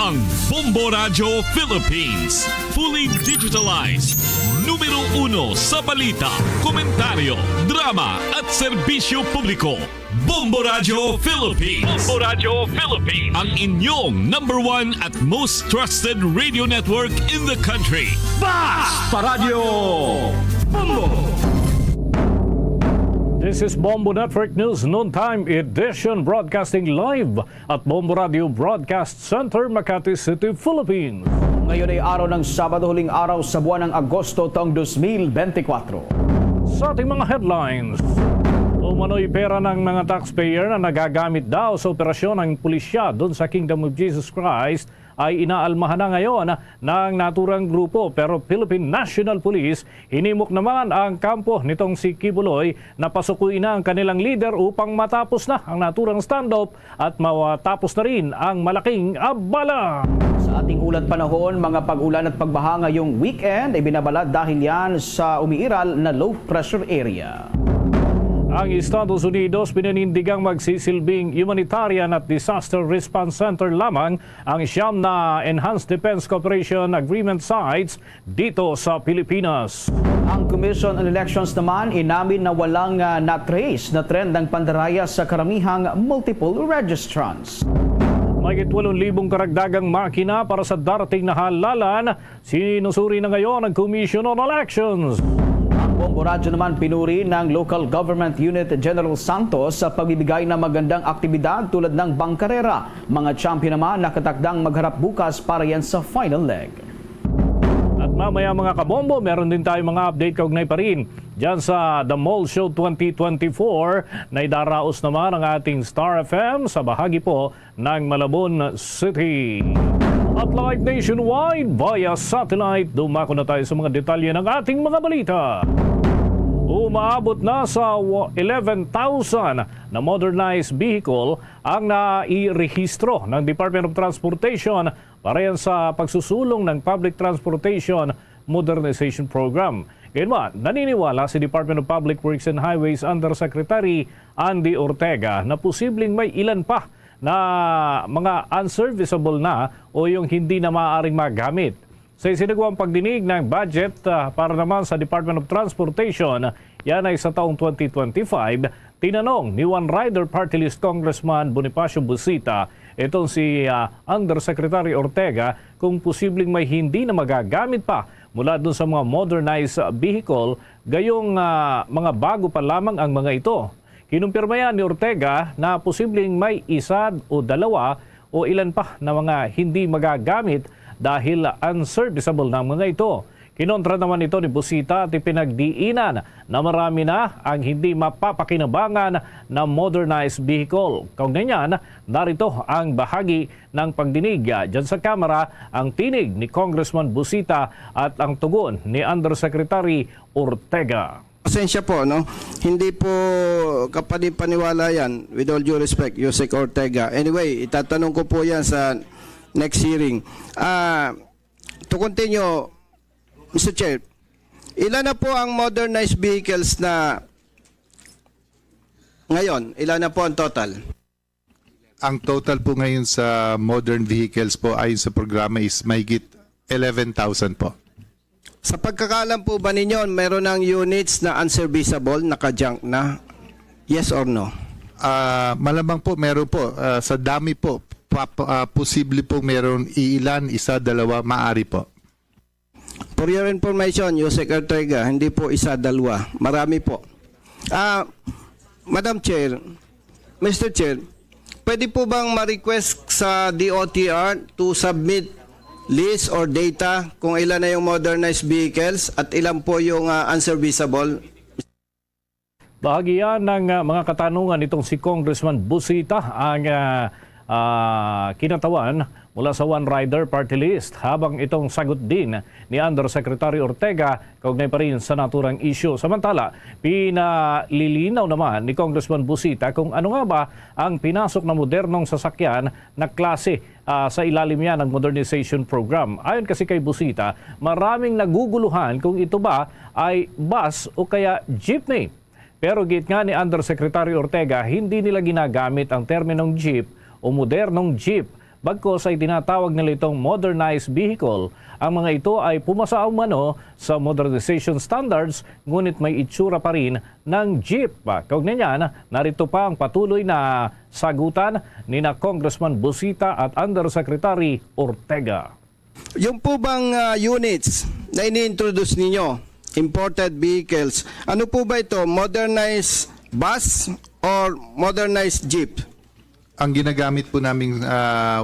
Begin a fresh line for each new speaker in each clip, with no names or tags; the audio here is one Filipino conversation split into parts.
ang Bombo Radio Philippines. Fully digitalized. Numero 1 sa balita, komentaryo, drama at serbisyo publiko. Bombo Radio Philippines. Bombo Radio Philippines. Ang inyong #1 at most trusted radio network in the country.
Basta Radio Bombo!
This is Bombo Network News Noontime Edition, broadcasting live at Bombo Radio Broadcast Center, Makati City, Philippines.
Ngayon ay araw ng Sabado, huling araw sa buwan ng Agosto taong 2024.
Sa ating mga headlines, umano'y pera ng mga taxpayer na nagagamit daw sa operasyon ng pulisya doon sa Kingdom of Jesus Christ ay inaalmahan na ngayon ng naturang grupo. Pero Philippine National Police hinimok naman ang kampo nitong si Kibuloy na pasukuin na ang kanilang leader upang matapos na ang naturang standoff at matapos na rin ang malaking abala.
Sa ating ulat panahon, mga pag-ulan at pagbaha ngayong weekend ay binabalad dahil yan sa umiiral na low pressure area.
Ang Estados Unidos pinanindigang magsisilbing humanitarian at disaster response center lamang ang siyam na Enhanced Defense Cooperation Agreement sites dito sa Pilipinas.
Ang Commission on Elections naman inamin na walang na-trace na trend ng pandaraya sa karamihang multiple registrants.
Mahigit 8,000 karagdagang makina para sa darating na halalan, sinusuri na ngayon ng Commission on Elections.
Bombo Radyo naman pinuri ng Local Government Unit General Santos sa pagbibigay ng magandang aktibidad tulad ng bangkarera. Mga champion naman nakatakdang magharap bukas para yan sa final leg.
At mamaya mga kabombo, meron din tayong mga update kaugnay pa rin dyan sa The Mall Show 2024 na idaraos naman ang ating Star FM sa bahagi po ng Malabon City. At live nationwide via satellite, dumako na tayo sa mga detalye ng ating mga balita. Umaabot na sa 11,000 na modernized vehicle ang nairehistro ng Department of Transportation para yan sa pagsusulong ng Public Transportation Modernization Program. Gayunman, naniniwala si Department of Public Works and Highways Undersecretary Andy Ortega na posibleng may ilan pa na mga unserviceable na o yung hindi na maaaring magamit. Sa isinagawang pagdinig ng budget para naman sa Department of Transportation, yan ay sa taong 2025, tinanong ni One Rider Party List Congressman Bonifacio Busita itong si Undersecretary Ortega kung posibleng may hindi na magagamit pa mula dun sa mga modernized vehicle, gayong mga bago pa lamang ang mga ito. Kinumpirma yan ni Ortega na posibleng may isa o dalawa o ilan pa na mga hindi magagamit dahil unserviceable ng mga ito. Kinontra naman ito ni Busita at ipinagdiinan na marami na ang hindi mapapakinabangan na modernized vehicle. Kaugnay niyan, narito ang bahagi ng pagdinig dyan sa Kamara, ang tinig ni Congressman Busita at ang tugon ni Undersecretary Ortega.
Pasensya po, no? Hindi po kapanipaniwala yan, with all due respect, Yusek Ortega. Anyway, itatanong ko po yan sa next hearing. To continue, Mr. Chair, ilan na po ang modernized vehicles na ngayon? Ilan na po ang total?
Ang total po ngayon sa modern vehicles po ayon sa programa is mahigit 11,000 po.
Sa pagkakalam po ba ninyo, meron ng units na unserviceable, naka-junk na? Yes or no?
Malamang po, meron po. Sa dami po, posible po meron ilan, isa, dalawa, maari po.
For your information, Yusek Ortega, hindi po isa, dalawa. Marami po. Madam Chair, Mr. Chair, pwede po bang ma-request sa DOTR to submit list or data kung ilan na yung modernized vehicles at ilan po yung unserviceable?
Bahagi yan ng mga katanungan nitong si Congressman Busita ang kinatawan mula sa One Rider Party List, habang itong sagot din ni Undersecretary Ortega kaugnay pa rin sa naturang issue. Samantala, pinalilinaw naman ni Congressman Busita kung ano nga ba ang pinasok na modernong sasakyan na klase sa ilalim yan ng modernization program. Ayon kasi kay Busita, maraming naguguluhan kung ito ba ay bus o kaya jeepney. Pero git nga ni Undersecretary Ortega, hindi nila ginagamit ang terminong jeep o modernong jeep Bagkos ay tinatawag nila itong modernized vehicle. Ang mga ito ay pumasa umano sa modernization standards, ngunit may itsura pa rin ng jeep. Kaugnay niyan, narito pa ang patuloy na sagutan ni na Congressman Busita at Undersecretary Ortega.
Yung po bang units na ini-introduce ninyo, imported vehicles, ano po ba ito? Modernized bus or modernized jeep?
Ang ginagamit po naming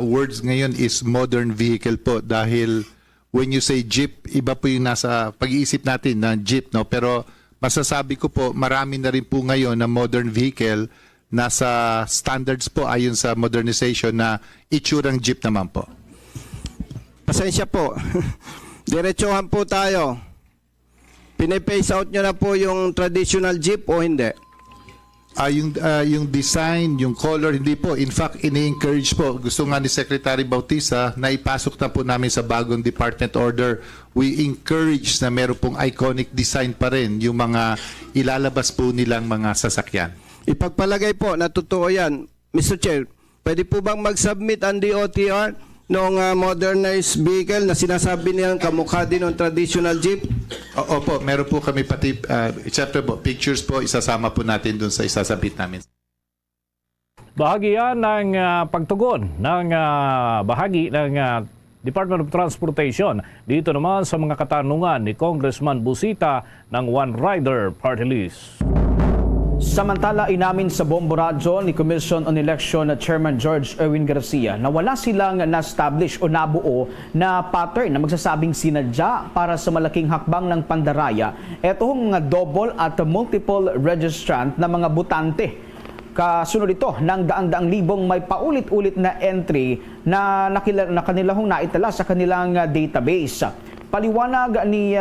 words ngayon is modern vehicle po dahil when you say jeep, iba po yung nasa pag-iisip natin na jeep, no? Pero masasabi ko po, marami na rin po ngayon na modern vehicle nasa standards po ayon sa modernization na itsurang jeep naman po.
Pasensya po. Diretsuhan po tayo. Pine-phase out nyo na po yung traditional jeep o hindi?
Yung design, yung color, hindi po. In fact, ini-encourage po. Gusto nga ni Secretary Bautista na ipasok na po namin sa bagong department order. We encourage na meron pong iconic design pa rin yung mga ilalabas po nilang mga sasakyan.
Ipagpalagay po na totoo yan. Mr. Chair, pwede po bang mag-submit ang DOTR noong modernized vehicle na sinasabi nilang kamukha din ng traditional jeep?
Opo, meron po kami pati, siyempre po, pictures po, isasama po natin dun sa isasabit namin.
Bahagi yan ng pagtugon ng bahagi ng Department of Transportation. Dito naman sa mga katanungan ni Congressman Busita ng One Rider Party List.
Samantala, inamin sa Bombo Radyo ni Commission on Election na Chairman George Erwin Garcia na wala silang na-establish o nabuo na pattern na magsasabing sinadya para sa malaking hakbang ng pandaraya etong mga double at multiple registrant na mga botante. Kasunod ito ng daang-daang libong may paulit-ulit na entry na kanilang naitala sa kanilang database. Paliwanag ni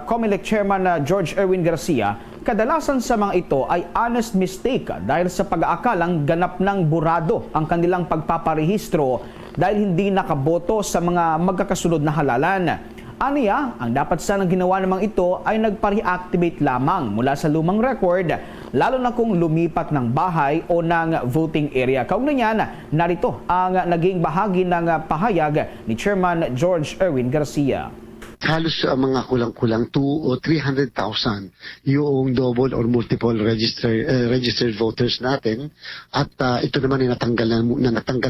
COMELEC Chairman George Erwin Garcia, kadalasan sa mga ito ay honest mistake dahil sa pag-aakalang ganap ng burado ang kanilang pagpaparehistro dahil hindi nakaboto sa mga magkakasunod na halalan. Aniya, ang dapat sanang ginawa namang ito ay nagpa-reactivate lamang mula sa lumang record, lalo na kung lumipat ng bahay o ng voting area. Kaugnay niyan, narito ang naging bahagi ng pahayag ni Chairman George Erwin Garcia.
Halos mga kulang-kulang 2 o 300,000 yung double or multiple registered voters natin at ito naman ay natanggal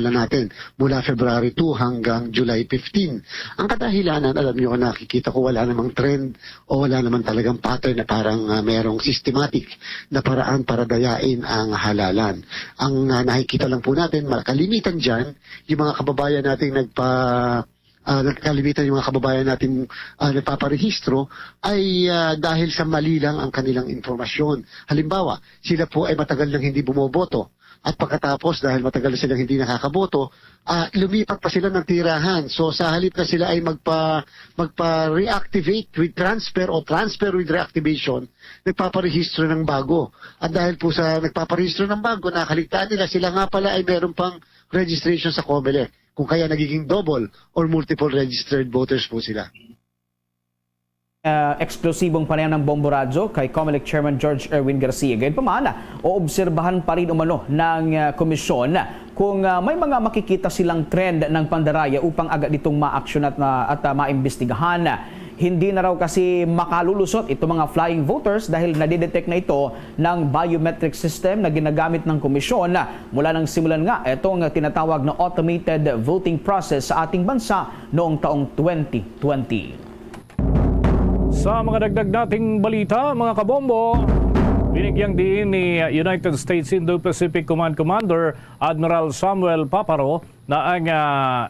na natin mula February 2 hanggang July 15. Ang kadahilanan, alam niyo, nakikita ko wala namang trend o wala namang talagang pattern na parang merong systematic na paraan para dayain ang halalan. Ang nakikita lang po natin, kalimitan dyan, yung mga kababayan nating nagkalimitan yung mga kababayan natin nagpaparehistro ay dahil sa mali lang ang kanilang informasyon. Halimbawa, sila po ay matagal nang hindi bumoboto at pagkatapos dahil matagal na silang hindi nakakaboto, lumipat pa sila ng tirahan. So sa halip na sila ay magpa-reactivate with transfer o transfer with reactivation, nagpaparehistro ng bago. At dahil po sa nagpaparehistro ng bago, nakaligtaan nila sila nga pala ay meron pang registration sa COMELEC. Kung kaya nagiging double or multiple registered voters po sila.
Eksplosibong panayam ng Bombo Radyo kay COMELEC Chairman George Erwin Garcia. Gayunpaman, oobserbahan pa rin umano ng komisyon kung may mga makikita silang trend ng pandaraya upang agad itong ma-action at maimbestigahan. Hindi na raw kasi makalulusot itong mga flying voters dahil nadidetect na ito ng biometric system na ginagamit ng komisyon mula nang simulan nga itong tinatawag na automated voting process sa ating bansa noong taong 2020.
Sa mga dagdag nating balita, mga kabombo, binigyang diin ni United States Indo-Pacific Command Commander Admiral Samuel Paparo na ang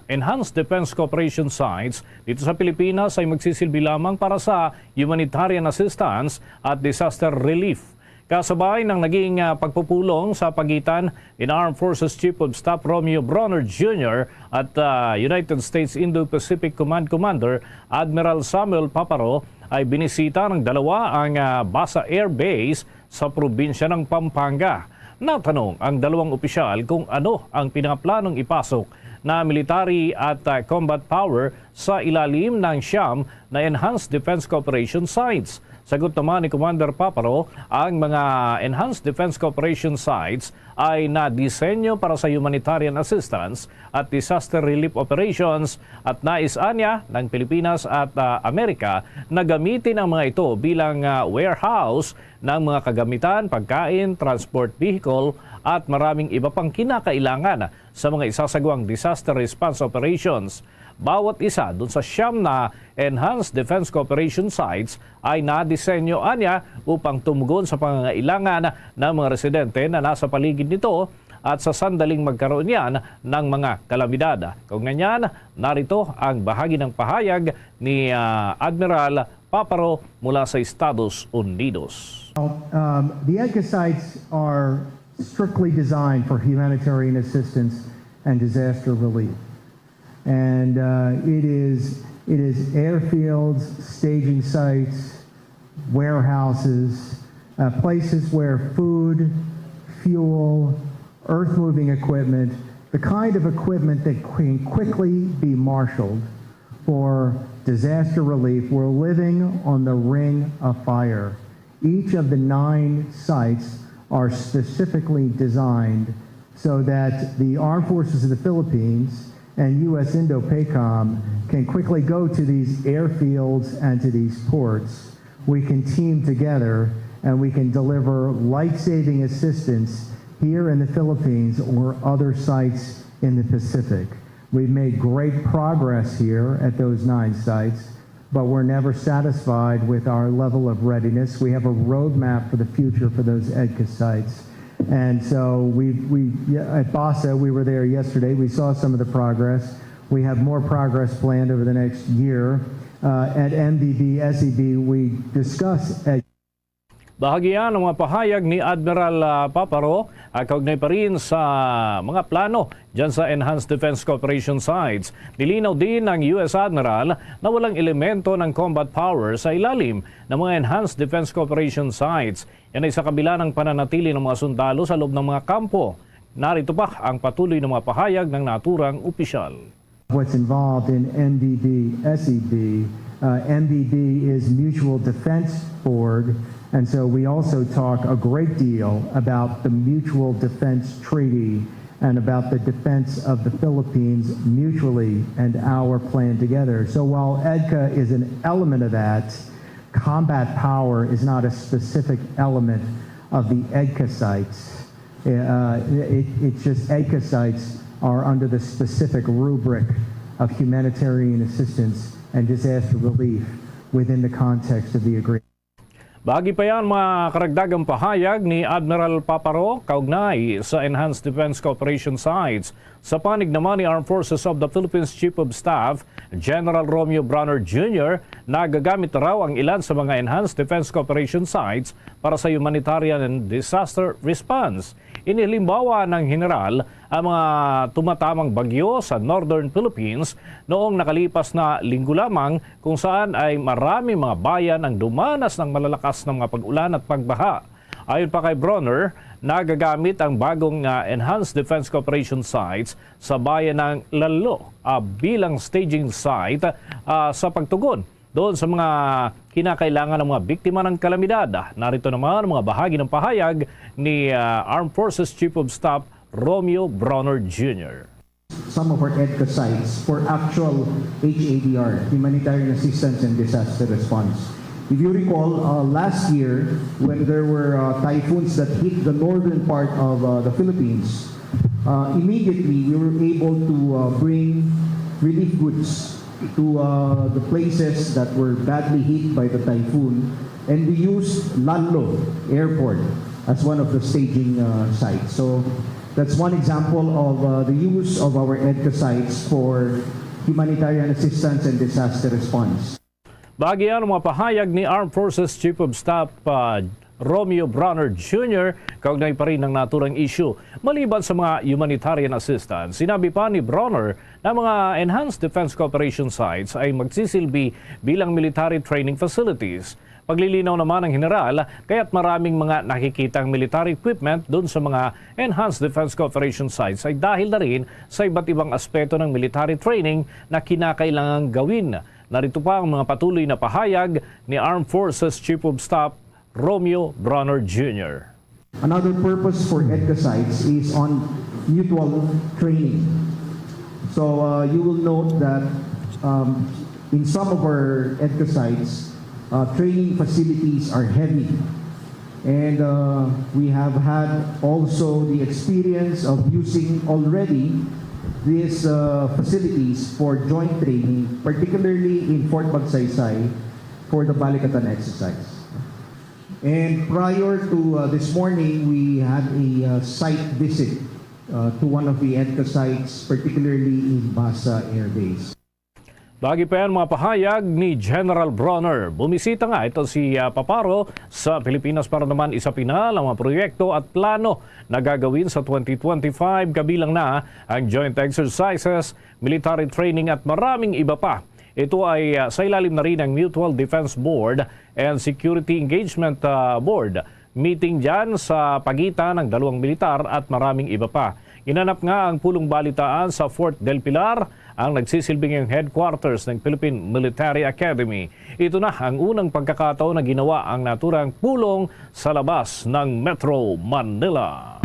Enhanced Defense Cooperation Sites dito sa Pilipinas ay magsisilbi lamang para sa humanitarian assistance at disaster relief. Kasabay ng naging pagpupulong sa pagitan in Armed Forces Chief of Staff Romeo Bronner Jr. at United States Indo-Pacific Command Commander Admiral Samuel Paparo ay binisita ng dalawa ang Basa Air Base sa probinsya ng Pampanga. Natanong ang dalawang opisyal kung ano ang pinaplanong ipasok na military at combat power sa ilalim ng siyam na Enhanced Defense Cooperation Sites. Sagot naman ni Commander Paparo, ang mga Enhanced Defense Cooperation Sites ay nadisenyo para sa humanitarian assistance at disaster relief operations at nais niya ng Pilipinas at Amerika na gamitin ang mga ito bilang warehouse ng mga kagamitan, pagkain, transport vehicle at maraming iba pang kinakailangan sa mga isasagawang disaster response operations. Bawat isa dun sa 9 na Enhanced Defense Cooperation Sites ay nadisenyo niya upang tumugon sa pangangailangan ng mga residente na nasa paligid nito at sa sandaling magkaroon yan ng mga kalamidad. Kung ganyan, narito ang bahagi ng pahayag ni Admiral Paparo mula sa Estados Unidos.
The EDCA sites are strictly designed for humanitarian assistance and disaster relief. And it is airfields, staging sites, warehouses, places where food, fuel, earth-moving equipment, the kind of equipment that can quickly be marshaled for disaster relief. We're living on the ring of fire. Each of the 9 sites are specifically designed so that the Armed Forces of the Philippines and U.S. Indo-PACOM can quickly go to these airfields and to these ports. We can team together and we can deliver life-saving assistance here in the Philippines or other sites in the Pacific. We've made great progress here at those 9 sites, but we're never satisfied with our level of readiness. We have a roadmap for the future for those EDCA sites. And so at BASA, we were there yesterday. We saw some of the progress. We have more progress planned over the next year. At MDB, SEB, we discuss
Bahagi yan ng mga pahayag ni Admiral Paparo at kaugnay pa rin sa mga plano dyan sa Enhanced Defense Cooperation Sites. Nilinaw din ng US Admiral na walang elemento ng combat power sa ilalim ng mga Enhanced Defense Cooperation Sites. Yan ay sa kabila ng pananatili ng mga sundalo sa loob ng mga kampo. Narito pa ang patuloy ng mga pahayag ng naturang opisyal.
What's involved in MDB, SEB. MDB is Mutual Defense Board. And so we also talk a great deal about the Mutual Defense Treaty and about the defense of the Philippines mutually and our plan together. So while EDCA is an element of that, combat power is not a specific element of the EDCA sites. It's just EDCA sites are under the specific rubric of humanitarian assistance and disaster relief within the context of the agreement.
Bahagi pa yan mga karagdagang pahayag ni Admiral Paparo kaugnay sa Enhanced Defense Cooperation Sites. Sa panig naman ni Armed Forces of the Philippines Chief of Staff, General Romeo Bronner Jr., nagagamit raw ang ilan sa mga Enhanced Defense Cooperation Sites para sa humanitarian and disaster response. Inilimbawa ng General ang mga tumatamang bagyo sa Northern Philippines noong nakalipas na linggo lamang kung saan ay marami mga bayan ang dumanas ng malalakas na mga pag-ulan at pagbaha. Ayon pa kay Bronner, nagagamit ang bagong Enhanced Defense Cooperation Sites sa bayan ng Lalo bilang staging site sa pagtugon doon sa mga kinakailangan ng mga biktima ng kalamidad. Narito naman ang mga bahagi ng pahayag ni Armed Forces Chief of Staff Romeo Bronner Jr.
Some of our EDCA sites for actual HADR, Humanitarian Assistance and Disaster Response. If you recall, last year, when there were typhoons that hit the northern part of the Philippines, immediately we were able to bring relief goods to the places that were badly hit by the typhoon, and we used Lalo Airport as one of the staging sites. So that's one example of the use of our EDCA sites for humanitarian assistance and disaster response.
Bahagi yan ang mga pahayag ni Armed Forces Chief of Staff Romeo Bronner Jr. kaugnay pa rin ng naturang issue. Maliban sa mga humanitarian assistance, sinabi pa ni Bronner na mga Enhanced Defense Cooperation Sites ay magsisilbi bilang military training facilities. Paglilinaw naman ng General, kaya't maraming mga nakikitang military equipment doon sa mga Enhanced Defense Cooperation Sites ay dahil na rin sa iba't ibang aspeto ng military training na kinakailangang gawin Narito pa ang mga patuloy na pahayag ni Armed Forces Chief of Staff Romeo Bronner Jr.
Another purpose for EDCA sites is on mutual training. So you will note that in some of our EDCA sites, training facilities are heavy. And we have had also the experience of using already these facilities for joint training, particularly in Fort Magsaysay for the Balikatan exercise. And prior to this morning, we had a site visit to one of the EDCA sites, particularly in Basa Air Base.
Bagi pa yan mga pahayag ni General Bronner. Bumisita nga ito si Paparo sa Pilipinas para naman isapinal ang mga proyekto at plano na gagawin sa 2025, kabilang na ang joint exercises, military training at maraming iba pa. Ito ay sa ilalim na rin ng Mutual Defense Board and Security Engagement Board. Meeting dyan sa pagitan ng dalawang militar at maraming iba pa. Inanap nga ang pulong balitaan sa Fort del Pilar, ang nagsisilbing headquarters ng Philippine Military Academy. Ito na ang unang pagkakataon na ginawa ang naturang pulong sa labas ng Metro Manila.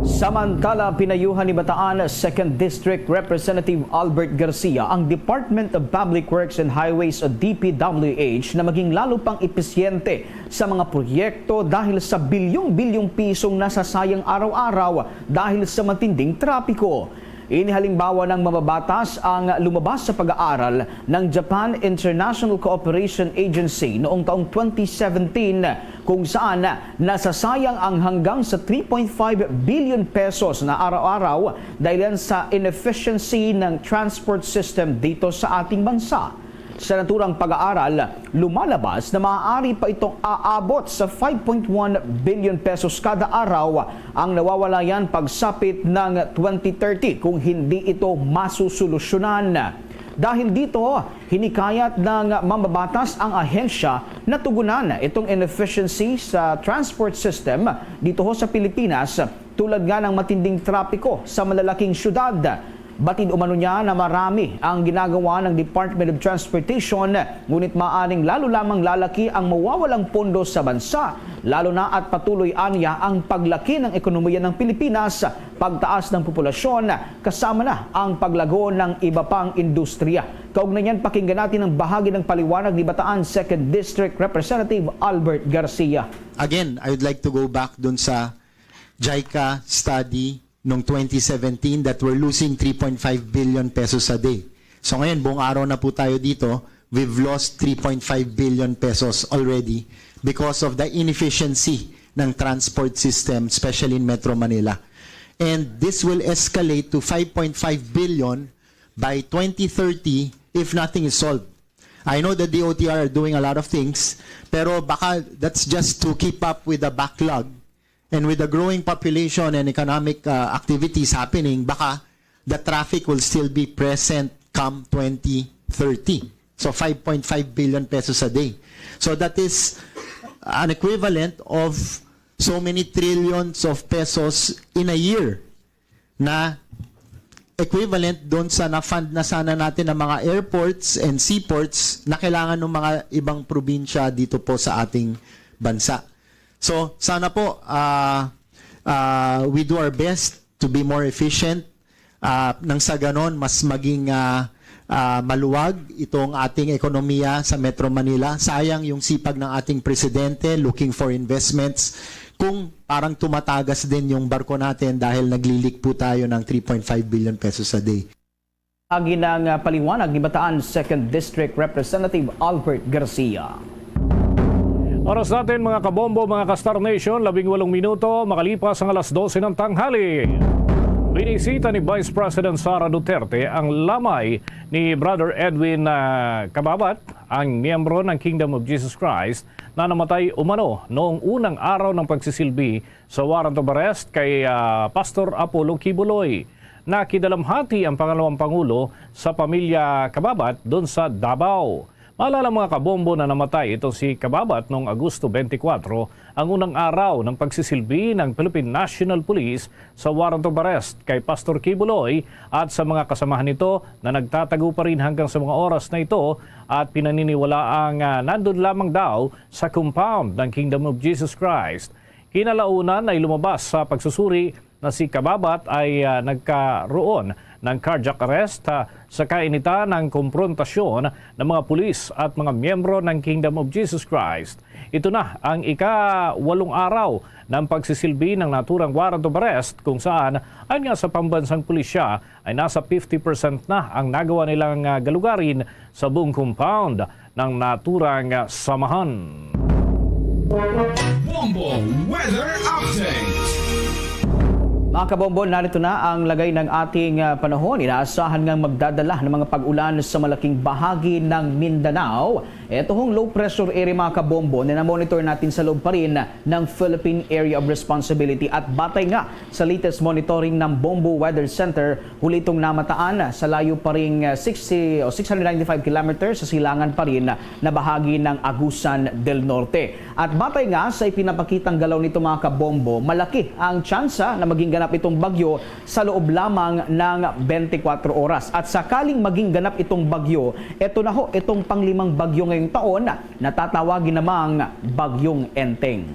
Samantala, pinayuhan ni Bataan 2nd District Representative Albert Garcia ang Department of Public Works and Highways o DPWH na maging lalo pang episyente sa mga proyekto dahil sa bilyong-bilyong pisong nasasayang araw-araw dahil sa matinding trapiko. Inihalimbawa ng mababatas ang lumabas sa pag-aaral ng Japan International Cooperation Agency noong taong 2017 kung saan nasasayang ang hanggang sa 3.5 billion pesos na araw-araw dahil sa inefficiency ng transport system dito sa ating bansa. Sa naturang pag-aaral, lumalabas na maaari pa itong aabot sa 5.1 billion pesos kada araw ang nawawalayan pagsapit ng 2030 kung hindi ito masusolusyonan. Dahil dito, hinikayat ng mambabatas ang ahensya na tugunan itong inefficiency sa transport system dito sa Pilipinas tulad nga ng matinding trapiko sa malalaking syudad. Batid umano niya na marami ang ginagawa ng Department of Transportation, ngunit maaring lalo lamang lalaki ang mawawalang pondo sa bansa, lalo na at patuloy anya ang paglaki ng ekonomiya ng Pilipinas, pagtaas ng populasyon, kasama na ang paglago ng iba pang industriya. Kaugnay niyan, pakinggan natin ang bahagi ng paliwanag ni Bataan 2nd District Representative Albert Garcia.
Again, I would like to go back dun sa JICA study noong 2017 that we're losing 3.5 billion pesos a day. So ngayon, buong araw na po tayo dito, we've lost 3.5 billion pesos already because of the inefficiency ng transport system, especially in Metro Manila. And this will escalate to 5.5 billion by 2030 if nothing is solved. I know the DOTR are doing a lot of things, pero baka that's just to keep up with the backlog. And with the growing population and economic activities happening, baka the traffic will still be present come 2030. So 5.5 billion pesos a day. So that is an equivalent of so many trillions of pesos in a year na equivalent doon sa na-fund na sana natin ng mga airports and seaports na kailangan ng mga ibang probinsya dito po sa ating bansa. So, sana po we do our best to be more efficient nang sa ganon mas maging maluwag itong ating ekonomiya sa Metro Manila. Sayang yung sipag ng ating presidente looking for investments kung parang tumatagas din yung barko natin dahil naglilik po tayo ng 3.5 billion pesos a day.
Agi ng paliwanag ni Bataan 2nd District Representative Albert Garcia.
Oras natin mga kabombo, mga ka-Star Nation, 18 minuto makalipas ang alas 12 ng tanghali. Binisita ni Vice President Sara Duterte ang lamay ni Brother Edwin Cababat, ang miyembro ng Kingdom of Jesus Christ na namatay umano noong unang araw ng pagsisilbi sa warrant of arrest kay Pastor Apollo Kibuloy. Nakidalamhati ang pangalawang pangulo sa pamilya Cababat doon sa Davao. Maalala mga kabombo na namatay ito si Kababat noong Agosto 24, ang unang araw ng pagsisilbi ng Philippine National Police sa warrant of arrest kay Pastor Kibuloy at sa mga kasamahan nito na nagtatago pa rin hanggang sa mga oras na ito at pinaniniwalaang nandun lamang daw sa compound ng Kingdom of Jesus Christ. Kinalaunan ay lumabas sa pagsusuri na si Kababat ay nagkaroon ng cardiac arrest sa kainitan ng komprontasyon ng mga pulis at mga miyembro ng Kingdom of Jesus Christ. Ito na ang ika-8 araw ng pagsisilbi ng naturang warrant of arrest kung saan ayon nga sa pambansang pulisya ay nasa 50% na ang nagawa nilang galugarin sa buong compound ng naturang samahan.
Bombo Weather Update.
Mga kabombo, narito na ang lagay ng ating panahon. Inaasahan ngang magdadala ng mga pag-ulan sa malaking bahagi ng Mindanao. Ito hong low pressure area mga kabombo na na-monitor natin sa loob pa rin ng Philippine Area of Responsibility. At batay nga sa latest monitoring ng Bombo Weather Center, huli itong namataan sa layo pa rin 695 kilometers sa silangan pa rin na bahagi ng Agusan del Norte. At batay nga sa ipinapakitang galaw nito mga kabombo, malaki ang tsansa na maging ganap itong bagyo sa loob lamang ng 24 oras. At sakaling maging ganap itong bagyo, ito na ho, itong panglimang bagyo ngayong taon na tatawagin namang Bagyong Enteng.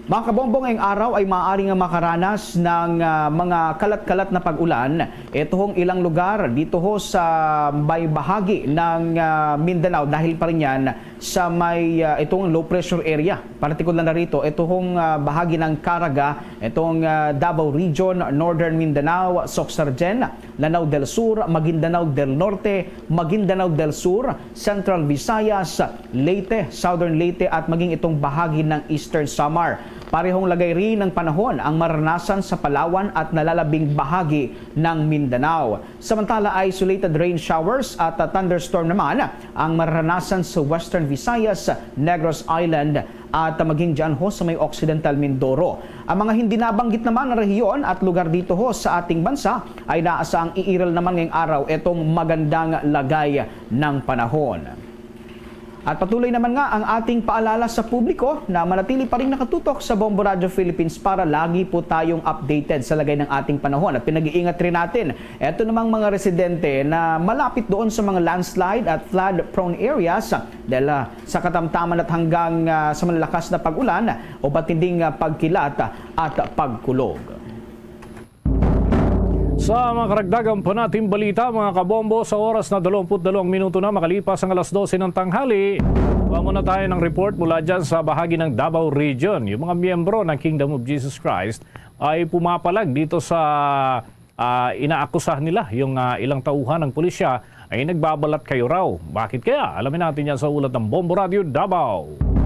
Mga kabombo, ngayong araw ay maaaring makaranas ng mga kalat-kalat na pag-ulan. Ito hong ilang lugar dito ho sa may bahagi ng Mindanao dahil pa rin yan sa may itong low pressure area. Partikular na rito, ito hong bahagi ng Caraga, itong Davao Region, Northern Mindanao, Soxargen, Lanao del Sur, Maguindanao del Norte, Maguindanao del Sur, Central Visayas, Leyte, Southern Leyte at maging itong bahagi ng Eastern Samar. Parehong lagay rin ng panahon ang maranasan sa Palawan at nalalabing bahagi ng Mindanao. Samantala, isolated rain showers at thunderstorm naman ang maranasan sa Western Visayas, Negros Island at maging dyan ho sa may Occidental Mindoro. Ang mga hindi nabanggit naman na rehiyon at lugar dito ho sa ating bansa ay naasaang iiral naman ngayong araw itong magandang lagay ng panahon. At patuloy naman nga ang ating paalala sa publiko na manatili pa rin nakatutok sa Bombo Radio Philippines para lagi po tayong updated sa lagay ng ating panahon. At pinag-iingat rin natin ito namang mga residente na malapit doon sa mga landslide at flood-prone areas dahil sa katamtaman at hanggang sa malalakas na pag-ulan o batinding pagkilat at pagkulog.
Sa mga karagdagan pa nating balita mga kabombo, sa oras na 22 minuto na makalipas ang alas 12 ng tanghali, tuwa muna tayo ng report mula dyan sa bahagi ng Davao Region. Yung mga miyembro ng Kingdom of Jesus Christ ay pumapalag dito sa inaakusahan nila. Yung ilang tauhan ng pulisya ay nagbabalat kayo raw. Bakit kaya? Alamin natin yan sa ulat ng Bombo Radio Davao.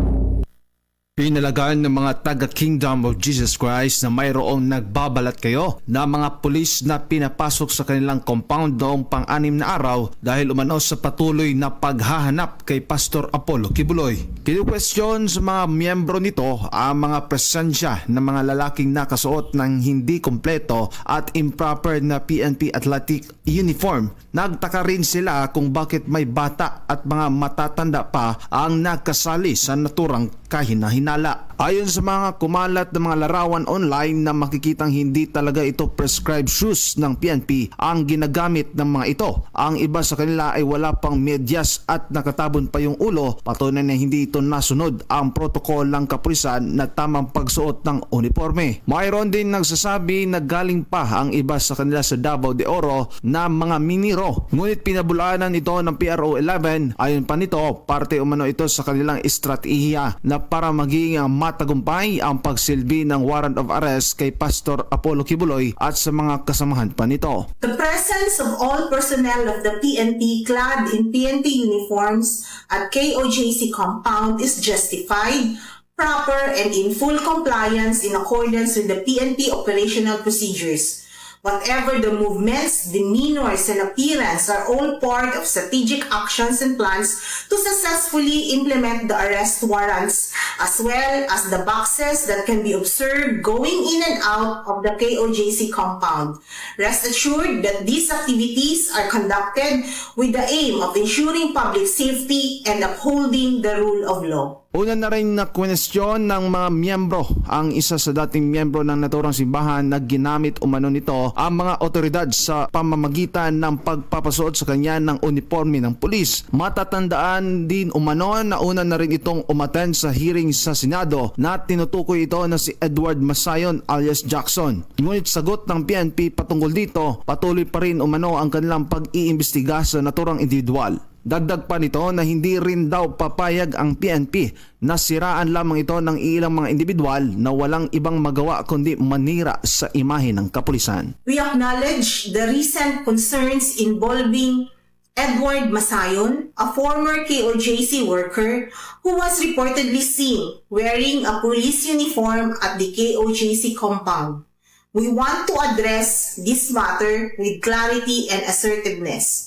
Pinalagaan ng mga taga-Kingdom of Jesus Christ na mayroong nagbabalat kayo na mga pulis na pinapasok sa kanilang compound noong pang-anim na araw dahil umano sa patuloy na paghahanap kay Pastor Apollo Kibuloy. Kinukwestiyon sa mga miyembro nito ang mga presensya ng mga lalaking nakasuot ng hindi kompleto at improper na PNP athletic uniform. Nagtaka rin sila kung bakit may bata at mga matatanda pa ang nagkasali sa naturang kahina-hinala. Ayon sa mga kumalat ng mga larawan online na makikitang hindi talaga ito prescribed shoes ng PNP ang ginagamit ng mga ito. Ang iba sa kanila ay wala pang medyas at nakatabon pa yung ulo, patunay na hindi ito nasunod ang protokol ng kapulisan na tamang pagsuot ng uniforme. Mayroon din nagsasabi na galing pa ang iba sa kanila sa Davao de Oro na mga miniro. Ngunit pinabulaanan ito ng PRO 11. Ayon pa nito, parte umano ito sa kanilang estratehiya na para maging matagumpay ang pagsilbi ng warrant of arrest kay Pastor Apollo Kibuloy at sa mga kasamahan pa nito.
The presence of all personnel of the PNP clad in PNP uniforms at KOJC compound is justified, proper, and in full compliance in accordance with the PNP operational procedures. Whatever the movements, demeanors, and appearance are all part of strategic actions and plans to successfully implement the arrest warrants, as well as the boxes that can be observed going in and out of the KOJC compound. Rest assured that these activities are conducted with the aim of ensuring public safety and upholding the rule of law.
Una na rin na kwenestyon ng mga miyembro ang isa sa dating miyembro ng naturang simbahan na ginamit umano nito ang mga otoridad sa pamamagitan ng pagpapasuot sa kanya ng uniforme ng pulis. Matatandaan din umano na una na rin itong umattend sa hearing sa Senado na tinutukoy ito na si Edward Masayon alias Jackson. Ngunit sagot ng PNP patungkol dito, patuloy pa rin umano ang kanilang pag-iimbestiga sa naturang individual. Dagdag pa nito na hindi rin daw papayag ang PNP na siraan lamang ito ng ilang mga individual na walang ibang magawa kundi manira sa imahe ng kapulisan.
We acknowledge the recent concerns involving Edward Masayon, a former KOJC worker who was reportedly seen wearing a police uniform at the KOJC compound. We want to address this matter with clarity and assertiveness.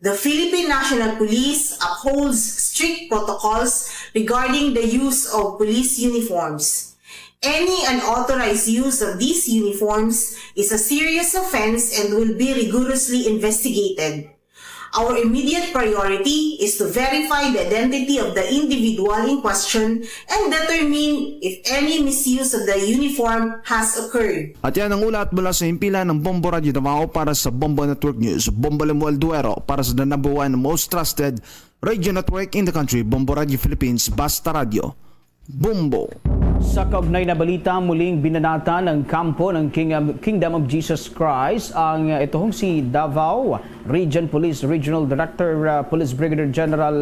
The Philippine National Police upholds strict protocols regarding the use of police uniforms. Any unauthorized use of these uniforms is a serious offense and will be rigorously investigated. Our immediate priority is to verify the identity of the individual in question and determine if any misuse of the uniform has occurred.
At yan ang ulat mula sa himpilan ng Bombo Radio Davao para sa Bombo Network News. Bombo Lemuel Duero para sa the number one most trusted radio network in the country, Bombo Radio Philippines, Basta Radio. Bombo.
Sa kaugnay na balita, muling binanata ng kampo ng Kingdom of Jesus Christ ang itong si Davao Region Police Regional Director Police Brigadier General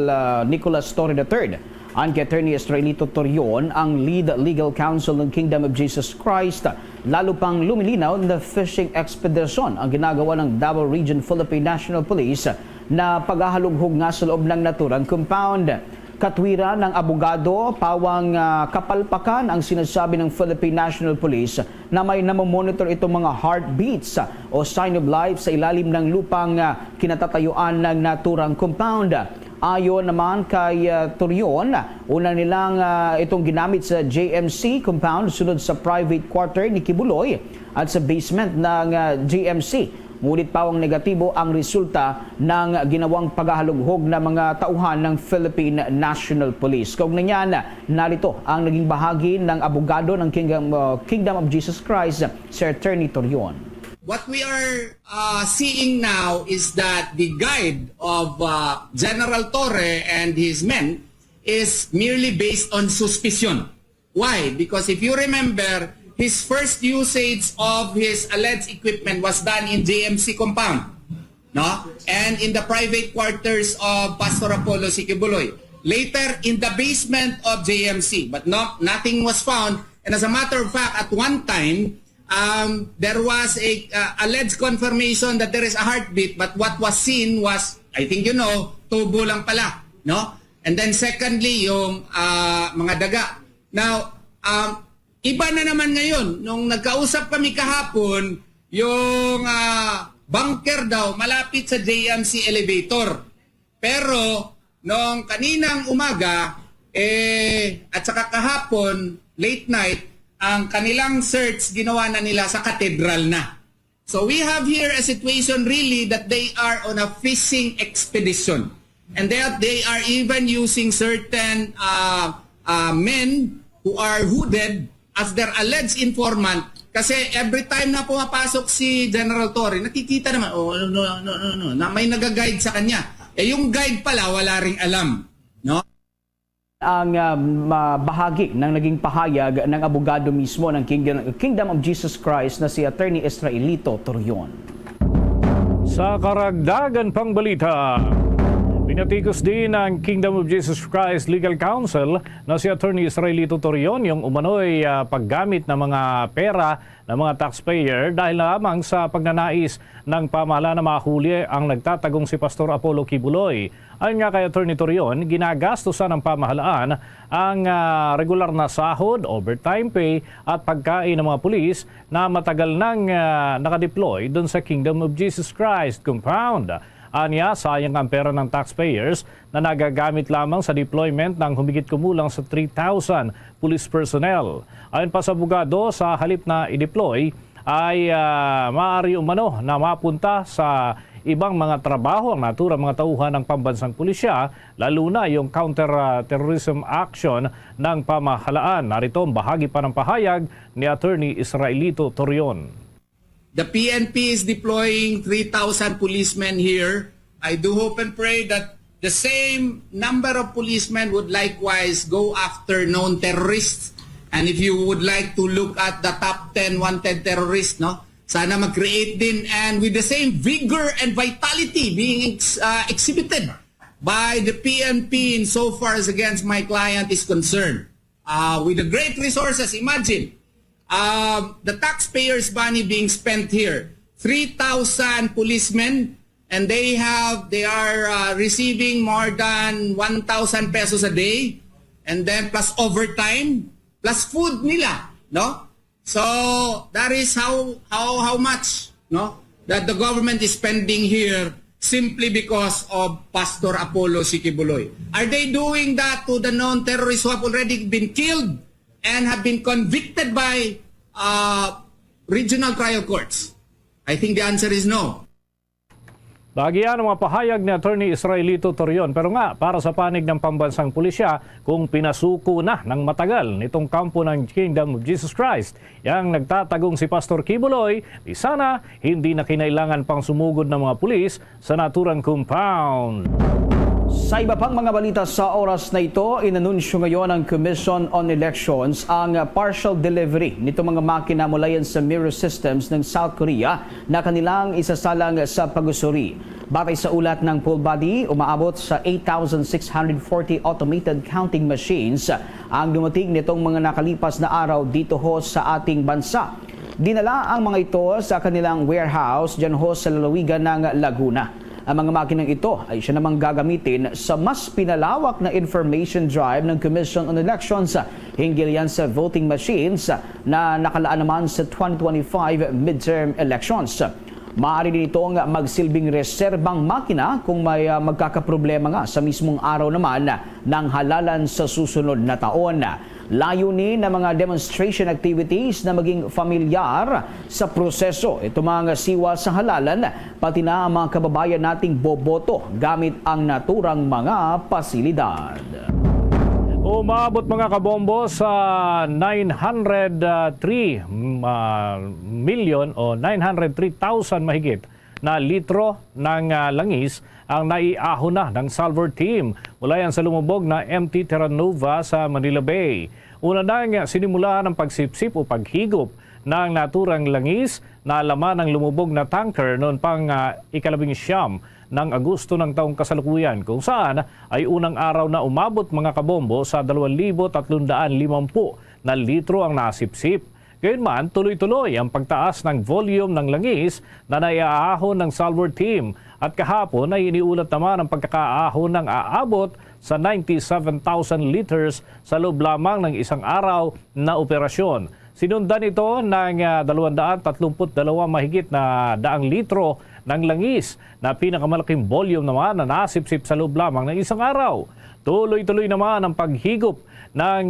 Nicolas Torre III. Ang Attorney Estrelito Torion ang lead legal counsel ng Kingdom of Jesus Christ. Lalo pang lumilinaw na fishing expedition ang ginagawa ng Davao Region Philippine National Police na paghahalughog nga sa loob ng naturang compound. Katwira ng abogado, pawang kapalpakan ang sinasabi ng Philippine National Police na may namomonitor itong mga heartbeats o sign of life sa ilalim ng lupang kinatatayuan ng naturang compound. Ayon naman kay Torion, una nilang itong ginamit sa JMC compound sunod sa private quarter ni Kibuloy at sa basement ng JMC. Ngunit pawang negatibo ang resulta ng ginawang paghahalughog ng mga tauhan ng Philippine National Police. Kaugnay niyan, narito ang naging bahagi ng abogado ng Kingdom of Jesus Christ, Sir Attorney Torion.
What we are seeing now is that the guide of General Torre and his men is merely based on suspicion. Why? Because if you remember, his first usage of his alleged equipment was done in JMC compound, no? And in the private quarters of Pastor Apollo Sikibuloy. Later, in the basement of JMC, but nothing was found. And as a matter of fact, at one time, there was a alleged confirmation that there is a heartbeat, but what was seen was, I think you know, tubo lang pala, no? And then secondly, yung mga daga. Now, iba na naman ngayon, nung nagkausap kami kahapon, yung bunker daw malapit sa JMC elevator. Pero, nung kaninang umaga, at saka kahapon, late night, ang kanilang search ginawa na nila sa cathedral na. So we have here a situation really that they are on a fishing expedition. And they are even using certain men who are hooded as their alleged informant, kasi every time na pumapasok si General Torre, nakikita naman, no, na may nag-guide sa kanya. Yung guide pala, wala ring alam. No?
Ang bahagi ng naging pahayag ng abogado mismo ng Kingdom of Jesus Christ na si Attorney Estrelito Torion.
Sa karagdagan pang balita, pinatikos din ng Kingdom of Jesus Christ Legal Counsel na si Attorney Estrelito Torion yung umano'y paggamit ng mga pera ng mga taxpayer dahil lamang sa pagnanais ng pamahalaan na mahuli ang nagtatagong si Pastor Apollo Kibuloy. Ayon nga kay Atty. Torion, ginagastusan ng pamahalaan ang regular na sahod, overtime pay at pagkain ng mga pulis na matagal nang nakadeploy doon sa Kingdom of Jesus Christ compound. Anya, sayang ang pera ng taxpayers na nagagamit lamang sa deployment ng humigit kumulang sa 3,000 police personnel. Ayon pa sa abogado, sa halip na i-deploy ay maaari umano na mapunta sa ibang mga trabaho ang naturang mga tauhan ng pambansang pulisya, lalo na yung counter-terrorism action ng pamahalaan. Narito ang bahagi pa ng pahayag ni Attorney Israelito Torion.
The PNP is deploying 3,000 policemen here. I do hope and pray that the same number of policemen would likewise go after known terrorists. And if you would like to look at the top 10 wanted terrorists, no? Sana mag-create din and with the same vigor and vitality being exhibited by the PNP in so far as against my client is concerned. With the great resources, imagine, the taxpayers' money being spent here. 3,000 policemen and they are receiving more than 1,000 pesos a day and then plus overtime, plus food nila, no? So that is how much, no, that the government is spending here simply because of Pastor Apollo Sikibuloy. Are they doing that to the known terrorists who have already been killed and have been convicted by regional trial courts? I think the answer is no.
Bagian ang mga pahayag ni Attorney Israelito Torion. Pero nga, para sa panig ng pambansang pulisya, kung pinasuko na ng matagal nitong kampo ng Kingdom of Jesus Christ, yang nagtatagong si Pastor Kibuloy, di sana hindi na kinailangan pang sumugod ng mga pulis sa naturang compound.
Sa iba pang mga balita sa oras na ito, inanunsyo ngayon ng Commission on Elections ang partial delivery nito mga makina mula yan sa mirror systems ng South Korea na kanilang isasalang sa pag-usuri. Batay sa ulat ng poll body, umaabot sa 8,640 automated counting machines ang dumating nitong mga nakalipas na araw dito ho sa ating bansa. Dinala ang mga ito sa kanilang warehouse dyan ho sa lalawigan ng Laguna. Ang mga makinang ito ay siya namang gagamitin sa mas pinalawak na information drive ng Commission on Elections hinggil yan sa voting machines na nakalaan naman sa 2025 midterm elections. Maaari din itong magsilbing reserbang makina kung may magkakaproblema nga sa mismong araw naman ng halalan sa susunod na taon. Layunin ng mga demonstration activities na maging familiar sa proseso. Ito mga siwa sa halalan, pati na ang mga kababayan nating boboto gamit ang naturang mga pasilidad.
Umabot mga kabombo sa 903 million o 903,000 mahigit na litro ng langis ang naiahon na ng Salvor Team mula yan sa lumubog na MT Terra Nova sa Manila Bay. Una nang sinimula ng pagsipsip o paghigop ng naturang langis na laman ng lumubog na tanker noon pang ika-19 ng Agosto ng taong kasalukuyan, kung saan ay unang araw na umabot mga kabombo sa 2,350 na litro ang nasipsip. Gayunman, tuloy-tuloy ang pagtaas ng volume ng langis na naiaahon ng Salvor Team at kahapon ay iniulat naman ang pagkakaahon ng aabot sa 97,000 liters sa loob lamang ng isang araw na operasyon. Sinundan ito ng 232 mahigit na daang litro ng langis na pinakamalaking volume naman na nasipsip sa loob lamang ng isang araw. Tuloy-tuloy naman ang paghigop ng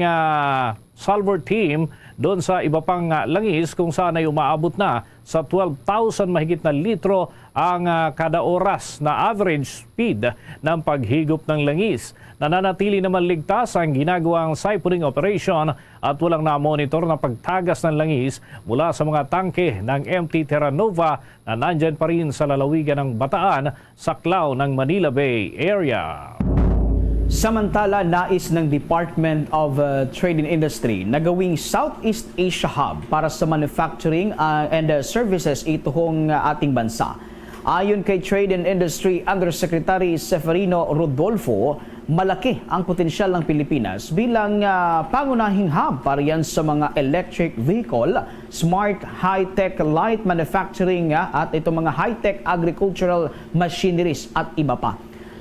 Salvor Team doon sa iba pang langis kung saan ay umaabot na sa 12,000 mahigit na litro ang kada oras na average speed ng paghigop ng langis. Nananatili naman ligtas ang ginagawang siphoning operation at walang na-monitor na pagtagas ng langis mula sa mga tangke ng MT Terra Nova na nandyan pa rin sa lalawigan ng Bataan, Saklaw ng Manila Bay area.
Samantala, nais ng Department of Trade and Industry na gawing Southeast Asia Hub para sa manufacturing and services itong ating bansa. Ayon kay Trade and Industry Undersecretary Seferino Rodolfo, malaki ang potensyal ng Pilipinas bilang pangunahing hub para yan sa mga electric vehicle, smart high-tech light manufacturing at itong mga high-tech agricultural machineries at iba pa.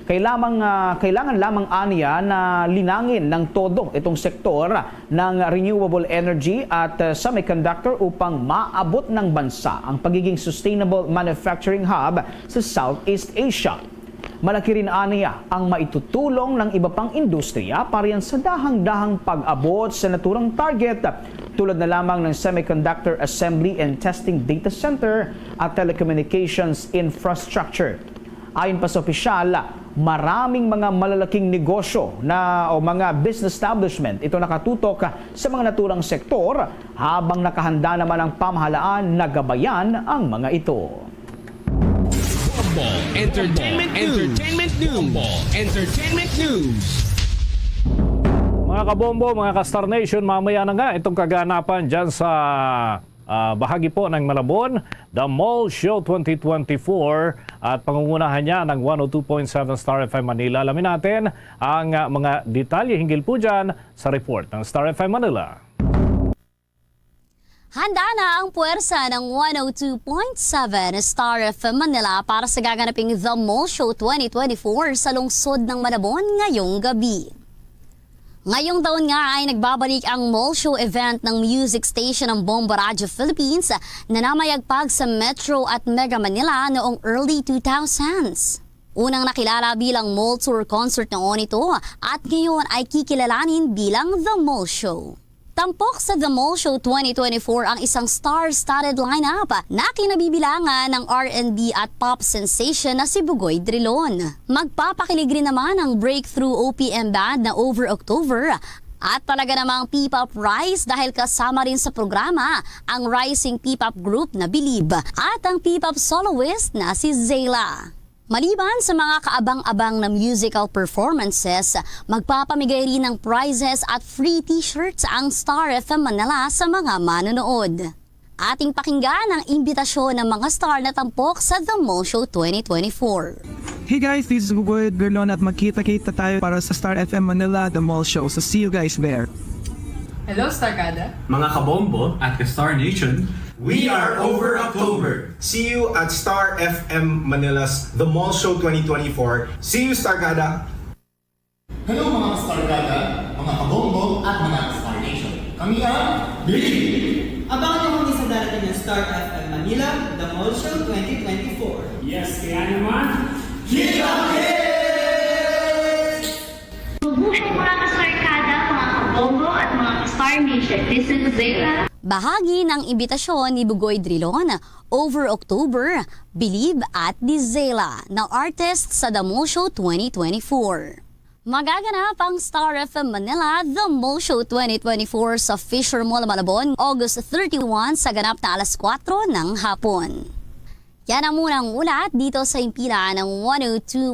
Kailangan lamang aniya na linangin ng todo itong sektor ng renewable energy at semiconductor upang maabot ng bansa ang pagiging sustainable manufacturing hub sa Southeast Asia. Malaki rin aniya ang maitutulong ng iba pang industriya para yan sa dahang-dahang pag-abot sa naturang target tulad na lamang ng semiconductor assembly and testing data center at telecommunications infrastructure. Ayon pa sa opisyal, maraming mga malalaking negosyo o mga business establishment ito nakatutok sa mga naturang sektor habang nakahanda naman ang pamahalaan na gabayan ang mga ito.
Entertainment News.
Mga kabombo, mga ka-Star Nation, mamaya na nga itong kaganapan dyan sa bahagi po ng Malabon, The Mall Show 2024 at pangungunahan niya ng 102.7 Star FM Manila. Alamin natin ang mga detalye hinggil po dyan sa report ng Star FM Manila.
Handa na ang puwersa ng 102.7 Star FM Manila para sa gaganaping The Mall Show 2024 sa lungsod ng Malabon ngayong gabi. Ngayong taon nga ay nagbabalik ang Mall Show event ng music station ng Bombo Radio Philippines na namayagpag sa Metro at Mega Manila noong early 2000s. Unang nakilala bilang Mall Tour concert noon ito at ngayon ay kikilalanin bilang The Mall Show. Tampok sa The Mall Show 2024 ang isang star-studded lineup na kinabibilangan ng R&B at pop sensation na si Bugoy Drilon. Magpapakilig rin naman ang breakthrough OPM band na Over October at talaga namang P-pop rise dahil kasama rin sa programa ang rising P-pop group na Believe at ang P-pop soloist na si Zayla. Maliban sa mga kaabang-abang na musical performances, magpapamigay rin ng prizes at free t-shirts ang Star FM Manila sa mga manonood. Ating pakinggan ang imbitasyon ng mga star na tampok sa The Mall Show 2024.
Hey guys, this is Bugoy Drilon at magkita-kita tayo para sa Star FM Manila The Mall Show. So see you guys there.
Hello, Starkada.
Mga kabombo at ka-Star Nation, we are Over October.
See you at Star FM Manila's The Mall Show 2024. See you, Starkada.
Hello mga Starkada, mga kabombo at mga Star Nation. Kami ang Believe!
Abangan niyo kami sa darating ng Star FM Manila, The Mall Show 2024.
Yes, kaya naman,
Kita
Buhay mga ka-Starkada, mga kabombo at mga ka-Star Nation. This is Zayla.
Bahagi ng imbitasyon ni Bugoy Drilon, Over October, Believe at Dizela na artist sa The Mall Show 2024. Magaganap ang Star FM Manila The Mall Show 2024 sa Fisher Mall, Malabon, August 31 sa ganap na alas 4 ng hapon. Yan ang munang ulat dito sa impila ng 102.7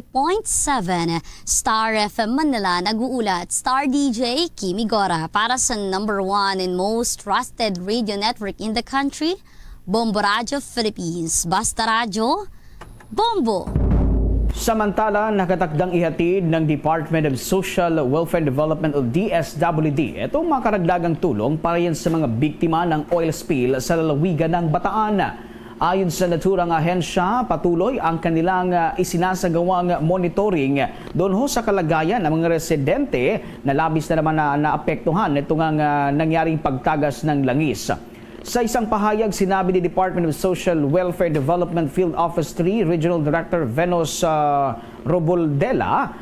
Star FM Manila. Nag-uulat Star DJ Kimi Gora para sa #1 and most trusted radio network in the country, Bombo Radio Philippines. Basta Radio, Bombo!
Samantala, nakatakdang ihatid ng Department of Social Welfare and Development o DSWD itong mga karagdagang tulong para yan sa mga biktima ng oil spill sa lalawigan ng Bataan. Ayon sa naturang ahensya, patuloy ang kanilang isinasagawang monitoring doon ho sa kalagayan ng mga residente na labis na naman na naapektuhan itong nangyaring pagtagas ng langis. Sa isang pahayag, sinabi ni Department of Social Welfare Development Field Office 3 Regional Director Venus Reboldela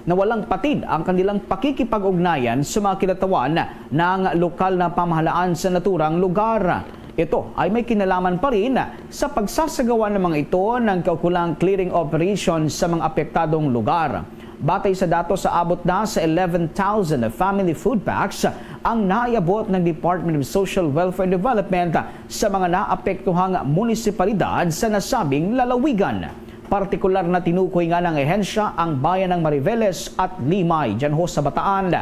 na walang patid ang kanilang pakikipag-ugnayan sa mga kinatawan ng lokal na pamahalaan sa naturang lugar. Ito ay may kinalaman pa rin sa pagsasagawa ng mga ito ng kaukulang clearing operation sa mga apektadong lugar. Batay sa datos, sa abot na sa 11,000 na family food packs ang naiabot ng Department of Social Welfare and Development sa mga naapektuhang munisipalidad sa nasabing lalawigan. Partikular na tinukoy nga ng ehensya ang bayan ng Mariveles at Limay, dyan ho sa Bataan.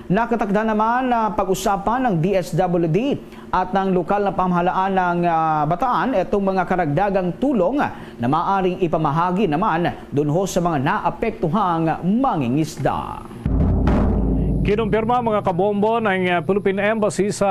Nakatakda naman na pag-usapan ng DSWD at ng lokal na pamahalaan ng Bataan itong mga karagdagang tulong na maaaring ipamahagi naman doon ho sa mga naapektuhang mangingisda.
Kinumpirma mga kabombo ng Philippine Embassy sa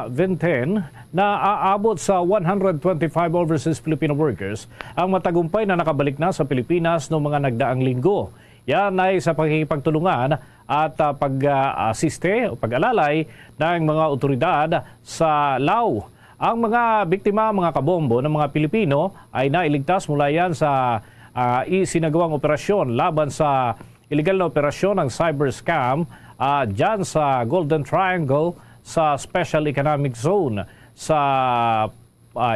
Venten na aabot sa 125 overseas Filipino workers ang matagumpay na nakabalik na sa Pilipinas noong mga nagdaang linggo. Yan ay sa pakikipagtulungan at pag-asiste o pag-alalay ng mga otoridad sa Lao. Ang mga biktima, mga kabombo ng mga Pilipino ay nailigtas mula yan sa isinagawang operasyon laban sa illegal na operasyon ng cyber scam dyan sa Golden Triangle sa Special Economic Zone sa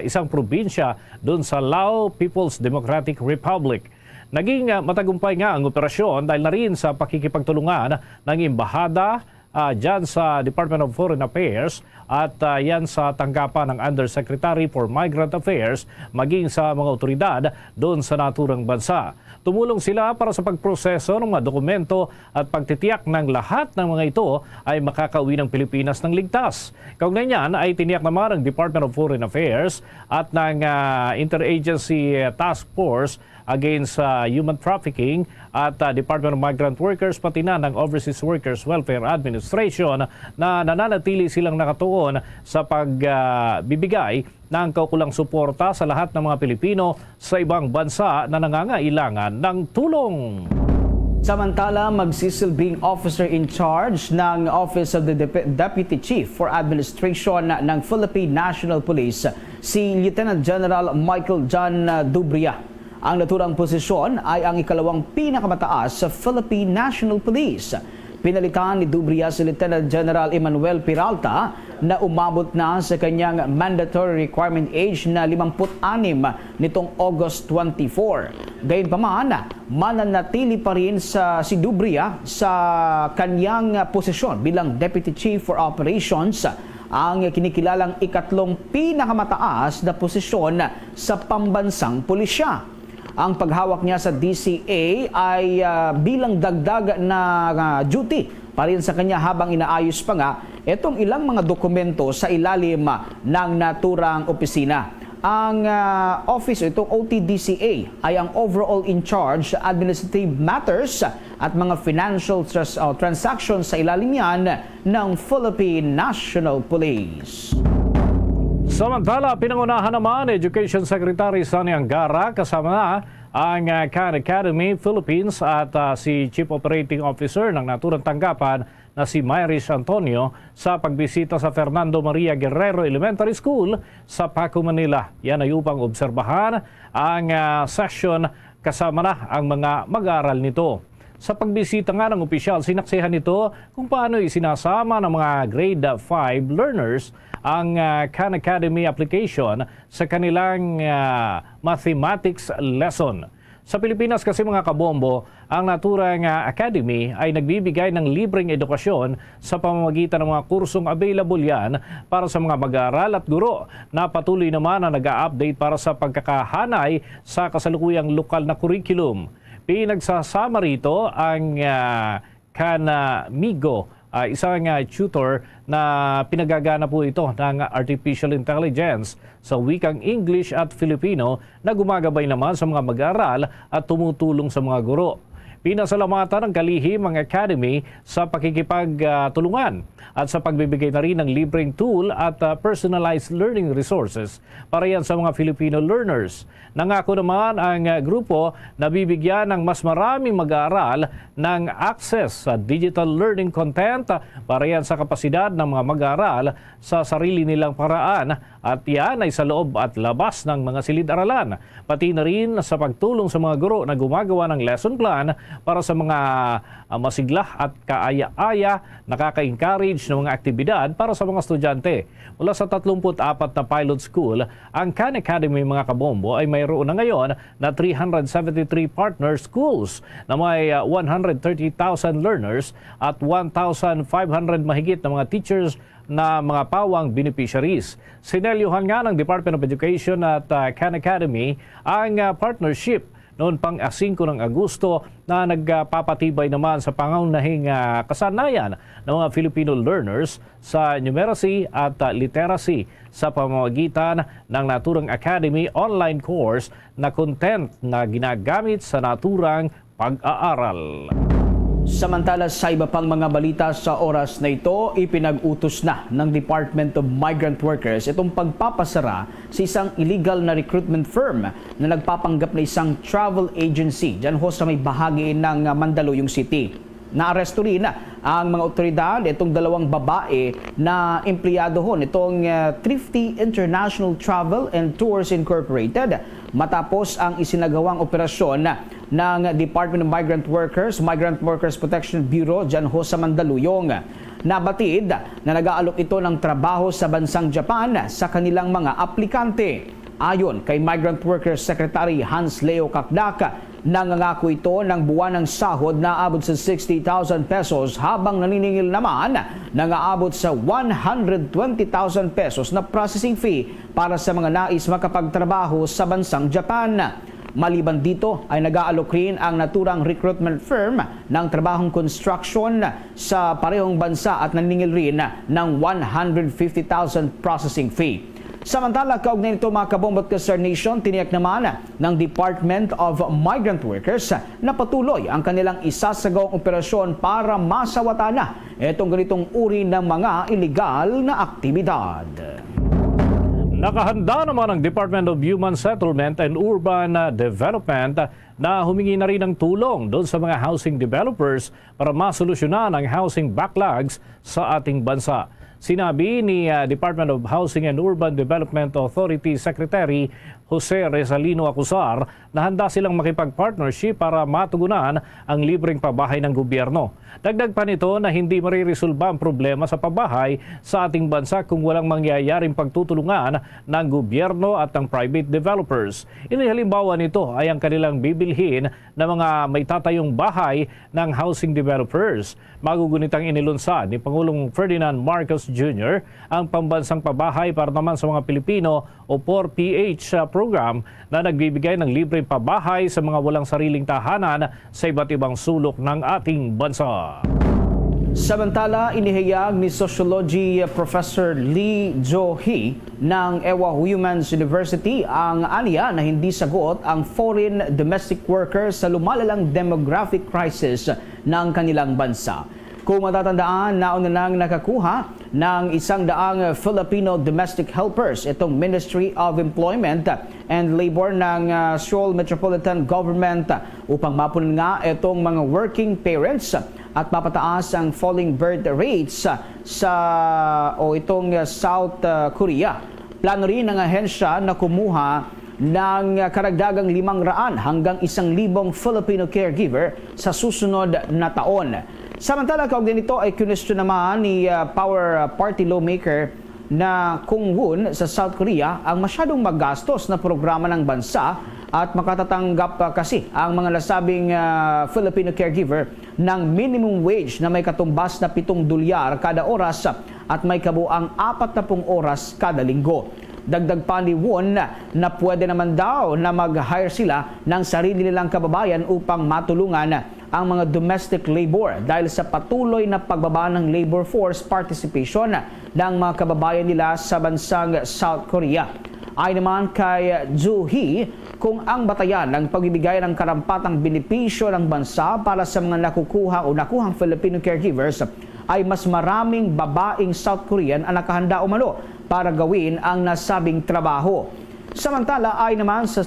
isang probinsya doon sa Lao People's Democratic Republic. Naging matagumpay nga ang operasyon dahil na rin sa pakikipagtulungan ng embahada dyan sa Department of Foreign Affairs at yan sa tanggapan ng Undersecretary for Migrant Affairs maging sa mga otoridad doon sa naturang bansa. Tumulong sila para sa pagproseso ng mga dokumento at pagtitiyak ng lahat ng mga ito ay makakauwi ng Pilipinas ng ligtas. Kaugnay niyan ay tiniyak naman ng Department of Foreign Affairs at ng Interagency Task Force Against Human Trafficking at Department of Migrant Workers pati na ng Overseas Workers Welfare Administration na nananatili silang nakatuon sa pagbibigay ng kaukulang suporta sa lahat ng mga Pilipino sa ibang bansa na nangangailangan ng tulong.
Samantala, magsisilbing officer in charge ng Office of the Deputy Chief for Administration ng Philippine National Police, si Lieutenant General Michael John Dubria. Ang naturang posisyon ay ang ikalawang pinakamataas sa Philippine National Police. Pinalitan ni Dubria si Lieutenant General Emmanuel Peralta na umabot na sa kanyang mandatory requirement age na 56 nitong August 24. Gayunpaman, mananatili pa rin si Dubria sa kanyang posisyon bilang Deputy Chief for Operations, ang kinikilalang ikatlong pinakamataas na posisyon sa pambansang pulisya. Ang paghawak niya sa DCA ay bilang dagdag na duty pa rin sa kanya habang inaayos pa nga itong ilang mga dokumento sa ilalim ng naturang opisina. Ang office, itong OTDCA, ay ang overall in charge administrative matters at mga financial transactions sa ilalim yan ng Philippine National Police.
Samantala, pinangunahan naman Education Secretary Sonny Angara kasama na ang Khan Academy Philippines at si Chief Operating Officer ng naturang tanggapan na si Myris Antonio sa pagbisita sa Fernando Maria Guerrero Elementary School sa Paco, Manila. Yan ay upang obserbahan ang session kasama na ang mga mag-aaral nito. Sa pagbisita nga ng opisyal, sinaksihan nito kung paano isinasama ng mga grade 5 learners ang Khan Academy application sa kanilang mathematics lesson. Sa Pilipinas kasi mga kabombo, ang naturang academy ay nagbibigay ng libreng edukasyon sa pamamagitan ng mga kursong available yan para sa mga mag-aaral at guro na patuloy naman na nag-a-update para sa pagkakahanay sa kasalukuyang lokal na curriculum. Pinagsasama rito ang Kanamigo, isang tutor na pinagagana po ito ng Artificial Intelligence sa wikang English at Filipino na gumagabay naman sa mga mag-aaral at tumutulong sa mga guro. Pinasalamatan ng kalihim ang Academy sa pakikipagtulungan at sa pagbibigay na rin ng libreng tool at personalized learning resources para yan sa mga Filipino learners. Nangako naman ang grupo na bibigyan ng mas maraming mag-aaral ng access sa digital learning content para yan sa kapasidad ng mga mag-aaral sa sarili nilang paraan at yan ay sa loob at labas ng mga silid-aralan. Pati na rin sa pagtulong sa mga guro na gumagawa ng lesson plan para sa mga masigla at kaaya-aya, nakaka-encourage ng mga aktibidad para sa mga estudyante. Mula sa 34 na pilot school, ang Khan Academy mga kabombo ay mayroon na ngayon na 373 partner schools na may 130,000 learners at 1,500 mahigit na mga teachers na mga pawang beneficiaries. Sinelyuhan nga ng Department of Education at Khan Academy ang partnership noon pang 5 ng Agosto na nagpapatibay naman sa pangunahing kasanayan ng mga Filipino learners sa numeracy at literacy sa pamamagitan ng naturang Academy online course na content na ginagamit sa naturang pag-aaral.
Samantala sa iba pang mga balita sa oras na ito, ipinag-utos na ng Department of Migrant Workers itong pagpapasara sa isang illegal na recruitment firm na nagpapanggap na isang travel agency dyan ho sa may bahagi ng Mandaluyong City. Naaresto rin ang mga otoridad itong dalawang babae na empleyado ho nitong Thrifty International Travel and Tours Incorporated matapos ang isinagawang operasyon ng Department of Migrant Workers Protection Bureau dyan ho sa Mandaluyong. Nabatid na nag-aalok ito ng trabaho sa bansang Japan sa kanilang mga aplikante. Ayon kay Migrant Workers Secretary Hans Leo Kakdak, nangangako ito ng buwan ng sahod na aabot sa 60,000 pesos habang naniningil naman na aabot sa 120,000 pesos na processing fee para sa mga nais makapagtrabaho sa bansang Japan. Maliban dito ay nag-aalok rin ang naturang recruitment firm ng trabahong construction sa parehong bansa at naniningil rin ng 150,000 processing fee. Samantala, kaugnay nito mga kabombo at ka-Star Nation, tiniyak naman ng Department of Migrant Workers na patuloy ang kanilang isasagawang operasyon para masawata na itong ganitong uri ng mga illegal na aktibidad.
Nakahanda naman ang Department of Human Settlement and Urban Development na humingi na rin ng tulong doon sa mga housing developers para masolusyonan ang housing backlogs sa ating bansa. Sinabi ni Department of Housing and Urban Development Authority Secretary Jose Rezalino Acusar na handa silang makipag-partnership para matugunan ang libreng pabahay ng gobyerno. Dagdag pa nito na hindi mariresolba ang problema sa pabahay sa ating bansa kung walang mangyayaring pagtutulungan ng gobyerno at ng private developers. Inihalimbawa nito ay ang kanilang bibilhin na mga may tatayong bahay ng housing developers. Magugunitang inilunsad ni Pangulong Ferdinand Marcos Jr. ang pambansang pabahay para naman sa mga Pilipino o 4PH program na nagbibigay ng libreng pabahay sa mga walang sariling tahanan sa iba't ibang sulok ng ating bansa.
Samantala, inihayag ni Sociology Professor Lee Jo-hee ng Ewha Womans University ang aniya na hindi sagot ang foreign domestic workers sa lumalalang demographic crisis ng kanilang bansa. Kung matatandaan, nauna nang nakakuha ng 100 Filipino domestic helpers itong Ministry of Employment and Labor ng Seoul Metropolitan Government upang mapunan nga itong mga working parents at mapataas ang falling birth rates itong South Korea. Plano rin ng ahensya na kumuha ng karagdagang 500 hanggang 1,000 Filipino caregiver sa susunod na taon. Samantala, kaugnay nito ay kinwestiyon naman ni Power Party lawmaker na Kung Woon sa South Korea ang masyadong magastos na programa ng bansa at makatatanggap kasi ang mga nasabing Filipino caregiver ng minimum wage na may katumbas na $7 kada oras at may kabuang 40 oras kada linggo. Dagdag pa ni Won na pwede naman daw na mag-hire sila ng sarili nilang kababayan upang matulungan ang mga domestic labor dahil sa patuloy na pagbaba ng labor force participation ng mga kababayan nila sa bansang South Korea. Ay naman kay Jo-hee, kung ang batayan ng pagbibigay ng karampatang benepisyo ng bansa para sa mga nakuhang Filipino caregivers ay mas maraming babaeng South Korean ang nakahanda umano para gawin ang nasabing trabaho. Samantala ay naman sa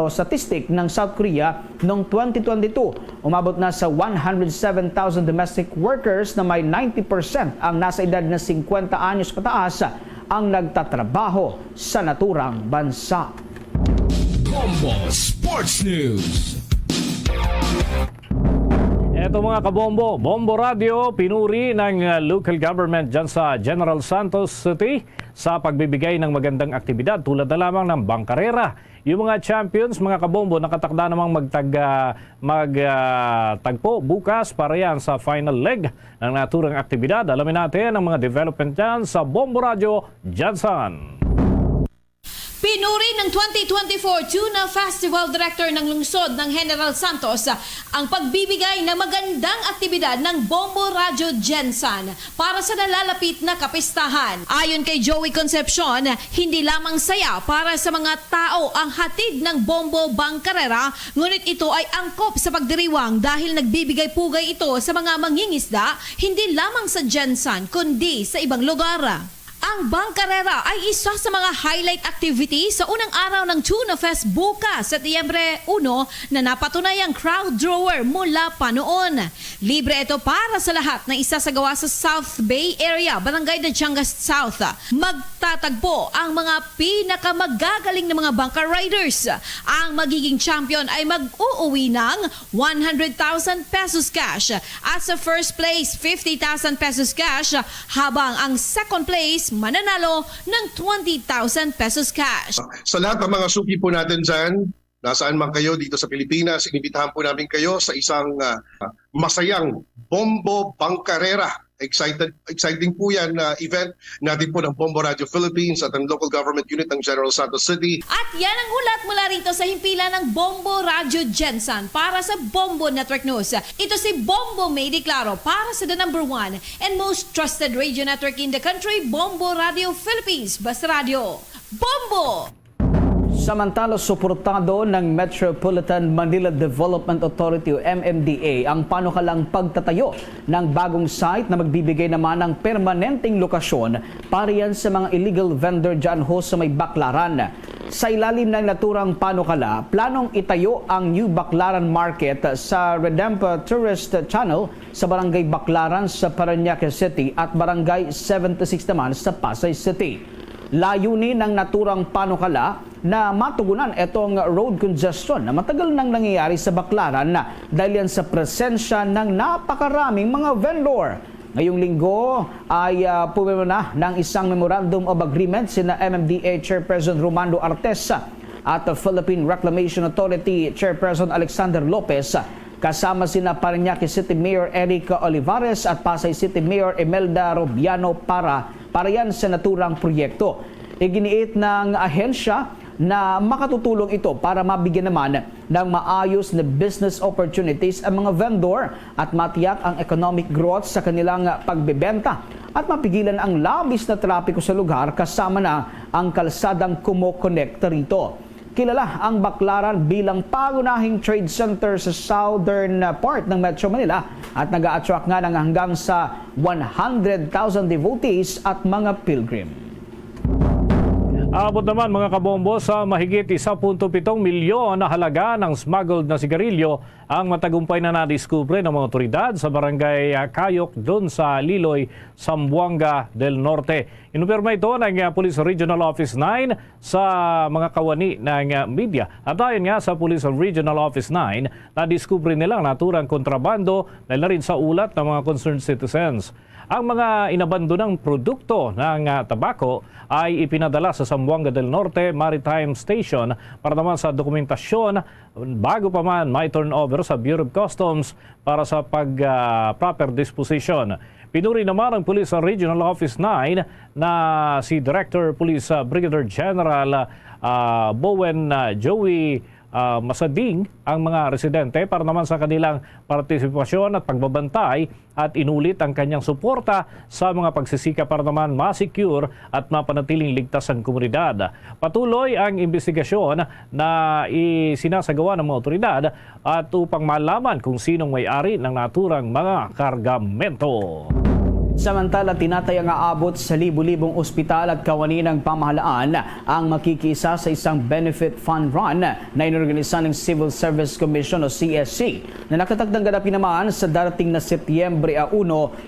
statistic ng South Korea noong 2022, umabot na sa 107,000 domestic workers na may 90% ang nasa edad na 50 anyos pataas ang nagtatrabaho sa naturang bansa.
Bombo Sports News.
Ito mga kabombo, Bombo Radio, pinuri ng local government dyan sa General Santos City sa pagbibigay ng magandang aktibidad tulad na lamang ng bangkarera. Yung mga champions, mga kabombo, nakatakda namang magtagpo bukas para yan sa final leg ng naturang aktibidad. Alamin natin ang mga development dyan sa Bombo Radio, Jansan.
Pinuri ng 2024 Tuna Festival Director ng lungsod ng General Santos ang pagbibigay ng magandang aktibidad ng Bombo Radyo Gensan para sa nalalapit na kapistahan. Ayon kay Joey Concepcion, hindi lamang saya para sa mga tao ang hatid ng Bombo Bangkarera, ngunit ito ay angkop sa pagdiriwang dahil nagbibigay pugay ito sa mga mangingisda, hindi lamang sa Gensan kundi sa ibang lugar. Ang Bangkarera ay isa sa mga highlight activity sa unang araw ng Tuna Fest bukas sa Setyembre 1 na napatunayang crowd drawer mula pa noon. Libre ito para sa lahat na isasagawa sa South Bay Area, Barangay de Changas South. Magtatagpo ang mga pinakamagagaling na mga bangka riders. Ang magiging champion ay mag-uuwi ng 100,000 pesos cash. At sa first place, 50,000 pesos cash, habang ang second place mananalo ng 20,000 pesos cash.
Sa lahat ng mga suki po natin dyan, nasaan man kayo dito sa Pilipinas, inibitahan po namin kayo sa isang masayang Bombo Bangkarera. Exciting po yan na event natin po ng Bombo Radio Philippines at ang local government unit ng General Santos City.
At yan ang ulat mula rito sa himpilan ng Bombo Radio Gensan para sa Bombo Network News. Ito si Bombo May Declaro para sa the #1 and most trusted radio network in the country, Bombo Radio Philippines. Basta Radio, Bombo!
Samantala, suportado ng Metropolitan Manila Development Authority o MMDA ang panukalang pagtatayo ng bagong site na magbibigay naman ng permanenteng lokasyon para yan sa mga illegal vendor dyan ho sa may Baclaran. Sa ilalim ng naturang panukala, planong itayo ang New Baclaran Market sa Redempa Tourist Channel sa Barangay Baclaran sa Parañaque City at Barangay 76 naman sa Pasay City. Layunin ng naturang panukala na matugunan itong road congestion na matagal nang nangyayari sa Baclaran dahil yan sa presensya ng napakaraming mga vendor. Ngayong linggo ay pumima na ng isang Memorandum of Agreement sina MMDA Chairperson Romando Artesa at Philippine Reclamation Authority Chairperson Alexander Lopez kasama sina Parañaque City Mayor Eric Olivares at Pasay City Mayor Imelda Robiano para yan sa naturang proyekto. Iginiit ng ahensya na makatutulong ito para mabigyan naman ng maayos na business opportunities ang mga vendor at matiyak ang economic growth sa kanilang pagbebenta at mapigilan ang labis na trapiko sa lugar kasama na ang kalsadang kumokonekta rito. Kilala ang Baclaran bilang pangunahing trade center sa southern part ng Metro Manila at nag-a-attract nga ng hanggang sa 100,000 devotees at mga pilgrim.
Abot naman mga kabombo sa mahigit 1.7 milyon na halaga ng smuggled na sigarilyo ang matagumpay na nadiskubre ng mga otoridad sa barangay Kayok doon sa Liloy, Zamboanga del Norte. Inumpirma ito ng Police Regional Office 9 sa mga kawani ng media. At ayon nga sa Police Regional Office 9, nadiskubre nilang naturang kontrabando dahil na rin sa ulat ng mga concerned citizens. Ang mga inabandonang produkto ng tabako ay ipinadala sa Zamboanga del Norte Maritime Station para naman sa dokumentasyon bago pa man may turnover sa Bureau of Customs para sa proper disposition. Pinuri naman ng Police Regional Office 9 na si Director Police Brigadier General Bowen Joey Masading ang mga residente para naman sa kanilang partisipasyon at pagbabantay at inulit ang kanyang suporta sa mga pagsisika para naman ma-secure at mapanatiling ligtas ang komunidad. Patuloy ang investigasyon na isinasagawa ng mga otoridad at upang malaman kung sinong may-ari ng naturang mga kargamento.
Samantala, tinatayang aabot sa libu-libong ospital at kawani ng pamahalaan ang makikisa sa isang benefit fund run na inorganisa ng Civil Service Commission o CSC na nakatagdang ganapin naman sa darating na Setyembre 1,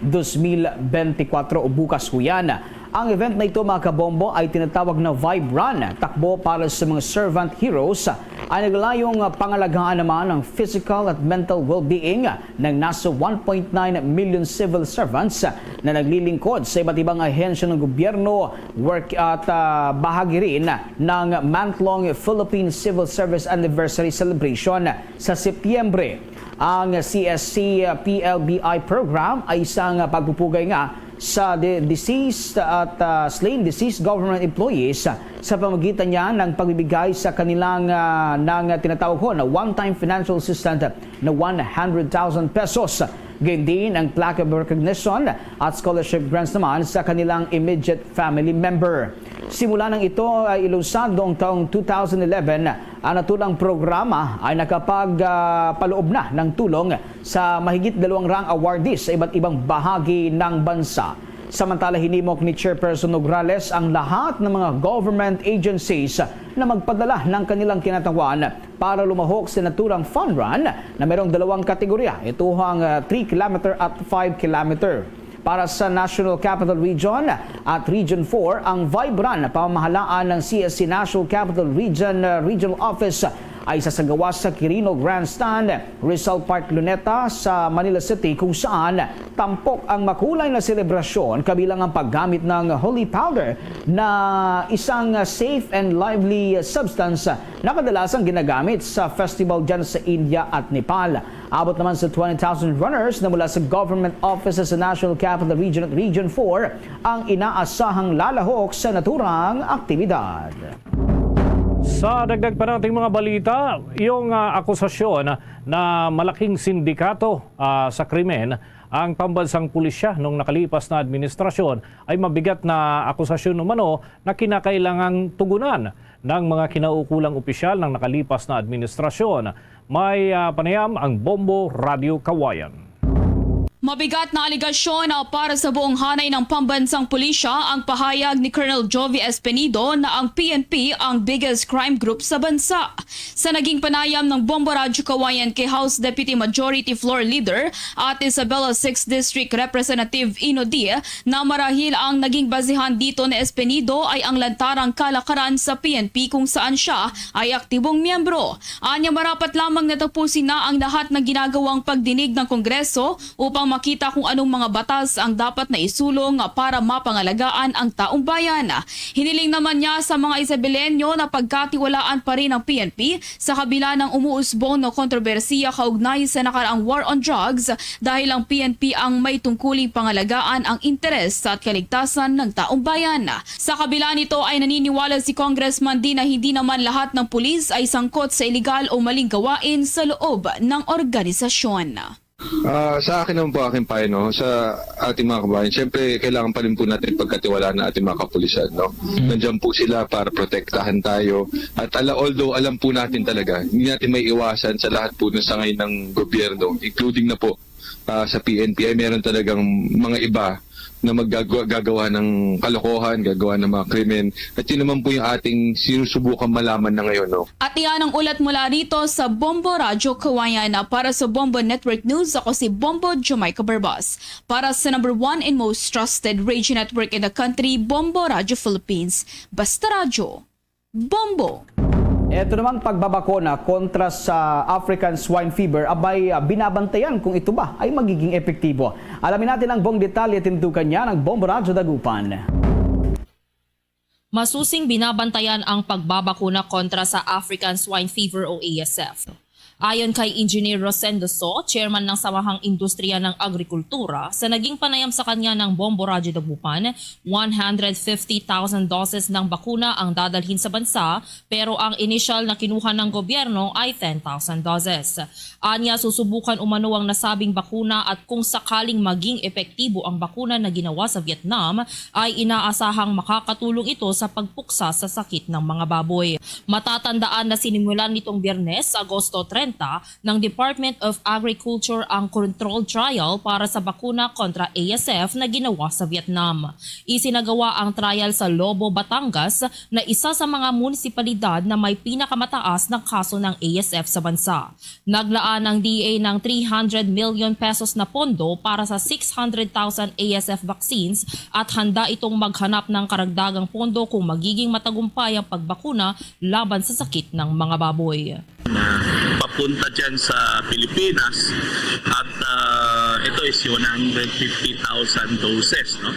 2024 o bukas ho yan. Ang event na ito mga kabombo ay tinatawag na Vibe Run, takbo para sa mga servant heroes ay naglayong pangalagaan naman ng physical at mental well-being ng nasa 1.9 million civil servants na naglilingkod sa iba't ibang ahensya ng gobyerno, work at bahagi rin ng month-long Philippine Civil Service Anniversary Celebration sa Setyembre. Ang CSC PLBI program ay isang pagpupugay nga sa deceased at slain deceased government employees sa pamamagitan niya ng pagbibigay sa kanilang ng tinatawag ko na one-time financial assistance na 100,000 pesos. Gayon din ang plaque of recognition at scholarship grants naman sa kanilang immediate family member. Simula nang ito ay ilunsad noong taong 2011, ang natulang programa ay nakapagpaloob na ng tulong sa mahigit 200 awardees sa iba't ibang bahagi ng bansa. Samantala, hinimok ni Chairperson Nograles ang lahat ng mga government agencies na magpadala ng kanilang kinatawan para lumahok sa naturang fun run na mayroong 2 kategorya. Ito ang 3 km at 5 km. Para sa National Capital Region at Region 4, ang Vibe Run na pamamahalaan ng CSC National Capital Region Regional Office ay sasagawa sa Quirino Grandstand, Rizal Park, Luneta sa Manila City, kung saan tampok ang makulay na selebrasyon kabilang ang paggamit ng holy powder na isang safe and lively substance na kadalasang ginagamit sa festival dyan sa India at Nepal. Abot naman sa 20,000 runners na mula sa government offices sa National Capital Region at Region 4 ang inaasahang lalahok sa naturang aktibidad.
Sa dagdag pa nating mga balita, yung akusasyon na malaking sindikato sa krimen ang pambansang pulisya nung nakalipas na administrasyon ay mabigat na akusasyon umano na kinakailangang tugunan ng mga kinaukulang opisyal ng nakalipas na administrasyon. May panayam ang Bombo Radio Kawayan.
Mabigat na aligasyon para sa buong hanay ng pambansang pulisya ang pahayag ni Colonel Jovi Espenido na ang PNP ang biggest crime group sa bansa. Sa naging panayam ng Bombo Radio Kawayan kay House Deputy Majority Floor Leader at Isabela 6th District Representative Ino D, na marahil ang naging basehan dito ni Espenido ay ang lantarang kalakaran sa PNP kung saan siya ay aktibong miyembro. Anya marapat lamang natapusin na ang lahat ng ginagawang pagdinig ng Kongreso upang makita kung anong mga batas ang dapat na isulong para mapangalagaan ang taong bayan. Hiniling naman niya sa mga Isabelenyo na pagkatiwalaan pa rin ang PNP sa kabila ng umuusbong na kontrobersiya kaugnay sa nakaraang war on drugs dahil ang PNP ang may tungkuling pangalagaan ang interes at kaligtasan ng taong bayan. Sa kabila nito ay naniniwala si Congressman D na hindi naman lahat ng pulis ay sangkot sa iligal o maling gawain sa loob ng organisasyon.
Sa akin naman po aking payo, no, sa ating mga kabayan, siyempre kailangan pa rin po natin pagkatiwalaan ng ating mga kapulisan. No? Nandiyan po sila para protektahan tayo. At although alam po natin talaga, hindi natin may iwasan sa lahat po ng sangay ng gobyerno, including na po sa PNP, ay meron talagang mga iba na maggagawa ng kalokohan, gagawa ng mga krimen. At yun naman po yung ating sinusubukan malaman na ngayon. No?
At iyan ang ulat mula rito sa Bombo Radio Kawayan. Para sa Bombo Network News, ako si Bombo Jamaica Barbas. Para sa number 1 and most trusted radio network in the country, Bombo Radio Philippines. Basta Radio, Bombo!
Ito namang pagbabakuna kontra sa African swine fever abay binabantayan kung ito ba ay magiging epektibo. Alamin natin ang buong detalye at tintukan niya ng Bombo Radio Dagupan.
Masusing binabantayan ang pagbabakuna kontra sa African swine fever o ASF. Ayon kay Engineer Rosendo So, chairman ng Samahang Industriya ng Agrikultura, sa naging panayam sa kanya ng Bombo Radio Dagupan, 150,000 doses ng bakuna ang dadalhin sa bansa, pero ang initial na kinuha ng gobyerno ay 10,000 doses. Anya, susubukan umano ang nasabing bakuna at kung sakaling maging epektibo ang bakuna na ginawa sa Vietnam, ay inaasahang makakatulong ito sa pagpuksa sa sakit ng mga baboy. Matatandaan na sinimulan nitong Biyernes, Agosto 30, ng Department of Agriculture ang controlled trial para sa bakuna kontra ASF na ginawa sa Vietnam. Isinagawa ang trial sa Lobo, Batangas na isa sa mga munisipalidad na may pinakamataas na kaso ng ASF sa bansa. Naglaan ang DA ng 300 million pesos na pondo para sa 600,000 ASF vaccines at handa itong maghanap ng karagdagang pondo kung magiging matagumpay ang pagbakuna laban sa sakit ng mga baboy.
Papunta dyan sa Pilipinas at ito is 150,000 doses, no?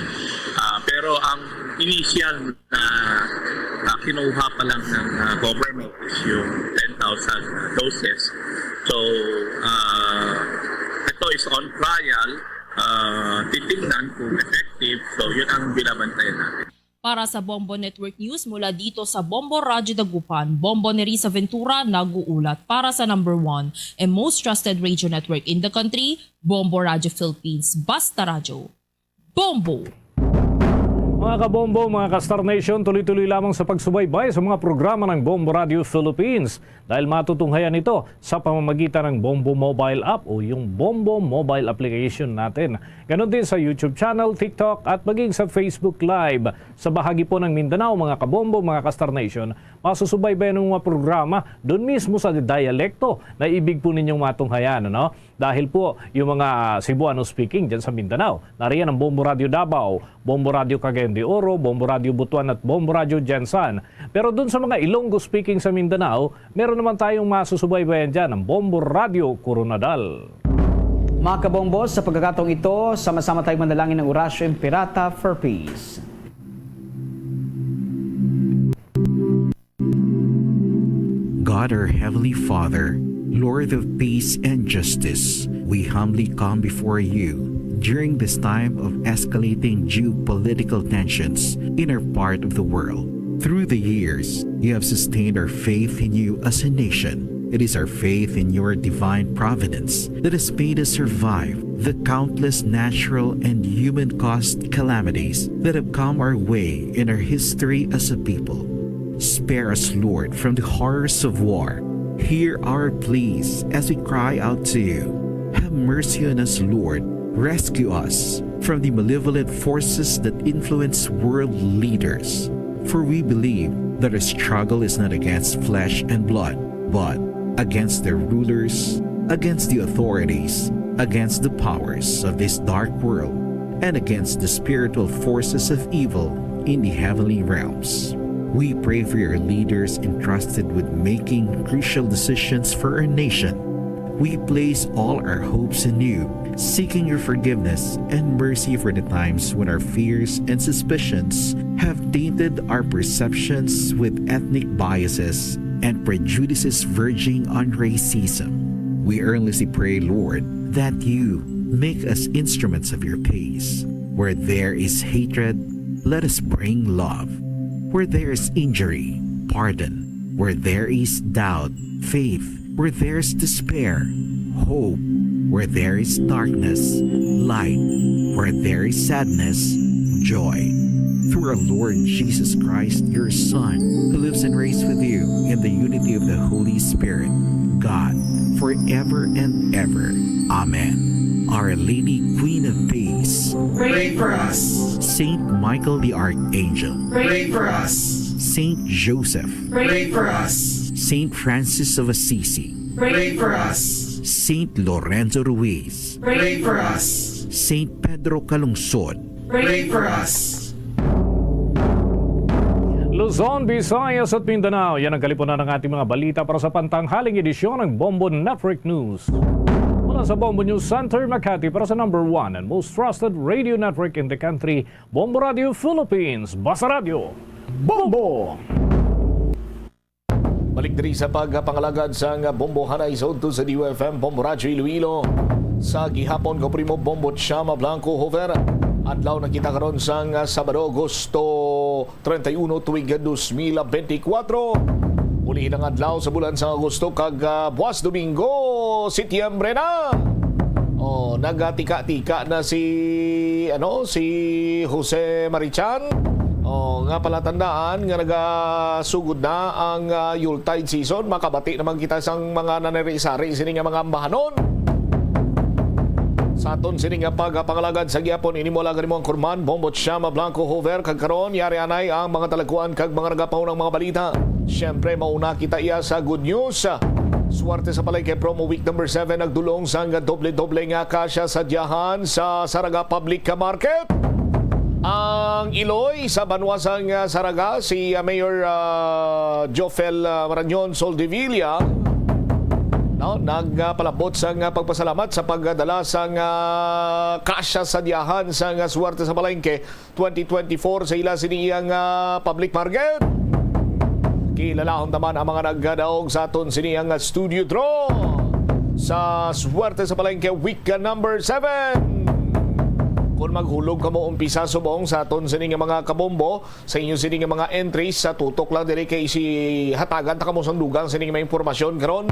Pero ang initial na kinuha pa lang ng government is yung 10,000 doses. So ito is on trial titingnan kung effective. So yun ang binabantayan natin.
Para sa Bombo Network News, mula dito sa Bombo Radyo Dagupan, Bombo Nerissa Ventura nag-uulat para sa number 1 and most trusted radio network in the country, Bombo Radyo Philippines. Basta Radyo. Bombo!
Mga kabombo, mga ka-Star Nation, tuloy-tuloy lamang sa pagsubaybay sa mga programa ng Bombo Radio Philippines dahil matutunghayan ito sa pamamagitan ng Bombo Mobile App o yung Bombo Mobile Application natin. Ganon din sa YouTube channel, TikTok at maging sa Facebook Live. Sa bahagi po ng Mindanao, mga kabombo, mga ka-Star Nation, masusubaybayan ng mga programa doon mismo sa dialekto na ibig po ninyong matunghayan. Ano? Dahil po yung mga Cebuano speaking dyan sa Mindanao, nariyan ang Bombo Radio Davao, Bombo Radio Cagayan de Oro, Bombo Radio Butuan at Bombo Radio Jensan. Pero dun sa mga Ilonggo speaking sa Mindanao, meron naman tayong masusubaybayan dyan ang Bombo Radio Coronadal.
Mga kabombo, sa pagkakataong ito, sama-sama tayong manalangin ng Orasyo Impirata for Peace.
God, our Heavenly Father, Lord of peace and justice, we humbly come before you during this time of escalating geopolitical tensions in our part of the world. Through the years, you have sustained our faith in you as a nation. It is our faith in your divine providence that has made us survive the countless natural and human-caused calamities that have come our way in our history as a people. Spare us, Lord, from the horrors of war. Hear our pleas as we cry out to you. Have mercy on us, Lord. Rescue us from the malevolent forces that influence world leaders. For we believe that our struggle is not against flesh and blood, but against the rulers, against the authorities, against the powers of this dark world, and against the spiritual forces of evil in the heavenly realms. We pray for your leaders entrusted with making crucial decisions for our nation. We place all our hopes in you, seeking your forgiveness and mercy for the times when our fears and suspicions have tainted our perceptions with ethnic biases and prejudices verging on racism. We earnestly pray, Lord, that you make us instruments of your peace. Where there is hatred, let us bring love. Where there is injury, pardon. Where there is doubt, faith. Where there is despair, hope. Where there is darkness, light. Where there is sadness, joy. Through our Lord Jesus Christ, your Son, who lives and reigns with you in the unity of the Holy Spirit, God, forever and ever. Amen. Our Lady, Queen of Peace,
Pray for us.
Saint Michael the Archangel,
Pray for us.
Saint Joseph,
Pray for us.
Saint Francis of Assisi,
Pray for us.
Saint Lorenzo Ruiz,
Pray for us.
Saint Pedro Calungsod,
Pray for us.
Luzon, Visayas at Mindanao, yan ang kalipunan ng ating mga balita para sa pantanghaling edisyon ng Bombo Network News. Mula sa Bombo News Center, Makati, para sa number 1 and most trusted radio network in the country, Bombo Radio Philippines. Basta Radio, Bombo!
Balik diri sa pagpangalagad sa Bombo Hanay Zone 2 sa DUFM, Bombo Radio Iloilo. Sa gihapon ko primo Bombo Chama Blanco Hover. Adlaw na kita karon sa Sabado, Agosto 31 tuig 2024. Uli ng adlaw sa bulan sa Agosto kag buwas Domingo, Setyembre na. Nagatika-tika na si Jose Marichan. Nga palatandaan nga nagasugod na ang Yuletide season. Makabati naman kita sang mga nanari-sari sini nga mga ambahanon. Sa aton sini nga pagpangalagad sa gihapon ini mo lagad mo ang Kurman, Bombo Chama Blanco Hover kag karon yari anay ang mga talagkuan kag mga nagapaunang mga balita. Syempre mauna kita iya sa good news. Suwarte sa palengke promo week number 7 nagdulong sa doble-doble nga kasya sa diyahan sa Saraga Public Market. Ang Iloy sa Banwasang Saraga, si Mayor Jofel Marañon Soldevilla nagpalabot sa pagpasalamat sa pagdala sa kasya sa diyahan sa Suwarte sa Palengke 2024 sa ila siniyang public market. Kilalahon naman ang mga naggadaog sa aton siniyang studio draw sa Suwerte sa Palengke week number 7. Kung maghulog ka mo umpisa subong sa aton sining mga kabombo sa inyo sining mga entries sa tutok lang diri kay si hatagan ta kamo sang dugang sining mga impormasyon karon.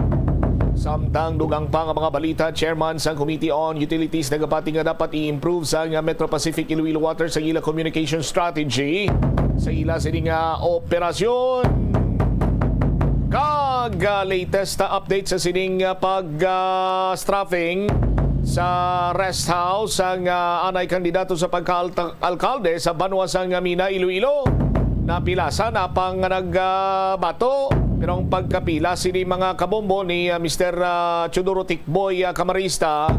Samtang dugang pa nga mga balita, Chairman sa Committee on Utilities nagapati nga dapat i-improve sa Metro Pacific Iloilo Water sa ila communication strategy sa ila sining operasyon. Kag latest na update sa sining pag-strafing sa rest house ang anay kandidato sa pagka-alkalde sa Banwasang Mina, Iloilo. Napilasa na pang nagbato pero ang pagkapila sini mga kabombo ni Mr. Chudoro Tikboy Camarista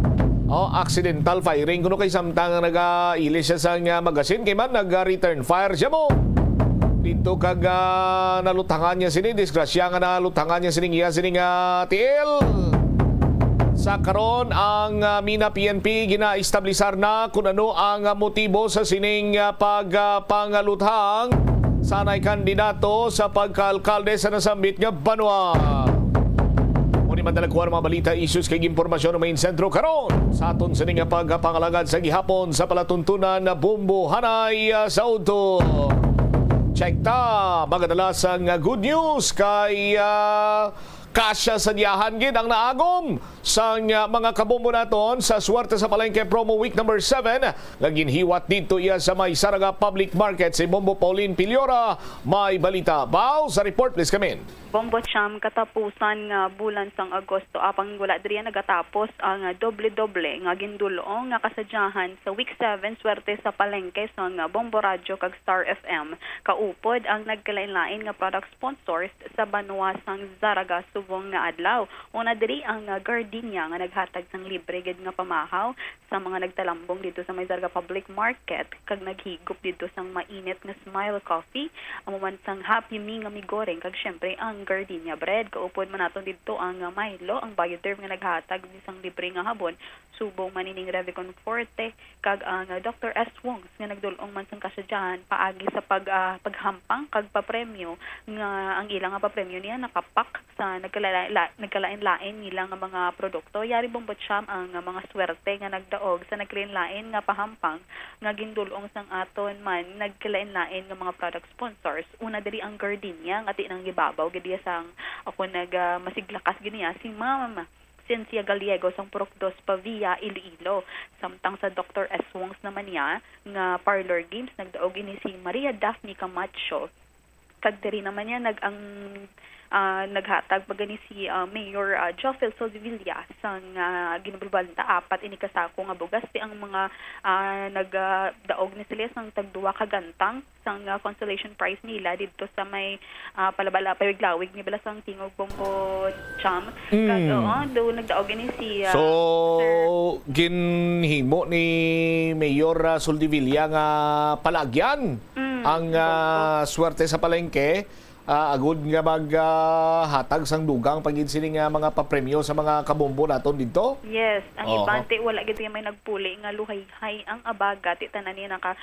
accidental firing kuno kay samtang nag-ilis siya sa magasin kay man nag-return fire siya mo. Dito kag nalutangan niya sini disgrasya nga nalutangan niya sining tiil. Sa karon ang Mina PNP ginaestablisar na kung ano ang motibo sa sining pagpangaluthang sanay kandidato sa pagka-alkalde sa nasambit nga Banwa. Muni man dalagkuhan mga balita issues kay impormasyon ng main sentro karon sa aton sining pagpangalagad sa gihapon sa palatuntunan na Bumbo Hanay sa Udto. Check ta, magadalas ang good news kay kasya sa diyahan gid ang naagom sa mga kabombo naton sa Suwerte sa Palengke Promo Week number 7 nga ginhiwat dito iya sa may Saraga Public Market si Bombo Pauline Piliora. May balita baw sa report, please come in.
Bombo Cham, katapusan nga bulan sang Agosto apang wala diri nagatapos ang doble-doble nga gindulong nga kasadyahan sa week 7 Suwerte sa Palengke sa Bombo Radio kag Star FM. Kaupod ang nagkalain-lain nga product sponsors sa Banwa sang Zaraga subong nga adlaw. Una diri ang Gardenia nga naghatag sang libre gid nga pamahaw sa mga nagtalambong dito sa may Zaraga Public Market kag naghigop dito sang mainit nga Smile Coffee, amuman sang Happy Me nga migoreng kag syempre ang Gardenia bread. Kaupod man naton dito ang Milo, ang Bioderm nga naghatag isang libre nga habon subong manining Revicon Forte kag ang Dr. S. Wongs nga nagdulong man sang kasadyahan paagi sa paghampang kag papremyo nga ang ilang nga papremyo niya nakapak sa nagkalain-lain nila nga mga produkto. Yari Bombo Cham ang mga swerte nga nagdaog sa nagkalain-lain nga pahampang nga gindulong sang aton man nagkalain-lain nga mga product sponsors. Una diri ang Gardenia nga tinang gibabaw gid sang ako masiglakas giniya si Mama Cynthia Gallego sang Purok 2 Pavia, Iloilo. Samtang sa Dr. S. Wongs naman niya nga parlor games nagdaog ini si Maria Daphne Camacho. Kag diri naman niya naghatag pagani si Mayor Jofel Soldevilla sang ginabulbalta apat ini kasako nga bugas ti ang mga nagdaog ni sila sang tagduwa ka gantang sang consolation prize nila dito sa may palabala pawiglawig ni bala sang Tingog Bombo Cham. Kag do nagdaog ni si
So ginhimo ni Mayor Soldevilla nga palagyan ang swerte sa palengke. Agud nga maghatag sang dugang pagin sini nga mga papremyo sa mga kabombo naton dito.
Yes, ang ibante wala gid may nagpuli nga luhay-hay ang abaga ti tanan niya naka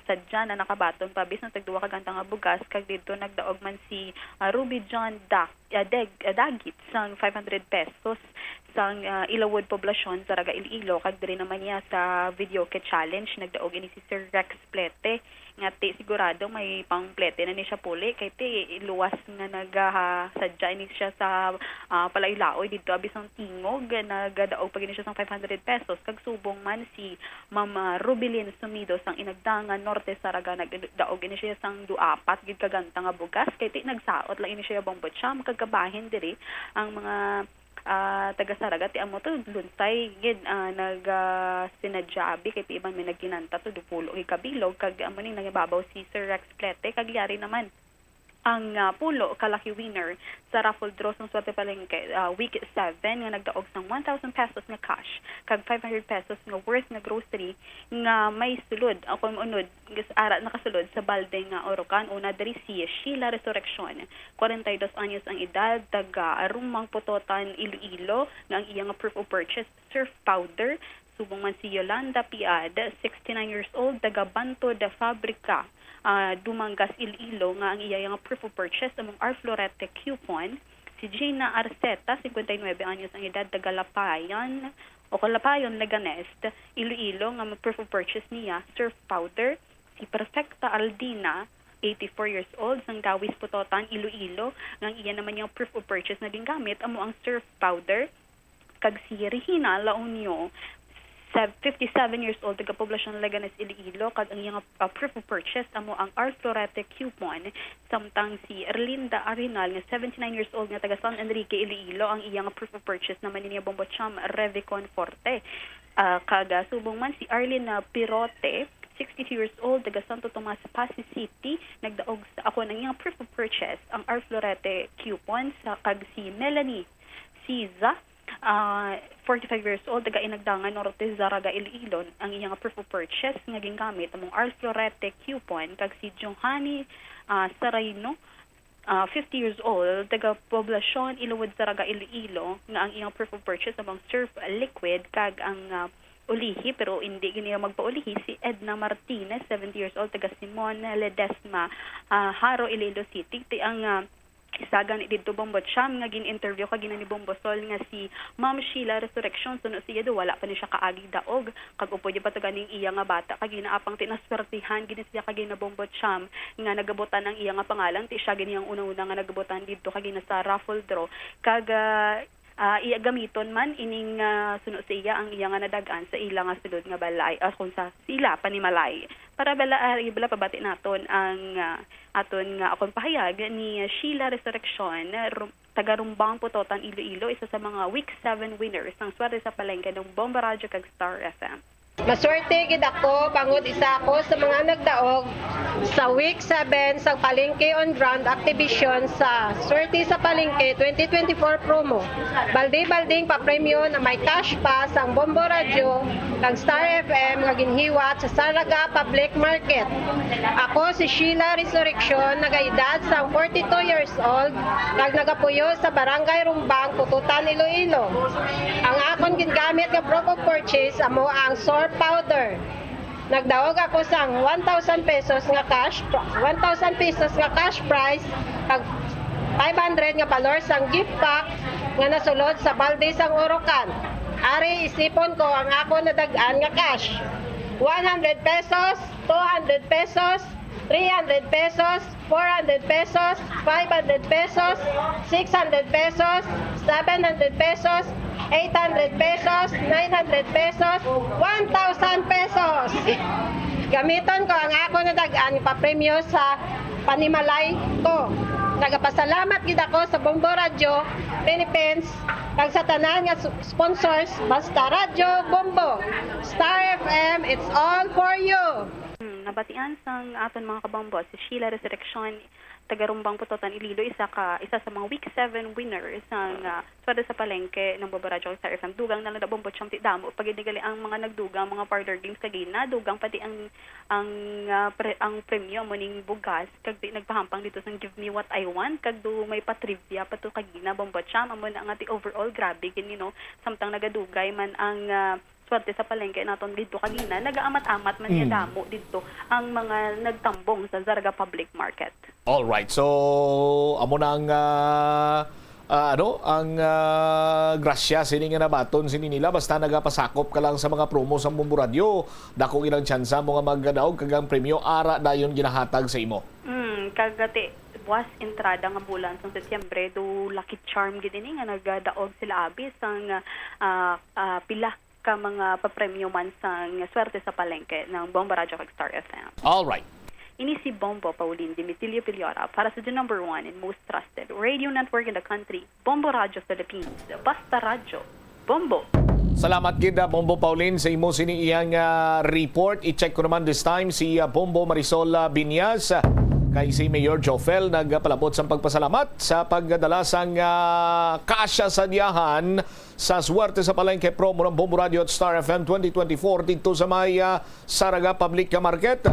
sadya na nakabaton pabis na tagduwa ka gantang nga bugas kag dito nagdaog man si Ruby John Dagit sang 500 pesos sang Ilawod Poblasyon sa Raga Iloilo kag diri naman niya sa video kit challenge nagdaog ini si Sir Rex Plete nga ti sigurado may pangplete na ni siya puli kay ti luwas nga nagasadya ini siya sa palaylaoy dito abis ang tingog nagadaog pag ini siya sang 500 pesos kag subong man si Mama Rubilin Sumido sang Inagdangan Norte Saraga nagdaog ini siya sang duapat gid kaganta nga bugas kay ti nagsaot lang ini siya Bombo Cham kag kabahin diri ang mga taga Saraga ti amo to luntay gid sinadyabi kay ibang may nagkinanta to dupulo kabilog kag amo ning nangibabaw si Sir Rex Plete kag yari naman ang pulo kalaki winner sa raffle draw ng Suwerte Palengke week 7 nga nagdaog sang 1,000 pesos nga cash kag 500 pesos nga worth nga grocery nga may sulod ako unod ara nakasulod sa balde nga Orocan. Una diri si Sheila Resurrection 42 anyos ang edad taga Arumang Pototan, Iloilo nga ang iyang proof of purchase surf powder. Subong man si Yolanda Piad 69 years old taga Banto de Fabrica Dumangas, Iloilo nga ang iya nga proof of purchase among R. Florete coupon. Si Gina Arceta 59 anyos ang edad taga Lapayan O Calapayon, Leganés, Iloilo nga proof of purchase niya, surf powder, si Perfecta Aldina, 84 years old, sang Dawis Putotan, Iloilo, nga iya naman yung proof of purchase na gingamit, amo ang surf powder, kag si Regina La Union, 57 years old, taga Poblacion Leganes, Iloilo, kag ang iyang proof of purchase amo ang R. Florete coupon, samtang si Erlinda Arinal nga 79 years old nga taga San Enrique, Iloilo, ang iyang proof of purchase naman niya Bombocham Revicon Forte. Kag subong man si Arlene Pirote, 62 years old, taga Santo Tomas, Pasig City, nagdaog sa ako ng iyang proof of purchase ang R. Florete coupon, sa kag si Melanie Siza, 45 years old, taga Inagdangan, Norte, Zaraga, Iloilo, ang iyang proof of purchase nga gingamit among R. Florete coupon, kag si Johanny Sarayno, 50 years old, taga Poblacion, Iluwad, Zaraga, Iloilo, nga ang iyang proof of purchase among surf liquid, kag ang ulihi, pero hindi giniya magpaulihi, si Edna Martinez, 70 years old, taga Simon Ledesma, Haro, Iloilo City. Ang isagan dito Bombocham nga gin-interview kag ni Bombosol nga si Ma'am Sheila Resurrection, suno siya do wala pa ni siya kaagi daog, kag upo di pa to ganing iya nga bata kag ginaapang tinaswertihan gini siya kag na Bombocham nga nagabutan ang iya nga pangalan, ti siya gini ang una-una nga nagabutan dito kag sa raffle draw, kag iya gamiton man ining suno sa iya ang iya nga nadagan sa ila nga sulod nga balay, kung sa sila panimalay, para bala pabati naton ang aton nga akong pahayag ni Sheila Resurrection, taga Rumbang Putotan, Iloilo, isa sa mga Week 7 winners ng swerte sa palengke ng Bombo Radio kag Star FM.
Maswerte gid ako bangod isa ako sa mga nagdaog sa Week 7 sa Palengke on Ground Activision sa Swerte sa Palengke 2024 promo. Balde-balding pa-premyo na may cash pa sa Bombo Radio kag Star FM nga ginhiwat sa Saraga Public Market. Ako si Sheila Resurrection, nagaedad sa 42 years old, kag nagapuyo sa Barangay Rumbang, Pututan, Iloilo. Ang akon gingamit nga proof of purchase amo ang surf powder. Nagdaog ako sa 1,000 pesos nga cash, 1,000 pesos nga cash price, kag 500 nga valor sang gift pack nga nasulod sa balde sang Orocan. Ari isipon ko ang ako nadagaan nga cash. 100 pesos, 200 pesos, 300 pesos, 400 pesos, 500 pesos, 600 pesos, 700 pesos, 800 pesos, 900 pesos, 1,000 pesos. Gamiton ko ang ako na dagaan pa-premyo sa panimalay ko. Nagapasalamat gid ako sa Bombo Radio Philippines kag sa tanan nga sponsors, basta Radyo Bombo, Star FM, it's all for you.
Nabatian sang aton mga kabombo si Sheila Resurrection, taga Rumbang Putotan, Iloilo, isa sa mga Week 7 winners ng swerte sa palengke ng Bombo Radio Star FM. Dugang na lang na Bombo Cham ti damo pag inigali ang mga nagdugang mga parlor games kagina, dugang pati ang premyo mo ning bugas kag di nagpahampang dito sang Give Me What I Want, kag do may patrivia pato kagina Bombo Cham amo na ang ati overall grabe gini no, samtang nagadugay man ang swerte sa palengke naton dito kagina, nagaamat-amat man niya damo dito ang mga nagtambong sa Zaraga Public Market.
All right. So amo na ang grasya sini nga nabaton sini nila basta nagapasakop ka lang sa mga promo sa Bombo Radio, dako ilang tsansa mo nga magdaog kag ang premyo ara dayon ginahatag sa imo.
Kagati was entrada nga bulan sa Setyembre do Lucky Charm gid ini nga nagdaog sila abis ang pila ka mga papremyo man sang swerte sa palengke ng Bombo Radio kag Star FM.
All right.
Ini si Bombo Pauline Dimitilio Piliora para sa the number 1 and most trusted radio network in the country, Bombo Radio Philippines. Basta Radio, Bombo.
Salamat gid Bombo Pauline sa imo sini iyang report. I-check ko naman this time si Bombo Marisol Binyas kay si Mayor Jofel nagpalabot sa pagpasalamat sa pagdala sang kasya sa diyahan sa swerte sa palengke promo ng Bombo Radio at Star FM 2024 dito sa may Saraga Public Market.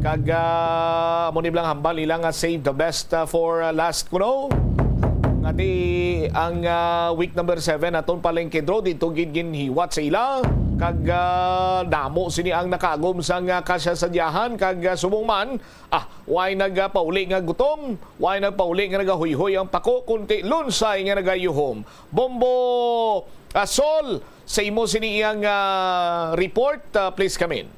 Kag mo ni blang hambal ilang save the best for last kuno. Ngati ang week number 7 aton palengke draw dito gid ginhiwat sa ila. kag damo sini ang nakagom sang kasasadyahan kag subong man way nagpauli nga gutom, way nagpauli nga nagahuyhoy ang pako kunti lunsay nga nagayuhom. Bombo Sol, sa imo sini iyang report, please come in.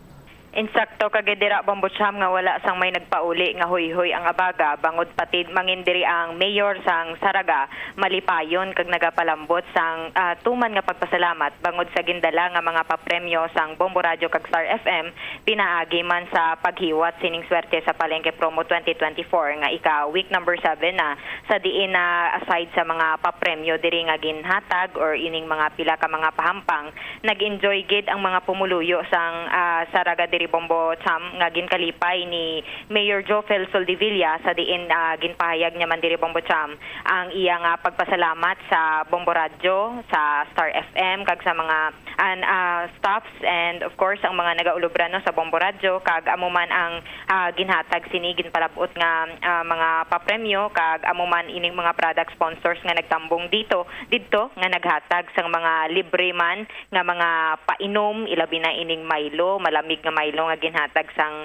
Insakto kagedira Bombotsam nga wala sang may nagpauli nga huyhoy ang abaga bangod patid mangindiri ang mayor sang Saraga malipayon kag nagapalambot sang tuman nga pagpasalamat bangod sa gindala nga mga papremyo sang Bombo Radio kag Star FM pinaagi man sa paghiwat sining swerte sa Palengke Promo 2024 nga ika week number 7 na sa diin na aside sa mga papremyo diri nga ginhatag or ining mga pila ka mga pahampang nag-enjoy gid ang mga pumuluyo sang Saraga diri Bombotsam nga ginkalipay ni Mayor Jofel Soldevilla sa diin ginpahayag niya man diri Bombotsam ang iyang pagpasalamat sa Bombo Radio, sa Star FM kag sa mga staffs and of course ang mga nagaulubra no sa Bombo Radio kag amo man ang ginhatag sini ginpalabot nga mga papremyo kag amo man ining mga product sponsors nga nagtambong didto nga naghatag sang mga libre man nga mga painom ilabi na ining Milo, malamig nga Milo nga ginhatag sang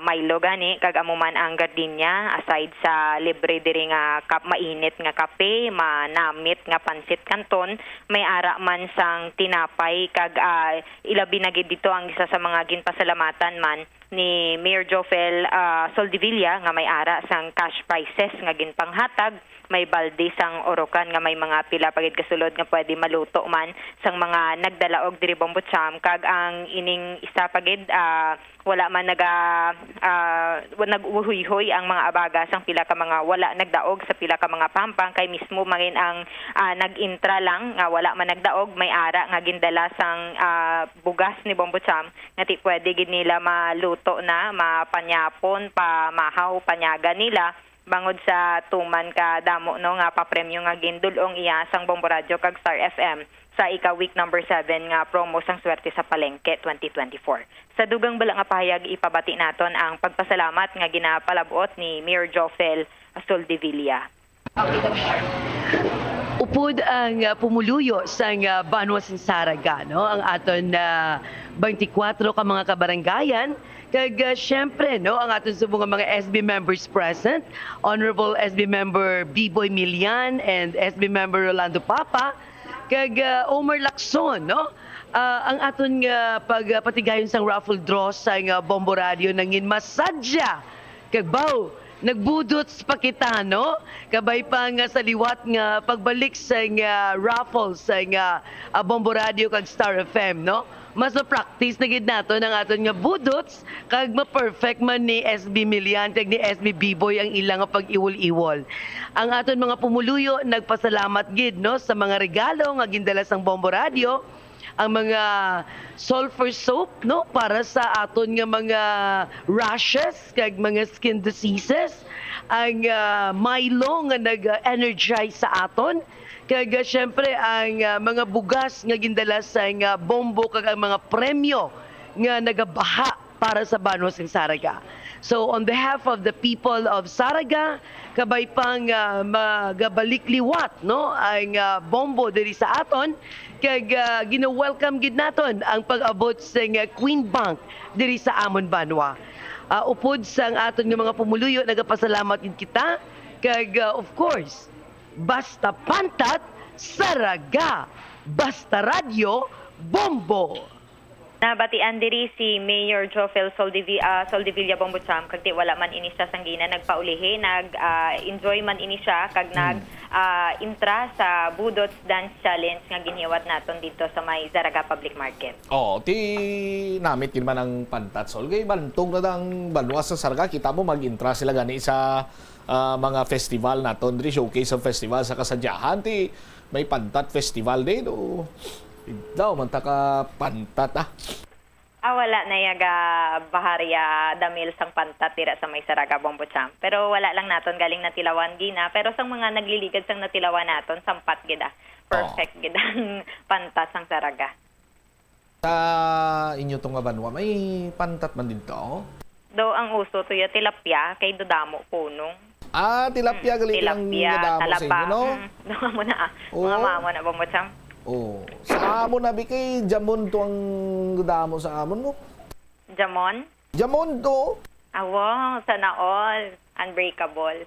Milo gani kag amo man ang gardenia aside sa libre diri nga mainit nga kape, manamit nga pansit kanton, may ara man sang tinapay kag ilabi na gid dito ang isa sa mga ginpasalamatan man ni Mayor Jofel Soldevilla nga may ara sang cash prizes nga ginpanghatag, may balde sang orokan nga may mga pila pagid kasulod nga pwede maluto man sang mga nagdalaog diri Bombotsam kag ang ining isa pagid wala man naguhuyhoy ang mga abaga sang pila ka mga wala nagdaog sa pila ka mga pampang kay mismo mangin ang nag-intra lang nga wala man nagdaog may ara nga gindala sang bugas ni Bombotsam nga ti pwede gid nila maluto na mapanyapon pamahaw panyaga nila bangod sa tuman ka damo no nga papremyo nga gindulong iya sang Bombo Radio kag Star FM sa ika week number 7 nga promo sang swerte sa Palengke 2024. Sa dugang bala nga pahayag ipabati naton ang pagpasalamat nga ginapalabot ni Mayor Jofel Soldevilla.
Upod ang pumuluyo sang Banwa sin Saraga no ang aton 24 ka mga kabaranggayan kag syempre no ang aton subong mga SB members present, Honorable SB member Biboy Milian and SB member Rolando Papa kag Omar Lacson no ang aton pagpatigayon sang raffle draw sang Bombo Radio nangin masadya kag baw nagbudot pa kita no kabay pa nga sa liwat nga pagbalik sa raffle sa Bombo Radio kag Star FM no mas practice na gid nato ng aton nga budots kag ma-perfect man ni SB Milian kag ni SB Biboy ang ilang pag-iwol-iwol. Ang aton mga pumuluyo nagpasalamat gid no sa mga regalo nga gindala sang Bombo Radio, ang mga sulfur soap no para sa aton nga mga rashes kag mga skin diseases, ang Milo nga nag-energize sa aton kag syempre ang mga bugas nga gindala sa Bombo kag ang mga premyo nga nagabaha para sa Banwa sin Saraga. So on behalf of the people of Saraga, kabay pang magabalik liwat no ang Bombo diri sa aton kag gina-welcome gid naton ang pag-abot sa Queen Bank diri sa amon Banwa. Upod sang aton nga mga pumuluyo nagapasalamat gid kita kag of course basta pantat, Saraga. Basta radio, Bombo.
Nabatian diri si Mayor Jofel Soldevilla Bombotsam kag di wala man ini siya sanggina nagpaulihi enjoy man ini siya kag intra sa Budots Dance Challenge nga ginhiwat naton dito sa may Saraga Public Market.
Namit kin man ang pantat sol kay bantog na dang Banwa sa Saraga kita mo mag-intra sila gani sa mga festival naton diri showcase of festival sa kasadyahan may pantat festival din o daw man ta ka pantat
wala na yaga baharya damil sang pantat tira sa may Saraga Bombotsam pero wala lang naton galing na Tilawan gina pero sang mga nagliligad sang natilawan naton sampat gid perfect gid ang pantat sang Saraga.
Sa inyo tong Banwa may pantat man dito
do ang uso tuya tilapia kay dodamo punong.
Tilapia galing ang nadamo sa inyo, no?
Mga mamo na Bombotsam.
Oh, sa amon na kay jamon to ang damo sa amon mo.
Jamon?
Jamon to.
Awo, sana all. Unbreakable.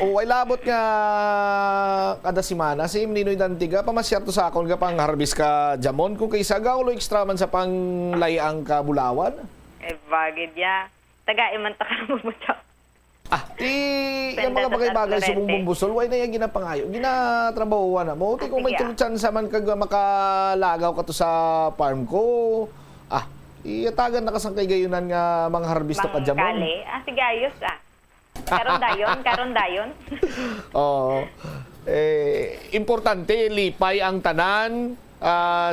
O ay labot nga kada semana si Ninoy Dantiga pamasyar to sa akon ka pang harvest ka jamon kung kaysa gaulo extra man sa panglayang ka bulawan.
Bagid ya. Tagain man ta ka mo
Yung mga bagay-bagay sa bumbusol, way na yung ginapangayo. Ginatrabahuan na mo. Kung may chance man kag makalagaw ka to sa farm ko, iatagan na kasang kay gayunan nga mga harvest ka jamon.
Kali. Sige, ayos Karon dayon.
Oo. Importante, lipay ang tanan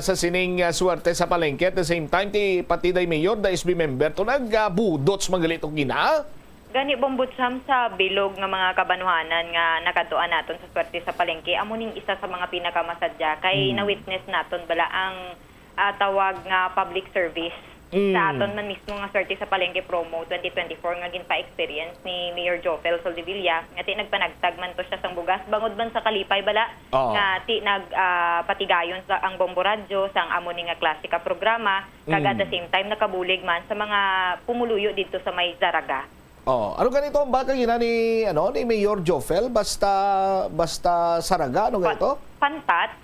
sa sining swerte sa palengke. At the same time, pati day mayor, da SB member, to nagbudots magalito gina.
Gani bombutsam sa bilog nga mga kabanuhanan nga nakatuan naton sa swerte sa palengke. Amo ning isa sa mga pinakamasadya kay na-witness naton bala ang tawag nga public service sa aton man mismo nga swerte sa palengke promo 2024 nga ginpa-experience ni Mayor Jofel Soldevilla nga nagpanagtag man to siya sang bugas bangod man sa kalipay bala nga patigayon sa ang Bombo Radio sang amo ni nga klase ka programa kag at the same time nakabulig man sa mga pumuluyo dito sa may Zaraga.
Ano ganito ang baka gina ni Mayor Jofel basta Saraga ano ganito?
Pantat.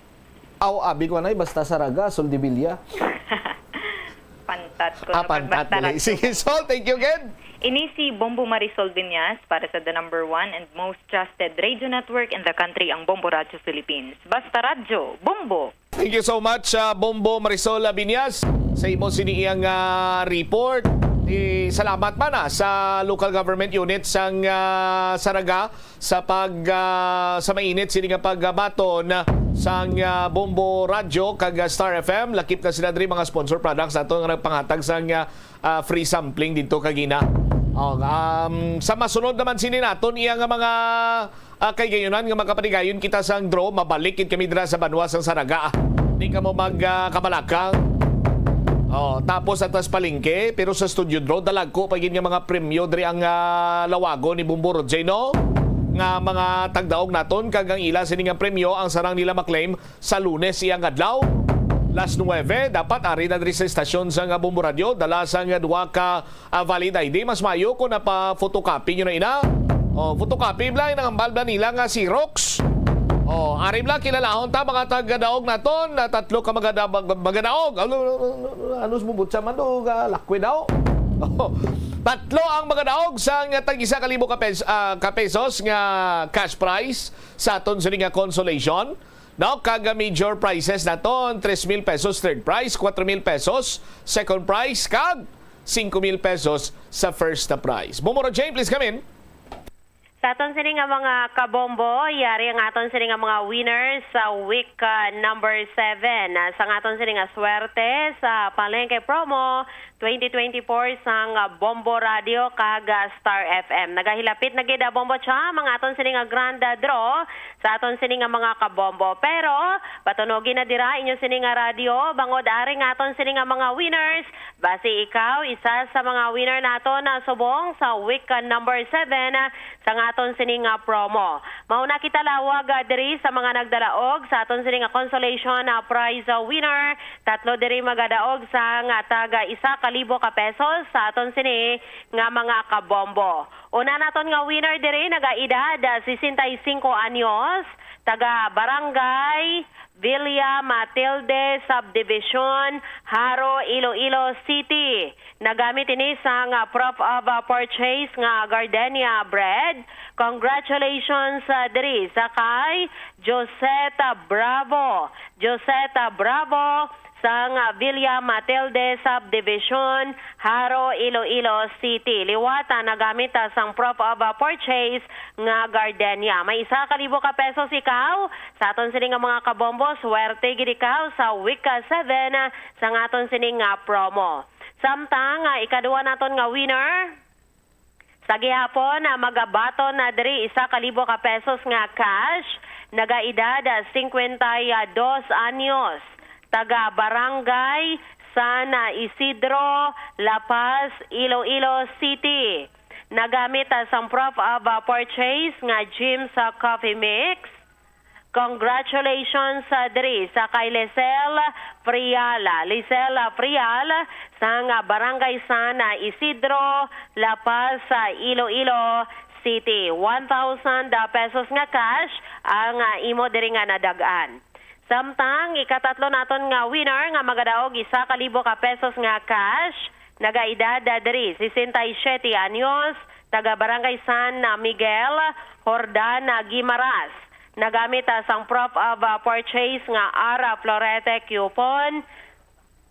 Abi ko na basta Saraga Soldevilla.
Pantat ko
pantat. Sige, Sol, thank you again.
Ini si Bombo Marisol Viñas para sa the number 1 and most trusted radio network in the country ang Bombo Radio Philippines. Basta Radyo, Bombo.
Thank you so much, Bombo Marisol Viñas sa imo siniyang report. Salamat man sa local government unit sang Saraga sa sa mainit sini nga pagbaton sang Bombo Radio kag Star FM. Lakip na sila diri mga sponsor products nato nga nagpanghatag sang free sampling dito kagina. Sa masunod naman sini naton iya nga mga kay gayunan nga makapanigayon kita sang draw mabalik kami dira sa Banwa sang Saraga. Di ka mo magkabalakang. Tapos atas palengke pero sa studio draw dalag ko pagin nga mga premyo diri ang lawago ni Bombo Rodjeno nga mga tagdaog naton kag ang ila sini nga premyo ang sarang nila maklaim sa Lunes iyang adlaw. Last 9 dapat ari na diri sa istasyon sa Bombo Radio dala sa nga duha ka valid ID mas mayo ko na pa photocopy nyo na ina. Photocopy bla nang ambal nila nga Xerox. Ari bla kilalahon ta mga taga-daog naton na tatlo ka magadaog. Ano mo butsa man do lakwi daw. Tatlo ang magadaog sa tag 1,000 ka pesos nga cash prize sa aton sa nga consolation. Now, kaga major prizes naton 3,000 pesos third prize, 4,000 pesos second prize, kag 5,000 pesos sa first na prize. Bombo Jane, please come in.
Sa aton sini nga mga kabombo, yari ang aton sini nga mga winners sa week number 7. Sa aton sini nga swerte sa Palengke Promo 2024 sang Bombo Radio kag Star FM. Nagahilapit na gid Bombo cha mga aton sini nga grand draw sa aton sini nga mga kabombo. Pero patunogin na dira inyo sini nga radio bangod ari nga aton sini nga mga winners. Basi ikaw isa sa mga winner naton na subong sa week number 7 sa aton sini nga promo. Mauna kita lawag diri sa mga nagdalaog sa aton sini nga consolation prize winner. Tatlo diri magadaog sa nga taga 1,000 ka pesos sa aton sini nga mga kabombo. Una naton nga winner diri nagaedad 65 anyos, taga Barangay Villa Matilde Subdivision, Haro, Iloilo City. Nagamit ini sa nga proof of purchase nga gardenia bread. Congratulations diri sa kay Joseta Bravo. Joseta Bravo sa Villa Matilde Subdivision, Haro, Iloilo City. Liwata nagamit sang proof of purchase nga gardenia. May 1,000 ka pesos ikaw sa aton sini nga mga kabombo. Swerte gid ikaw sa week 7 sa aton sini nga promo. Samtang ikaduha naton nga winner sa gihapon magabaton na diri 1,000 ka pesos nga cash. Nagaedad 52 anyos. Taga Barangay San Isidro, La Paz, Iloilo City. Nagamit sang proof of purchase nga Jim sa coffee mix.
Congratulations diri sa kay Lisel Friala. Lisel Friala sa Barangay San Isidro, La Paz, Iloilo City. 1,000 pesos nga cash ang imo diri nga nadagaan. Samtang ikatatlo naton nga winner nga magadaog 1,000 ka pesos nga cash, nagaedad diri 67 anyos, taga Barangay San Miguel, Hordan, Guimaras. Nagamit sang proof of purchase nga Ara Florete coupon.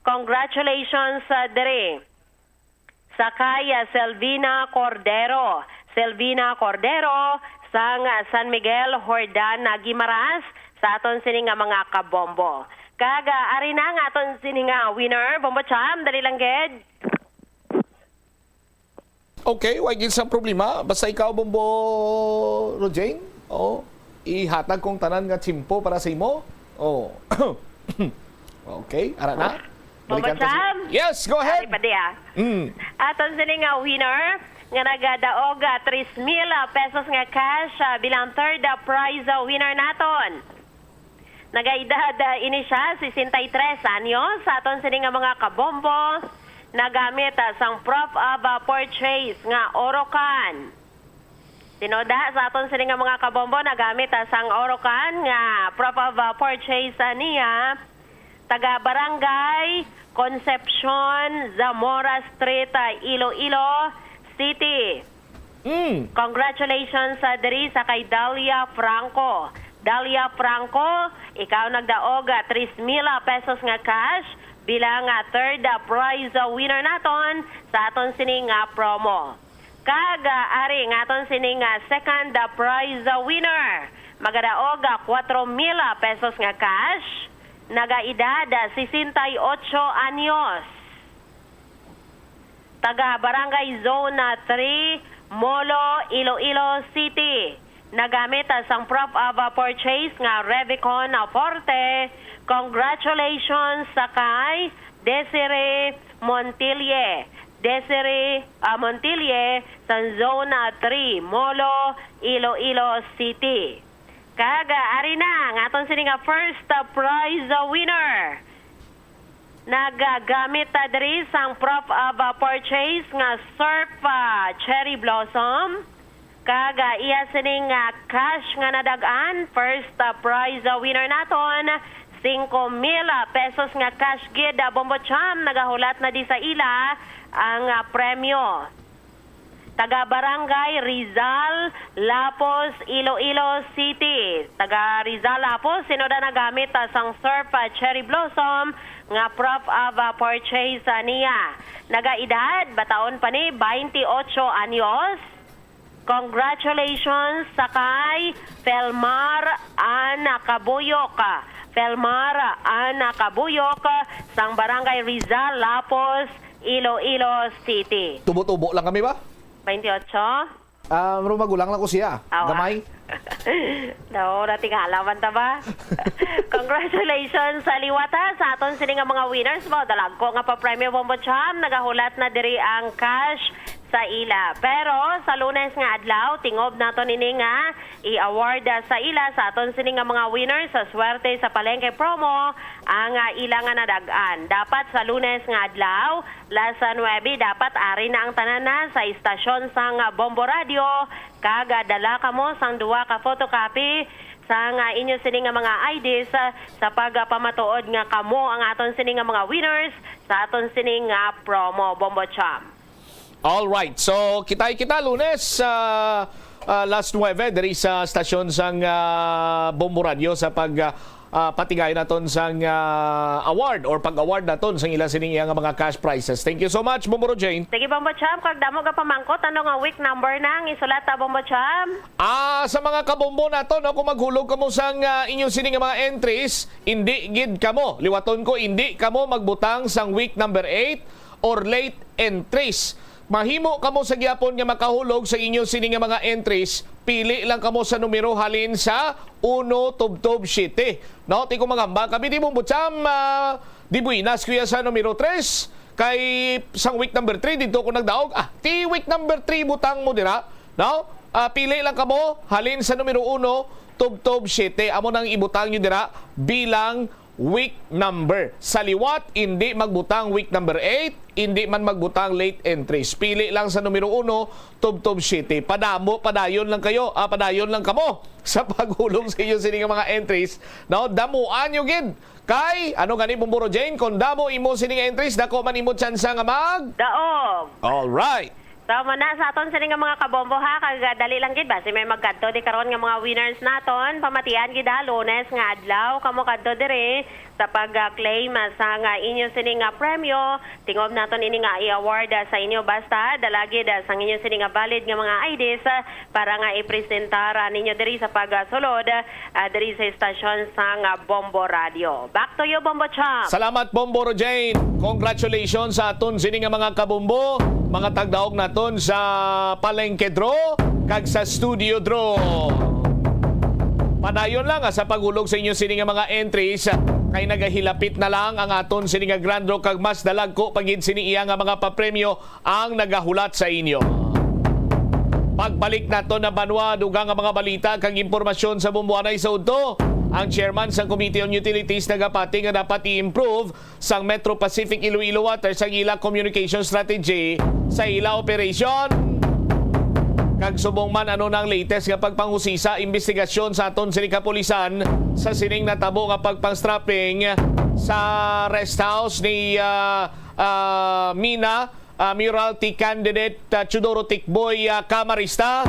Congratulations diri sa kaya Selvina Cordero. Selvina Cordero sang San Miguel, Hordan, Guimaras sa aton sini nga mga kabombo. Kaga ari na nga aton sini nga winner, Bombo Cham, dali lang ged.
Okay, wag sa problema. Basta ikaw, Bombo Rojane, ihatag kong tanan nga tsimpo para sa imo. Okay, ara na.
Bombo Cham?
Yes, go ahead.
Ari pa di aton sini nga winner nga nagadaog 3,000 pesos nga cash bilang third prize winner naton. Nagaedad ini siya 63 anyos sa aton sini nga mga kabombo. Nagamit sang proof of purchase nga Orocan. Tinoda sa aton sini nga mga kabombo nagamit sang Orocan nga proof of purchase niya taga Barangay Concepcion, Zamora Street, Iloilo City. Congratulations diri sa kay Dalia Franco. Dalia Franco, ikaw nagdaog 3,000 pesos nga cash bilang third prize winner naton sa aton sini nga promo. Kaga ari nga aton sini nga second prize winner magadaog 4,000 pesos nga cash, nagaedad 68 anyos, taga Barangay Zone 3, Molo, Iloilo City. Nagamit sang proof of purchase nga Revicon Forte. Congratulations sa kay Desiree Montilla. Desiree Montilla sa Zone 3, Molo, Iloilo City. Kaga ari na nga aton sini nga first prize winner. Nagagamit diri sang proof of purchase nga Surf Cherry Blossom. Kaga iya sini nga cash nga nadagaan, first prize winner naton 5,000 pesos nga cash gid. Bombo Cham, nagahulat na di sa ila ang premyo. Taga Barangay Rizal, Lapos, Iloilo City. Taga Rizal, Lapos, sinoda nagamit sang Surf Cherry Blossom nga proof of purchase niya. Nagaedad, bataon pa ni 28 anyos. Congratulations sa kay Felmar Ana Kabuyok. Felmar Ana Kabuyok sang Barangay Rizal, Lapos, Iloilo City.
Tubo-tubo lang kami ba?
28?
Magulang lang ko siya. Gamay.
No, nating halaman ta ba? Congratulations sa liwata sa aton sini nga mga winners mo. Dalag ko nga pa Premio Bombo Cham, nagahulat na diri ang cash sa ila. Pero sa Lunes nga adlaw, tingob naton ini nga i-award sa ila sa aton sini nga mga winners sa swerte sa palengke promo ang ila nga nadagaan. Dapat sa Lunes nga adlaw, lasa 9, dapat ari na ang tanana sa istasyon sang Bombo Radio. Kaga dala kamo sang 2 ka photocopy sa nga inyo sini nga mga IDs sa pagpamatuod nga kamo ang aton sini nga mga winners sa aton sini nga promo Bombo Cham.
All right. So, kita Lunes last 9 diri sa stasyon sang Bombo Radio sa patigay naton sang award or pag-award naton sang ilang sining nga mga cash prizes. Thank you so much, Bombo Jane.
Sige, Bombo Cham. Kag damo ga pamangkot, ano nga week number nang isulat Bombo Cham?
Sa mga kabombo naton, kung maghulog kamo sang inyong sining nga mga entries, hindi gid kamo. Liwaton ko, hindi kamo magbutang sang week number 8 or late entries. Mahimo kamo sa gyapon nga makahulog sa inyong sining nga mga entries, pili lang kamo sa numero halin sa 1 tubtob 7. No, ti ko magamba kami di mo Cham di buinas kuya sa numero 3 kay sang week number 3 dito ko nagdaog. Ti week number 3 butang mo dira. No? pili lang kamo, halin sa numero 1, tubtob 7. Amo nang ibutang nyo dira bilang week number. Sa liwat, hindi magbutang week number 8, hindi man magbutang late entries. Pili lang sa numero 1, tubtob 7. Padayon lang kayo, padayon lang kamo sa paghulog sa inyo sining mga entries. No, damuan nyo gid. Kay, ano gani Bomboro Jane, kung damo imo sining entries, dako man imo tsansa nga
Daog.
Alright.
So, muna sa aton sa nga mga kabombo ha, kagadali lang gid ba? Si may magkadto di karon nga mga winners naton, pamatian gid Lunes nga adlaw, kamo kadto dire sa pag-claim sa nga inyo sini nga premyo. Tingob naton ini nga i-award sa inyo basta dalagi sa inyo sini nga valid nga mga IDs para nga ipresentar ninyo diri sa pagsulod diri sa istasyon sa nga Bombo Radio. Back to you, Bombo Cham.
Salamat Bomboro Jane. Congratulations sa aton sini nga mga kabombo, mga tagdaog naton sa Palengke Draw kag sa Studio Draw. Padayon lang sa paghulog sa inyo sini nga mga entries kay nagahilapit na lang ang aton sini nga Grand Draw kag mas dalagko pagid sini iya nga mga papremyo ang nagahulat sa inyo. Pagbalik nato na banwa dugang nga mga balita kag impormasyon sa bumbuanay sa udto. Ang chairman sa Committee on Utilities nagapati nga dapat i-improve sang Metro Pacific Iloilo Water sa ila communication strategy sa ila operation. Kag subong man ano nang latest nga pagpanghusisa investigasyon sa aton sining kapulisan sa sining natabo nga pagpang-strapping sa rest house ni Mina Muralty candidate Chudoro Tikboy Camarista.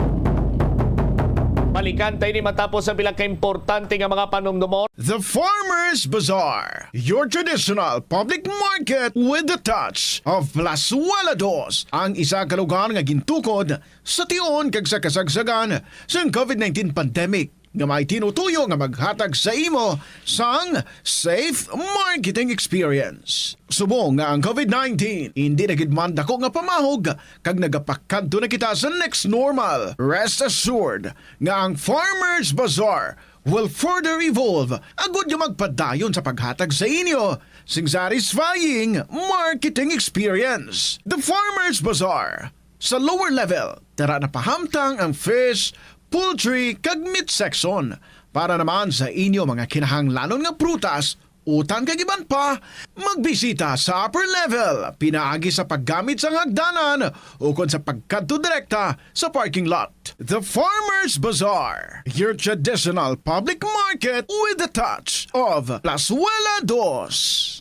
Balikan tayo ni matapos sa bilang ka-importante nga mga panumdumon.
The Farmers Bazaar, your traditional public market with the touch of Plazuela Dos, ang isa ka lugar nga gintukod sa tion kag sa kasagsagan sa COVID-19 pandemic nga may tinutuyo nga maghatag sa imo sang safe marketing experience. Subong nga ang COVID-19 hindi na gid man dako nga pamahog kag nagapakadto na kita sa next normal. Rest assured nga ang Farmers Bazaar will further evolve agud nga magpadayon sa paghatag sa inyo sing satisfying marketing experience. The Farmers Bazaar sa lower level tara na pahamtang ang fish, poultry kag meat section para naman sa inyo mga kinahanglanon nga prutas, utan kag iban pa, magbisita sa upper level pinaagi sa paggamit sa hagdanan ukon sa pagkadto direkta sa parking lot. The Farmers Bazaar, your traditional public market with the touch of Plazuela Dos.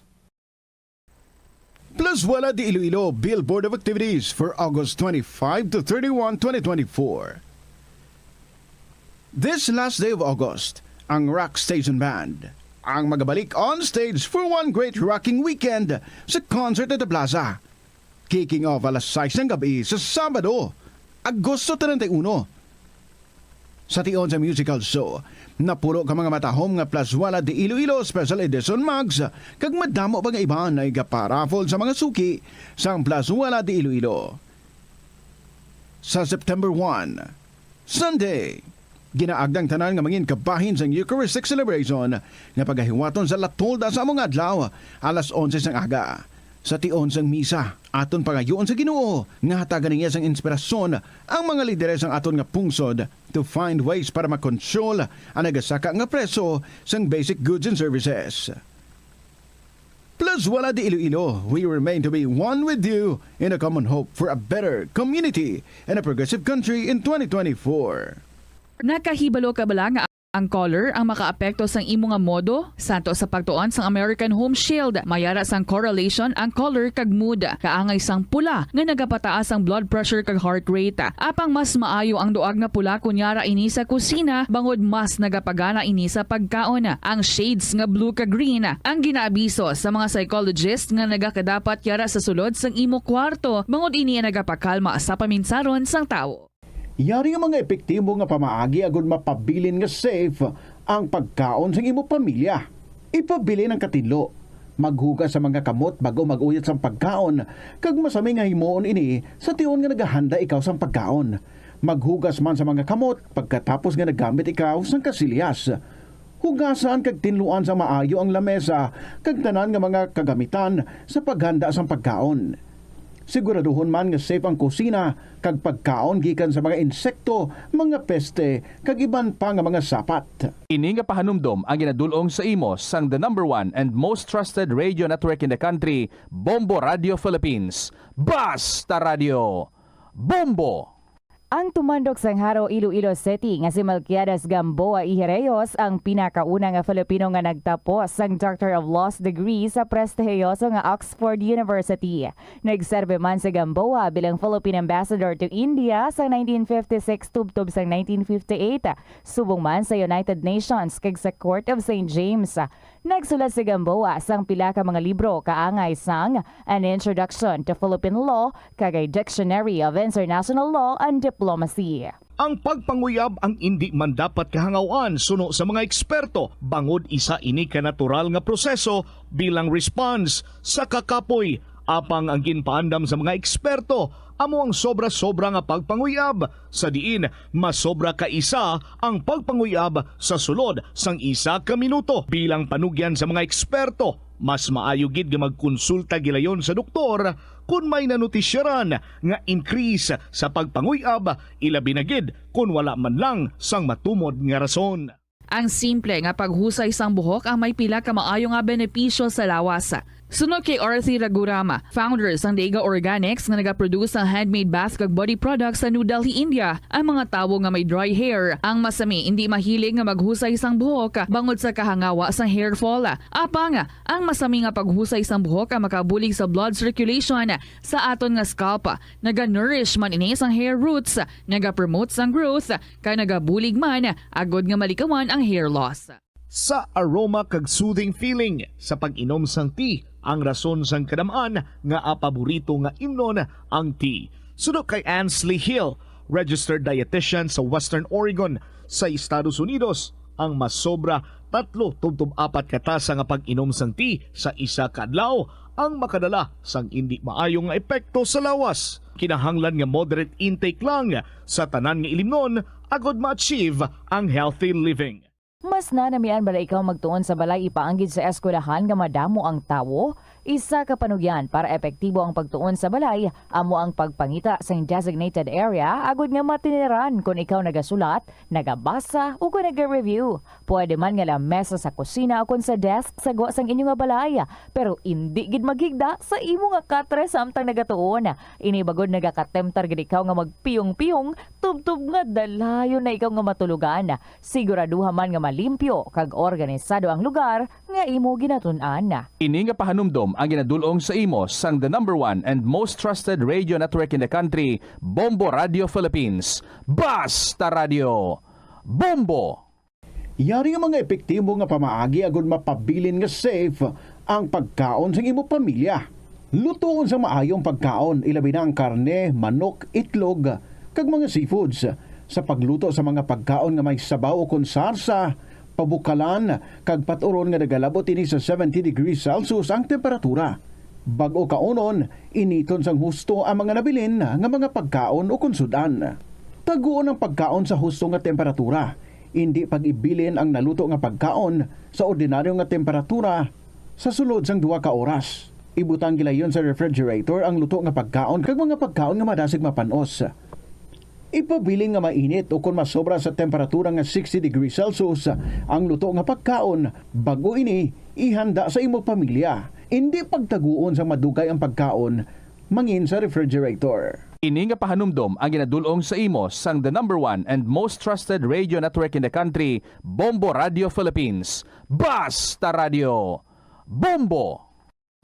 Plazuela de Iloilo Billboard of Activities for August 25 to 31, 2024. This last day of August, ang Rock Station Band ang magabalik on stage for one great rocking weekend sa concert at the Plaza. Kicking off alas 6 ng gabi sa Sabado, Agosto 31. Sa tion sa musical show, napuro ka mga matahom nga Plazuela de Iloilo Special Edition Mugs kag madamo pa nga iba na igaparaffle sa mga suki sa Plazuela de Iloilo. Sa September 1, Sunday, ginaagdang tanan nga mangin kabahin sa Eucharistic celebration nga pagahiwaton sa latolda sa among adlaw alas 11 sang aga. Sa tion sang misa, aton pagayoon sa Ginoo nga hatagan niya sang inspirasyon ang mga lideres ang aton nga pungsod to find ways para makontrol ang nagasaka nga preso sang basic goods and services. Plazuela de Iloilo, we remain to be one with you in a common hope for a better community and a progressive country in 2024.
Nakahibalo ka bala nga ang color ang makaapekto sang imo nga modo santo sa pagtuon sang American Home Shield. Mayara sang correlation ang color kag mood. Kaangay sang pula nga nagapataas ang blood pressure kag heart rate. Apang mas maayo ang duag nga pula kunyara ini sa kusina bangod mas nagapagana ini sa pagkaon. Ang shades nga blue kag green ang ginaabiso sa mga psychologist nga nagakadapat yara sa sulod sang imo kwarto bangod ini nagapakalma sa paminsaron sang tawo.
Yari ang mga epektibo nga pamaagi agud mapabilin nga safe ang pagkaon sa imo pamilya. Ipabili ng katinlo. Maghugas sa mga kamot bago mag-uyat sa pagkaon. Kag masami nga himuon ini sa tion nga naghahanda ikaw sa pagkaon. Maghugas man sa mga kamot pagkatapos nga nagamit ikaw sa kasilyas. Hugasan kag tinluan sa maayo ang lamesa kag tanan nga mga kagamitan sa paghanda sa pagkaon. Siguraduhon man nga safe ang kusina kag pagkaon gikan sa mga insekto, mga peste kag iban pa nga mga sapat.
Ini nga pahanumdom ang ginadulong sa imos sang the #1 and most trusted radio network in the country, Bombo Radio Philippines. Basta Radio Bombo!
Ang tumandok sang Haro, Iloilo City nga si Melquiades Gamboa Ihereyos ang pinakauna nga Filipino nga nagtapos sang Doctor of Laws degree sa prestihiyoso nga Oxford University. Nagserbe man si Gamboa bilang Philippine Ambassador to India sa 1956 tubtob sang 1958, subong man sa United Nations kag sa Court of St. James. Nagsulat si Gamboa sang pila ka mga libro kaangay sang An Introduction to Philippine Law kag a Dictionary of International Law and Diplomacy.
Ang pagpanguyab ang hindi man dapat kahangawan suno sa mga eksperto bangod isa ini ka natural nga proseso bilang response sa kakapoy. Apang ang ginpaandam sa mga eksperto amo ang sobra-sobra nga pagpanguyab sa diin masobra ka isa ang pagpanguyab sa sulod sang isa ka minuto. Bilang panugyan sa mga eksperto, mas maayo gid nga magkonsulta gilayon sa doktor kung may nanutisyaran nga increase sa pagpanguyab, ilabi na gid kung wala man lang sang matumod nga rason.
Ang simple nga paghusay sang buhok ang may pila ka maayo nga benepisyo sa lawas. Sunod kay Arthi Ragurama, founder sang Dega Organics nga nagaproduce ng handmade bath kag body products sa New Delhi, India. Ang mga tawo nga may dry hair, ang masami hindi mahilig nga maghusay sang buhok bangod sa kahangawa sang hair fall. Apang ang masami nga paghusay sang buhok ang makabulig sa blood circulation sa aton nga scalp. Naga-nourish man ini sang hair roots, naga-promote sang growth, kay nagabulig man agod nga malikawan ang hair loss.
Sa aroma kag soothing feeling sa pag-inom sang tea, ang rason sang kadamaan nga paborito nga imnon ang tea. Sunod kay Ansley Hill, registered dietitian sa Western Oregon sa Estados Unidos, ang masobra 3-4 katasa nga pag-inom sang tea sa isa ka adlaw ang makadala sang hindi maayong nga epekto sa lawas. Kinahanglan nga moderate intake lang sa tanan nga ilimnon agod ma-achieve ang healthy living.
Mas nanamian bala ikaw magtuon sa balay ipaanggid sa eskwelahan nga madamo ang tawo? Isa ka panugyan para epektibo ang pagtuon sa balay, amo ang pagpangita sa designated area agud nga matiniran kung ikaw nagasulat, nagabasa o kung nag-review. Pwede man nga lamesa sa kusina o kung sa desk sa guwa sang inyo nga balay, pero hindi gid maghigda sa imo nga katre samtang nagatuon. Inibagod nagakatemtar gid ikaw nga magpiyong-piyong, tubtub nga dalayo na ikaw nga matulugan. Siguraduha man nga malimpyo kag organisado ang lugar nga imo ginatun-an.
Ini nga pahanumdom ang ginadulong sa imos sang the #1 and most trusted radio network in the country, Bombo Radio Philippines. Basta Radio Bombo!
Yari nga mga epektibo nga pamaagi agud mapabilin nga safe ang pagkaon sa imo pamilya. Lutoon sa maayong pagkaon, ilabi na ang karne, manok, itlog, kag mga seafoods. Sa pagluto sa mga pagkaon nga may sabaw o konsarsa, pabukalan, kag paturon nga nagalabot ini sa 70 degrees Celsius ang temperatura. Bag-o kaunon, initon sang husto ang mga nabilin nga mga pagkaon o konsudan. Taguon ang pagkaon sa husto nga temperatura. Hindi pag-ibilin ang naluto nga pagkaon sa ordinaryo nga temperatura sa sulod sang 2 ka oras. Ibutang gilayon sa refrigerator ang luto nga pagkaon kag mga pagkaon nga madasig mapanos. Ipabiling nga mainit o kung masobra sa temperatura nga 60 degrees Celsius ang luto nga pagkaon, bago ini ihanda sa imo pamilya. Hindi pagtaguon sa madugay ang pagkaon, mangin sa refrigerator.
Ini nga pahanumdom ang ginadulong sa imos sang the #1 and most trusted radio network in the country, Bombo Radio Philippines. Basta Radio Bombo!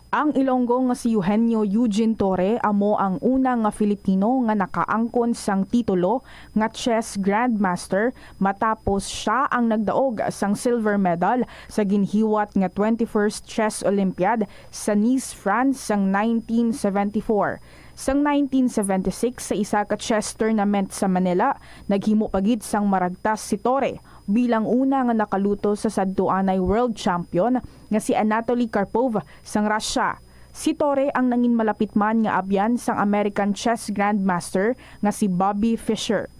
Ang Ilonggo nga si Eugenio Eugene Torre amo ang una nga Filipino nga nakaangkon sang titulo nga chess grandmaster matapos siya ang nagdaog sang silver medal sa ginhiwat nga 21st Chess Olympiad sa Nice, France sang 1974. Sang 1976 sa isa ka chess tournament sa Manila, naghimo pagid sang maragtas si Torre bilang una nga nakaluto sa sadtuanay world champion nga si Anatoly Karpov sang Russia. Si Torre ang nangin malapit man nga abyan sang American chess grandmaster nga si Bobby Fischer.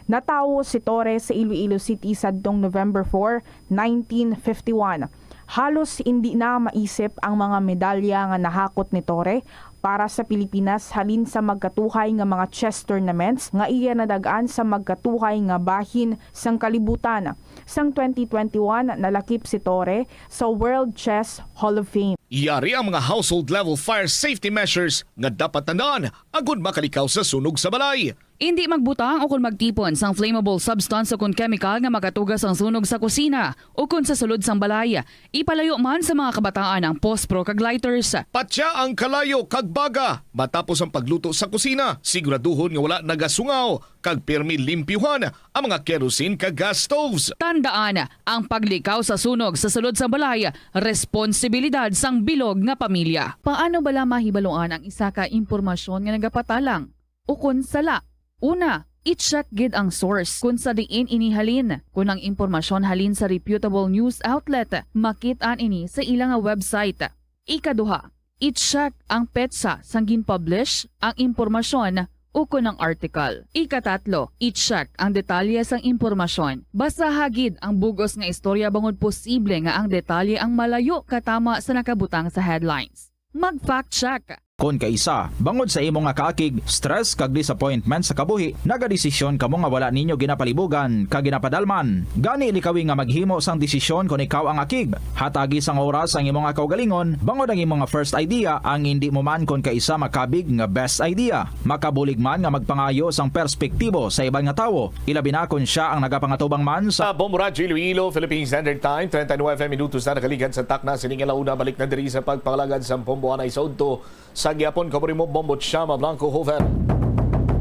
Natawo si Torre sa Iloilo City sadtong November 4, 1951. Halos hindi na maisip ang mga medalya nga nahakot ni Torre para sa Pilipinas halin sa magkatuhay nga mga chess tournaments nga iya nadagaan sa magkatuhay nga bahin sang kalibutan. Sang 2021 nalakip si Torre sa World Chess Hall of Fame.
Iyari ang mga household level fire safety measures nga dapat tandaan agud makalikaw sa sunog sa balay.
Hindi magbutang o kung magtipon sang flammable substance o kung chemical nga makatugas ang sunog sa kusina o kung sa sulod sang balay. Ipalayo man sa mga kabataan ang pospro kag lighters.
Patya ang kalayo kag baga matapos ang pagluto sa kusina. Siguraduhon nga wala nagasungaw kag pirmi limpyuhan ang mga kerosene kag gas stoves.
Tandaan, ang paglikaw sa sunog sa sulod sa balay, responsibilidad sang bilog nga pamilya. Paano bala mahibaloan ang isa ka impormasyon nga nagapatalang? O kung sala? Una, i-check gid ang source kung sa diin inihalin. Kung ang impormasyon halin sa reputable news outlet, makit-an ini sa ilang website. Ikaduha, i-check ang petsa sang gin-publish ang impormasyon o kung ang article. Ikatatlo, i-check ang detalye sang impormasyon. Basta hagid ang bugos nga istorya bangod posible nga ang detalye ang malayo katama sa nakabutang sa headlines. Mag-fact check.
Kon kaisa, bangod sa imo nga kaakig, stress kag disappointment sa kabuhi, nagadesisyon kamo nga wala ninyo ginapalibugan kag ginapadalman. Gani likawi nga maghimo sang desisyon kon ikaw ang akig. Hatagi sang oras ang imo nga kaugalingon, bangod ang imo nga first idea ang hindi mo man kon kaisa makabig nga best idea. Makabulig man nga magpangayo sang perspektibo sa ibang nga tawo, ilabi na kon siya ang nagapangatubang man sa
Bombo Radio Iloilo, Philippine Standard Time, 39 FM minutos na nakaligan sa takna sining alauna balik na diri sa pagpangalagad sa Pombo Anay Saudto sa gyapon kaborimo Bombo Chama Blanco Hover.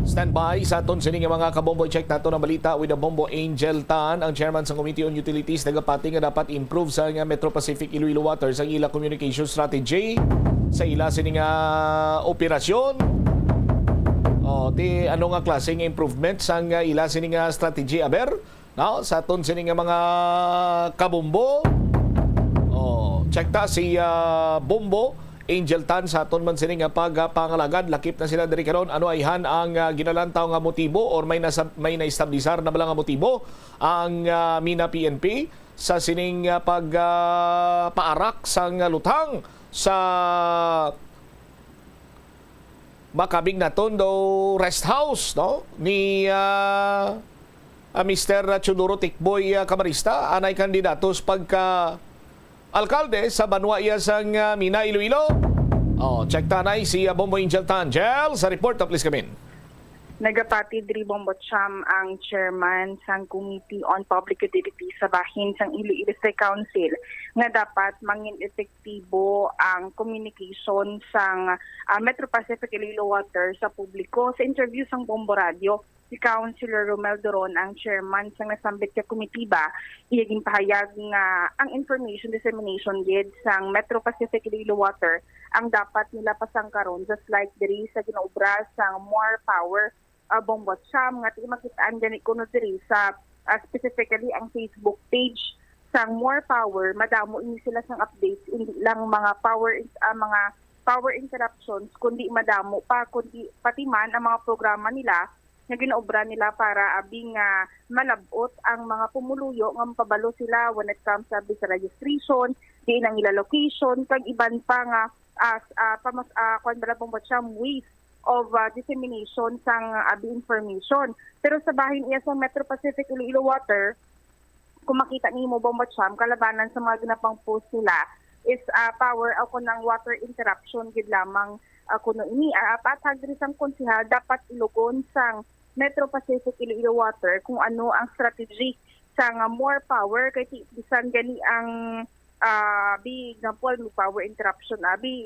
Stand by sa aton sining mga kabombo. Check nato ang balita with the Bombo Angel Tan, ang chairman sa Committee on Utilities, nagapati nga dapat improve sa nga Metro Pacific Iloilo Waters ang ila communication strategy sa ila sining operasyon. Ano nga klaseng improvement sa nga ila sining strategy aber? No, sa aton sining mga kabombo. Check ta si Bombo Angel Tan sa aton man sining pagpangalagad. Lakip na sila diri karon. Ano ayhan ang ginalantaw nga motibo or may naistablisar na bala nga motibo ang Mina PNP sa sining pagpaarak sang lutang sa makabig na tondo rest house, no, ni Mr. Chuduro Tikboy Camarista, anay kandidatos pagka alkalde sa Banwa sang Mina Iloilo. Check tanay si Bombo Angel Tangel sa report. Please come in.
Nagapati diri Bombo Cham ang chairman sang Committee on Public Utilities sa bahin sang Iloilo State Council nga dapat mangin epektibo ang communication sang Metro Pacific Iloilo Water sa publiko. Sa interview sang Bombo Radio, si Councilor Romel Doron, ang chairman sang nasambit ka komitiba, iyaging pahayag nga ang information dissemination gid sang Metro Pacific Iloilo Water ang dapat nila pasangkaron just like diri sa ginaobra sang More Power Bombo Cham nga makitaan gani kuno diri sa specifically ang Facebook page sang More Power. Madamo ini sila sang updates, hindi lang mga power interruptions kundi madamo pa kundi pati man ang mga programa nila nga ginaobra nila para abing malabot ang mga pumuluyo nga mapabalo sila when it comes sa visa registration, diin ang ila location, kag iban pa nga ways of dissemination sang abi information. Pero sa bahin iya sa Metro Pacific Iloilo Water, kung makita nimo Bombo Cham, kalabanan sa mga ginapang post nila is power ako ng water interruption gid lamang kuno ini patag diri sang konsehal dapat ilugon sang Metro Pacific Iloilo Water kung ano ang strategy sang More Power kay bisan gani ang big example ng power interruption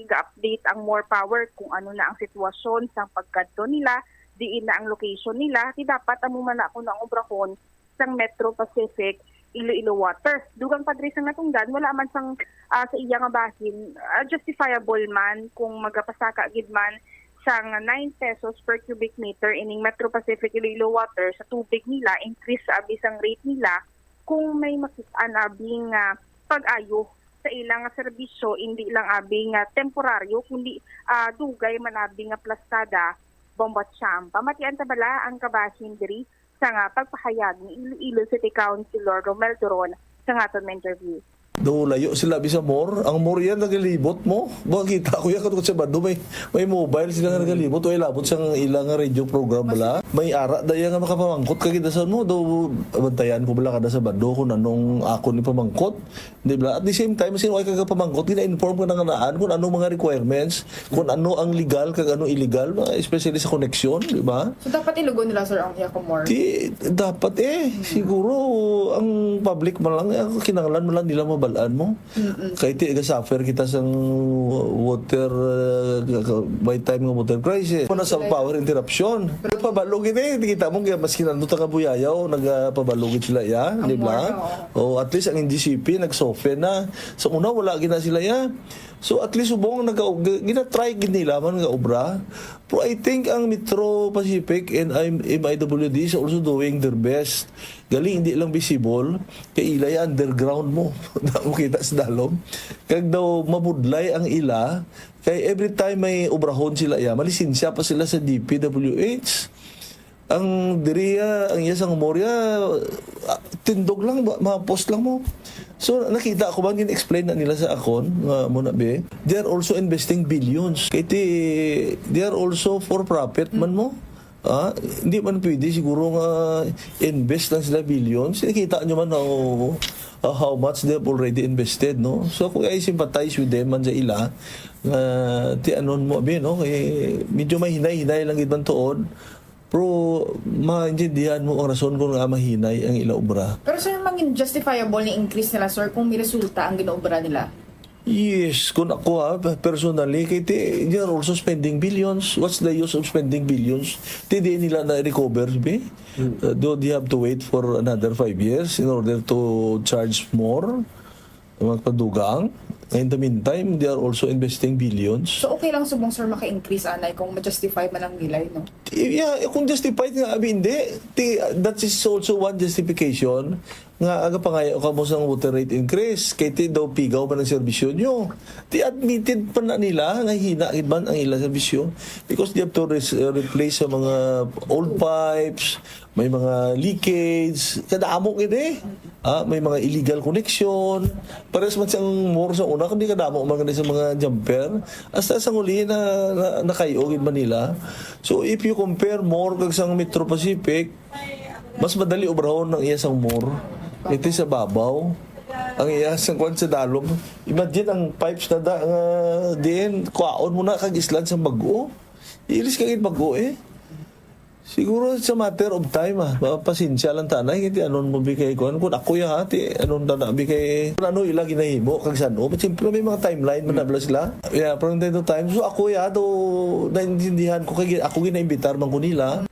ga-update ang More Power kung ano na ang sitwasyon sang pagkadto nila, diin na ang location nila, di dapat amo man ako ng obrahon sang Metro Pacific Iloilo Water. Dugang padre sang natungdan, wala man sang sa iya nga bahin justifiable man kung magapasaka gid man sang 9 pesos per cubic meter ining Metro Pacific Iloilo Water sa tubig nila, increase abi sang rate nila kung may makita-an abing pag-ayo sa ilang serbisyo, hindi lang abing temporaryo kundi dugay man abing plastada Bombo Cham. Pamatian ta bala ang kabahin diri sa pagpahayag ni Iloilo City Councilor Romel Doron sa aton interview.
Do layo sila bisa more. Ang more yan nagalibot mo. Makita ko yan katulad sa bando may mobile sila nga nagalibot. Way labot sang ilang nga radio program bala. May ara daya nga makapamangkot kagidasan mo do bantayan ko bala kada sa bando kung anong ako ni pamangkot. Di ba? At the same time sino ay kagapamangkot gina-inform ko na kanaan kung anong mga requirements, kung ano ang legal kag ano illegal, especially sa connection, di ba?
So dapat ilugon nila sir ang iya ko more.
Dapat siguro ang public man lang kinahanglan man lang nila mabalaan mo. Kay ti suffer kita sa water by time ng water crisis. Kung nasa power interruption. Pero pabalugin kita mo kaya maski nandun ka buyayaw nagpabalugin sila di ba? O at least ang NGCP nag-soften na. So una wala gina sila So at least subong gina-try nila man nga obra. Pero I think ang Metro Pacific and MIWD is also doing their best. Galing hindi lang visible kay ilay underground mo. Na mo kita sa dalom. Kag daw mabudlay ang ila kay every time may obrahon sila malisensya pa sila sa DPWH. Ang diriya, ang isang Moria, tindog lang, ma-post lang mo. So nakita ko ba explain na nila sa akon muna be. They are also investing billions. Kaya they are also for profit man mo. Hindi man pwede siguro nga invest lang sila billions. Nakita nyo man how much they have already invested, no? So kung I sympathize with them man sa ila, ti anon mo be, no? Kaya medyo mahinay-hinay lang itman tuod. Pero maintindihan mo ang rason kung nga mahinay ang ila obra.
Pero sir, mangin justifiable ni increase nila sir kung may resulta ang ginaobra nila?
Yes, kung ako personally, they are also spending billions. What's the use of spending billions? Hindi nila na-recover, be? Do they have to wait for another 5 years in order to charge more? Magpadugang? In the meantime, they are also investing billions.
So okay lang subong sir maka-increase anay kung ma-justify man ang nilay, no?
Yeah, kung justified nga, hindi. That is also one justification nga aga pangayo ka mo sa water rate increase kay ti daw pigaw man ang serbisyo nyo. Ti admitted pa na nila nga hinagid man ang ilang serbisyo because they have to replace sa mga old pipes, may mga leakage, kadamo gid may mga illegal connection. Pares man siyang more sa una kundi kadamo man sa mga jumper hasta sa uli na nakayogid man nila. So if you compare more kag sang Metro Pacific, mas madali obrahon ng iya sang more. Ito sa babaw. Ang iyasang kwan sa dalom. Imagine ang pipes na diin, kuwaon mo na kag islan sa bago. Ilis kagit bago Siguro sa matter of time pasensya lang tanay kiti anon mo bigay kwan. Kung ako hati anon na bigay ano ila ginahimo kag sano. Siyempre may mga timeline manabla sila. Yeah, from time to time. So ako do naintindihan ko kay ako ginaimbitar man ko nila.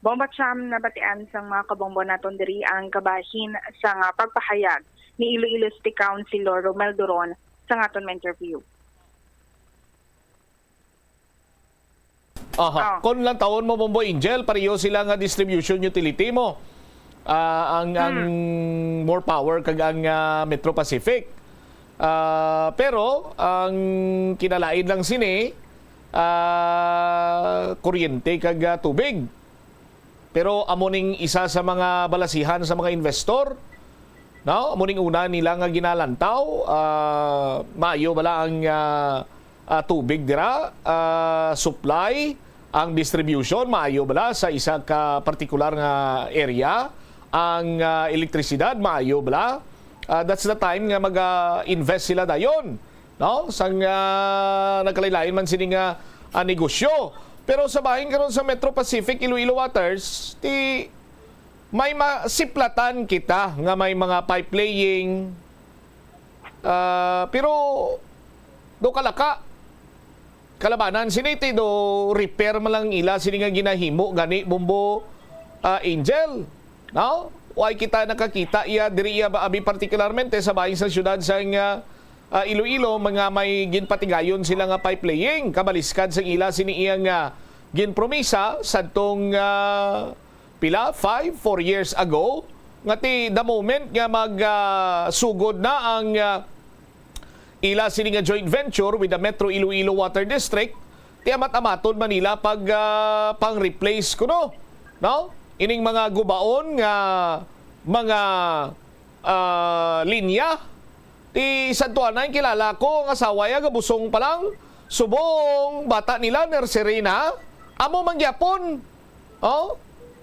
Bomba Cham nabatian sang mga kabombo naton diri ang kabahin sa pagpahayag ni Iloilo City Councilor Romel Duron sa aton interview.
Kon lang taon mo Bombo Angel, pareho sila nga distribution utility mo. Ang more power kag ang Metro Pacific. Pero ang kinalain lang sini kuryente kag tubig. Pero amuning isa sa mga balasihan sa mga investor, no? Amuning una nila nga ginalantaw, maayo bala ang tubig dira, supply, ang distribution, maayo bala sa isa ka partikular nga area, ang elektrisidad, maayo bala. That's the time nga mag-invest sila dayon, no? Sang nagkalaylain man sini nga negosyo. Pero sa bahin karon sa Metro Pacific, Iloilo Waters, may masiplatan kita nga may mga pipe laying. Pero do kalaka kalabanan siniti do repair man lang ila sini nga ginahimo gani Bombo Angel, no? Way kita nakakita diri abi partikularmente sa bahin sa syudad sa Iloilo, mga may ginpatigayon sila nga pipe laying kabaliskad sa ila sini iyang ginpromisa sadtong 4 years ago nga the moment nga magsugod na ang ila sini nga joint venture with the Metro Iloilo Water District, amat-amaton Manila pag pang-replace kuno, no? Ining mga gubaon nga mga linya. Ti Santuana yung kilala ko, ang asawa ya, gabusong pa lang. Subong, bata nila, nursery na. Amo mangyapon. Oh?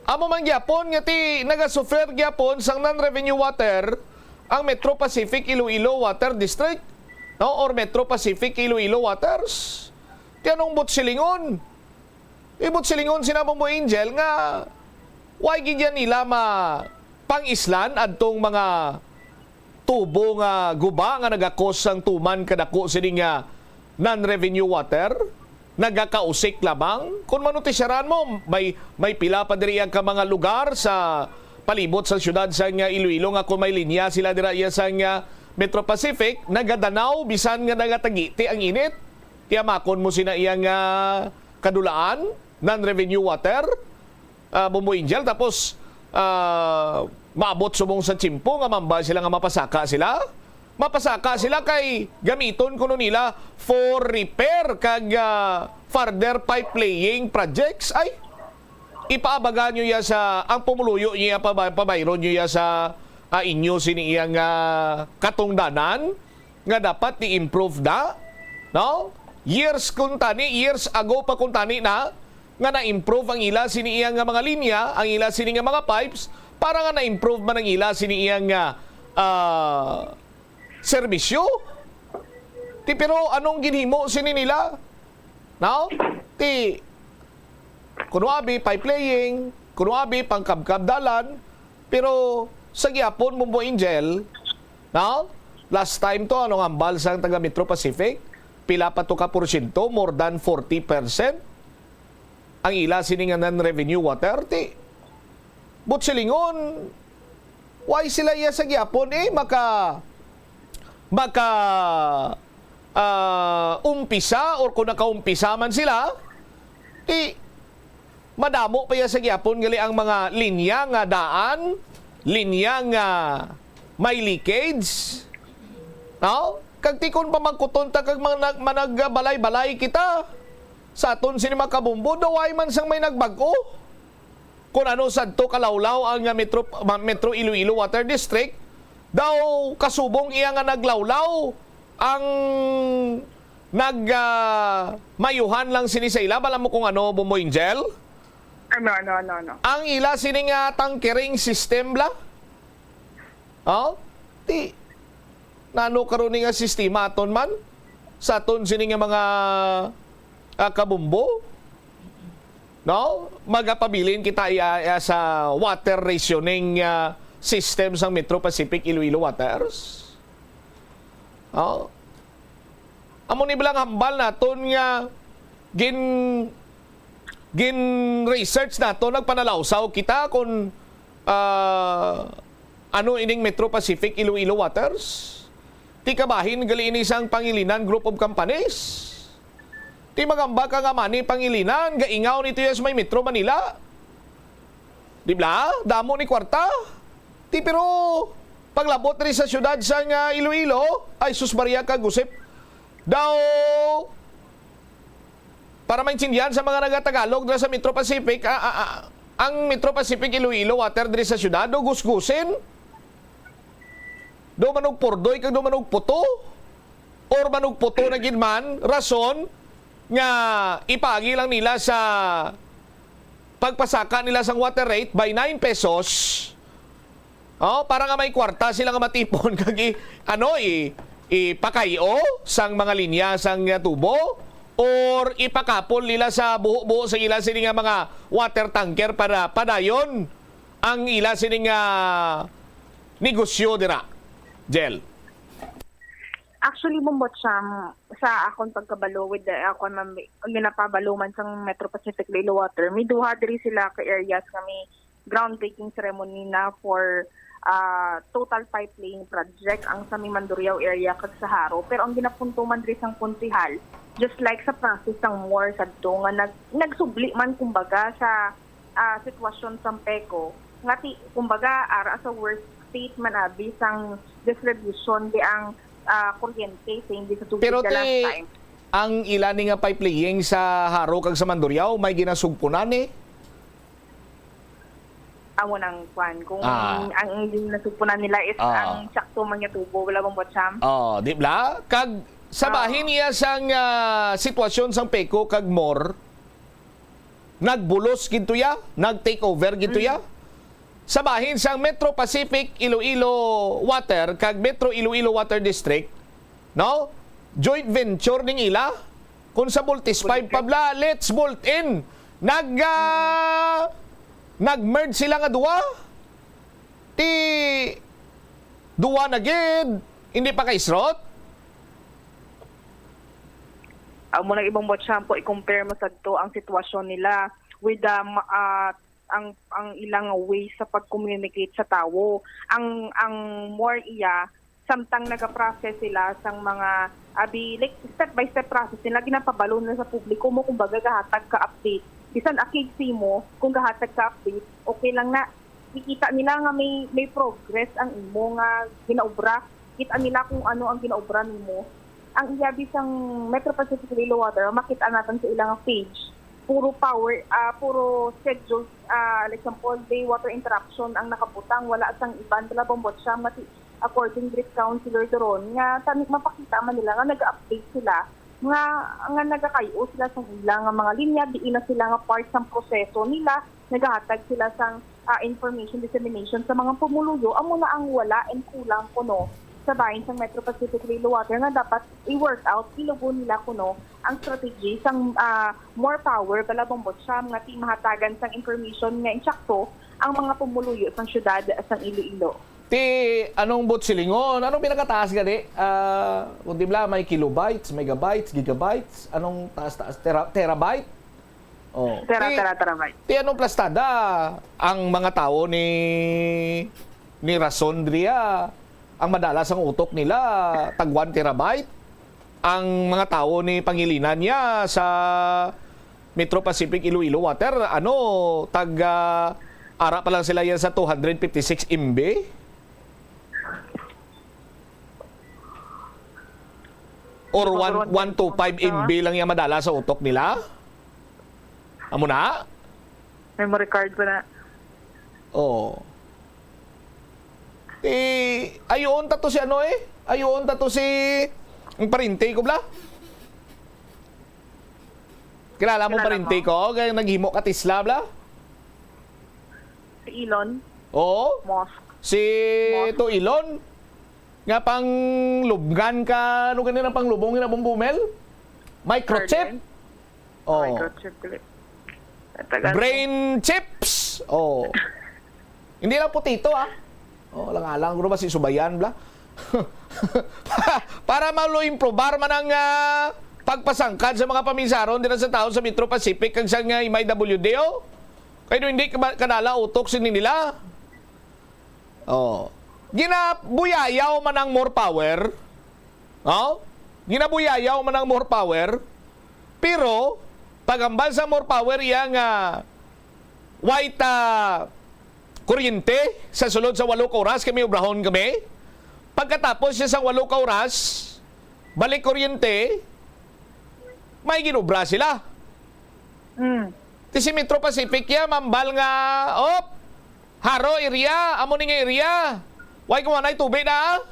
Amo mangyapon, nga ti nagasuffer gyapon sang non-revenue water, ang Metro Pacific Iloilo Water District. No? Or Metro Pacific Iloilo Waters. Ti anong butsilingon? Ibutsilingon sinabong mo, Angel, nga why gidyan nila pang-islan adtong mga tubo nga guba nga nagakos sang tuman kadako sining nga non-revenue water, nagakausik lamang. Kung manutisyaran mo, may pila pa diri ang ka mga lugar sa palibot sa syudad sa nga Iloilo nga kung may linya sila dira sa nga Metro Pacific, nagadanaw bisan nga nagatagiti ang init. Tiyamakon mo sina iyang kadulaan, non-revenue water, Bumbo Angel, tapos maabot subong sa Chimpo nga mamba sila nga mapasaka sila kay gamiton kuno nila for repair kag further pipe laying projects. Ay ipaabaga nyo ya sa ang pumuluyo niya pabayron nyo ya sa inyo siniyang katungdanan nga dapat i-improve na, no? Years ago pa kuntani na nga na-improve ang ila siniyang mga linya, ang ila siniyang mga pipes, para nga na-improve man ang ila siniyang serbisyo. Ti pero anong ginhimo sini nila? No? Ti kuno abi pipe laying, kuno abi pangkabkab dalan, pero sa gyapon Bumbo Angel, no? Last time to anong ambal sang taga Metro Pacific, pila pa to ka porsyento, more than 40%. Ang ila siningan ng revenue water, ti butsilingon, why sila iya sa gyapon umpisa or kung nakaumpisa man sila, ti madamo pa iya sa gyapon gali ang mga linya nga daan, linya nga may leakage, no? Kag tikon pa magkuton ta kag managbalay-balay kita sa aton sinima kabumbo, daway man sang may nagbago. Kung ano sadto kalawlaw ang Metro Iloilo Water District, daw kasubong iya nga naglawlaw ang mayuhan lang sini sa ila. Alam mo kung ano, Bumbo Angel?
No.
Ang ila sini nga tankering system bla. Oh? Ti nano karon nga sistema aton man sa aton sini nga mga kabumbo, no? Magapabilin kita iya sa water rationing system sang Metro Pacific Iloilo Waters. Oh. Amo ni bilang hambal naton nga gin research nato, nagpanalawsaw kita kung ano ining Metro Pacific Iloilo Waters. Ti kabahin gali ini sang Pangilinan Group of Companies. Ti magamba ka nga mani Pangilinan, gaingaw nito yes may Metro Manila. Di ba? Damo ni kwarta. Ti pero paglabot rin sa syudad sa nga Iloilo, ay sus Maria kagusip. Daw para maintindihan sa mga nagatagalog dira sa Metro Pacific, ang Metro Pacific Iloilo Water diri sa syudad do gusgusin. Do manog pordoy kag do manog puto or manog puto na gid man rason nga ipagi lang nila sa pagpasaka nila sang water rate by 9 pesos. Oh, para nga may kwarta sila nga matipon kag ipakayo sang mga linya sang tubo or ipakapon nila sa buho-buho sa ila sini nga mga water tanker para padayon ang ila sini nga negosyo dira. Jel.
Actually, Bumbo Cham, sa akong pagkabalo with the akong ginapabalo man sa Metro Pacific Iloilo Water, may duha diri sila ka areas kami groundbreaking ceremony na for total pipe laying project ang sa Mandurriao area kag sa Haro. Pero ang ginapunto man diri sang Puntihal, just like sa process ng war sadto nga nagsubli man kumbaga sa sitwasyon sa PECO, ngati kumbaga ara sa worst state man bisang distribution di ang kuryente sa hindi sa tubig
pero
the last time.
Ang ilan nga pipe laying sa Haro kag sa Mandurriao may ginasugpunan
amo ng kwan. Kung
Ah.
ang nasupunan nila is ang sakto man nga tubo, wala bang botsam.
Di ba? Kag sa bahin niya sang sitwasyon sang Peko kag Mor, nagbulos ginto ya, nag-take over ginto ya. Sa bahin sang Metro Pacific Iloilo Water kag Metro Iloilo Water District, no? Joint venture ning ila. Kung sa Voltis 5 pabla, let's bolt in. Nag-merge sila nga duwa. Duwa na gid. Hindi pa kay Srot.
Mo nang ibang botsam po i-compare mo sadto ang sitwasyon nila with ang ilang way sa pag-communicate sa tawo. Ang more iya samtang nagaprocess sila sang mga like step by step process nila ginapabalo na sa publiko mo kung baga gahatag ka update. Bisan akig mo kung gahatag ka update, okay lang na ikita nila nga may progress ang imo nga ginaobra. Kita nila kung ano ang ginaobra nimo. Ang iyabi sang Metro Pacific Iloilo Water, makita natin sa ilang page. Puro power, puro schedule, like example, day water interruption ang nakabutang, wala sang iban dala bombot siya according to Councilor Doron nga tanik mapakita man nila nga nag-update sila nga nagakayo sila sa ilang mga linya, di na sila nga part ng proseso nila, nagahatag sila sang information dissemination sa mga pumuluyo, amo na ang wala and kulang kuno sa bahin sang Metro Pacific Iloilo Water nga dapat i-work out, ilugo nila kuno ang strategy sang more power balabang botsa nga ti mahatagan sang information nga insakto ang mga pumuluyo sang syudad sang Iloilo.
Anong silingon? Anong pinakataas gani? Kung di bla, may kilobytes, megabytes, gigabytes, anong taas-taas? Terabyte?
Terabyte.
Anong plastada? Ang mga tao ni Rasondria, ang madalas ang utok nila, tag 1 terabyte. Ang mga tao ni Pangilinan niya sa Metro Pacific Iloilo Water, tag ara pa lang sila yan sa 256 MB. Or 125 MB lang yung madala sa utok nila? Amo na?
Memory card pa na.
Ayon ta to si Ayon ta to si ang parinte ko bla? Kilala mo parinte ko? Kaya naghimo ka Tesla bla?
Si Elon?
Oo.
Musk.
Si to Elon? Nga pang lubgan ka, ano ganyan ang panglubong na bumbumel? Microchip?
Microchip.
Brain chips? Hindi lang putito lang ko ba si Subayan bla? Para malo-improbar man ang pagpasangkad sa mga pamisaron din sa tao sa Metro Pacific kag sa nga MIWD kaya hindi kanala utok sin nila. Ginabuyayaw man ang more power. Ginabuyayaw man ang more power. Pero pagambal sa more power yang white kuryente sa sulod sa 8 ka oras kami ubrahon kami. Pagkatapos siya sa 8 ka oras, balik kuryente, may ginubra sila. Si Metro Pacific ya mambal nga haro area, amo ni nga area. Why kung anay tubig na?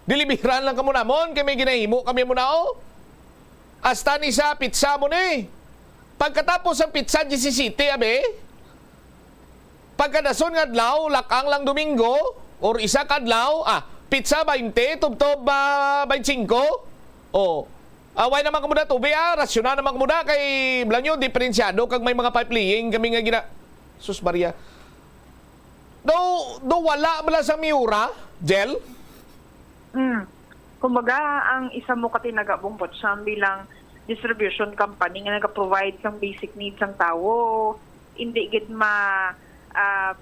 Dilibiran lang kamo namon, kami ginahimo kami mo na Hasta ni sa pizza mo ni. Pagkatapos ang pizza 17 pagkadason nga adlaw, lakang lang Domingo or isa kadlaw, pizza 20, tubtob 25. Away naman kamo na tubig rasyonal naman kamo na kay blanyo diferensyado kag may mga pipe laying kami nga Sus Maria. Do wala bala sa Miura, Jel?
Kumbaga, ang isa mo katinagabong siya bilang distribution company nga nag-provide ng basic needs ng tao. Hindi gid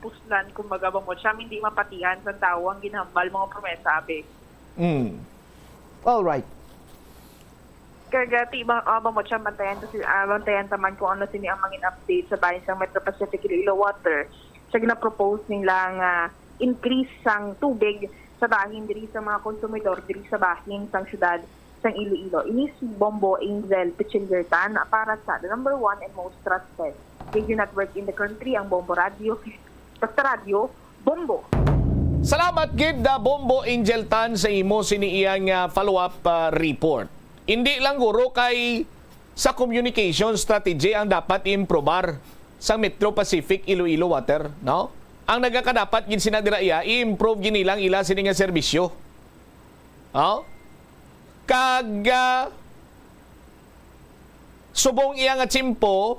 puslan, kumbaga bang siya, hindi mapatihan sa tao ang ginhambal mga promesa,
All right.
Kaya bang siya, bantayan taman kung ano sini ang mangin update sa bayan sa Metro Pacific Iloilo Water. Siya gina-propose nilang increase sang tubig sa bahin diri sa mga konsumidor diri sa bahin sang syudad sang Iloilo. Ini si Bombo Angel Pichilgertan para sa the #1 and most trusted radio network in the country, ang Bombo Radio Basta Radio, Bombo.
Salamat gid da Bombo Angel Tan sa imo siniiyang follow-up report. Hindi lang guro kay sa communication strategy ang dapat improbar sa Metro Pacific Iloilo Water, no? Ang nagakadapat gid sinadiraya i-improve gid nilang ila sini nga serbisyo. No? Kag subong iya nga tsimpo,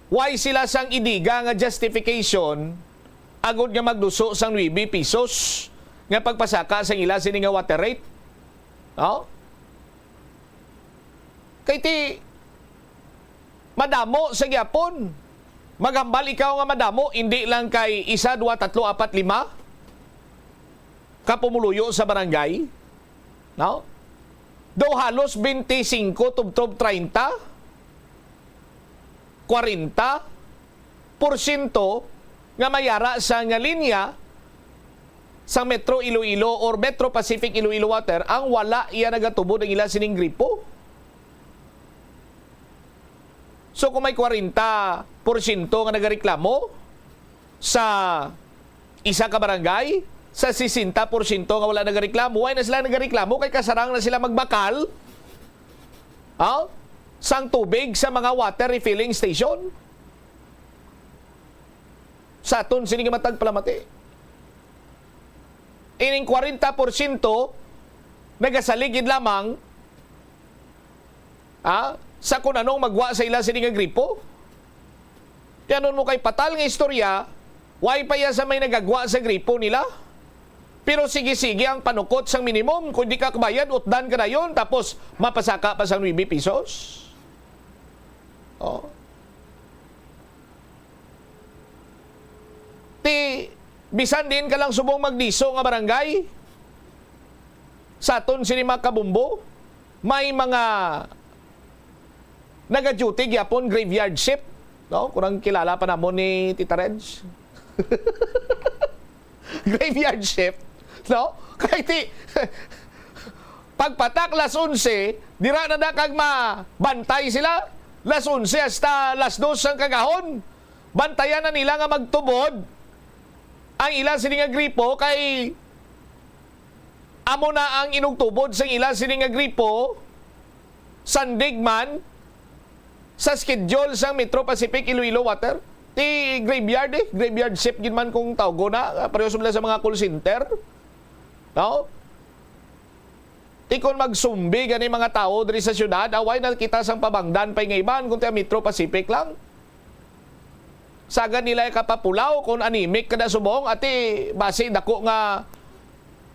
why sila sang idiga nga justification agod nga magduso sang 9 pesos nga pagpasaka sa ila sini nga water rate. No? Kay ti madamo sa gyapon. Magambal ikaw nga madamo, hindi lang kay 1, 2, 3, 4, 5 kapumuluyo sa barangay. No? Do halos 25 tubtob 30 40% nga mayara sa nga linya sa Metro Iloilo or Metro Pacific Iloilo Water ang wala iya nagatubod ang ila sining gripo. So kung may 40% nga nagareklamo sa isa ka barangay, sa 60% nga wala nagareklamo, why na sila nagareklamo? Kay kasarang na sila magbakal sang tubig sa mga water refilling station. Sa aton sining matag palamati. Ining 40% nagasaligid lamang sa kung anong magwa sa ila sining gripo. Tiyanon mo kay patal nga istorya, why pa ya sa may nagagwa sa gripo nila? Pero sige-sige ang panukot sang minimum. Kung di ka kabayad, utdan ka na yun, tapos mapasaka pa sang 9 pesos. Bisan din ka lang subong magdiso nga barangay. Sa aton sini mga kabumbo, may mga naga-duty gyapon graveyard shift, no? Kurang kilala pa namon ni Tita Reg. Graveyard shift, no? Kay ti pagpatak las 11, dira na kag mabantay sila. Las 11 hasta las 2 ang kagahon. Bantayan na nila nga magtubod ang ila sini nga gripo kay amo na ang inugtubod sa ila sini nga gripo sandigman sa schedule sang Metro Pacific Iloilo Water. Ti graveyard graveyard shift gid man kung tawgo na, pareho sila sa mga call center. No? Ti kon magsumbi gani mga tao diri sa syudad, away na kita sang pabangdan pay nga iban kun ti Metro Pacific lang. Sagad nila kapapulaw kung animic kada subong ati base dako nga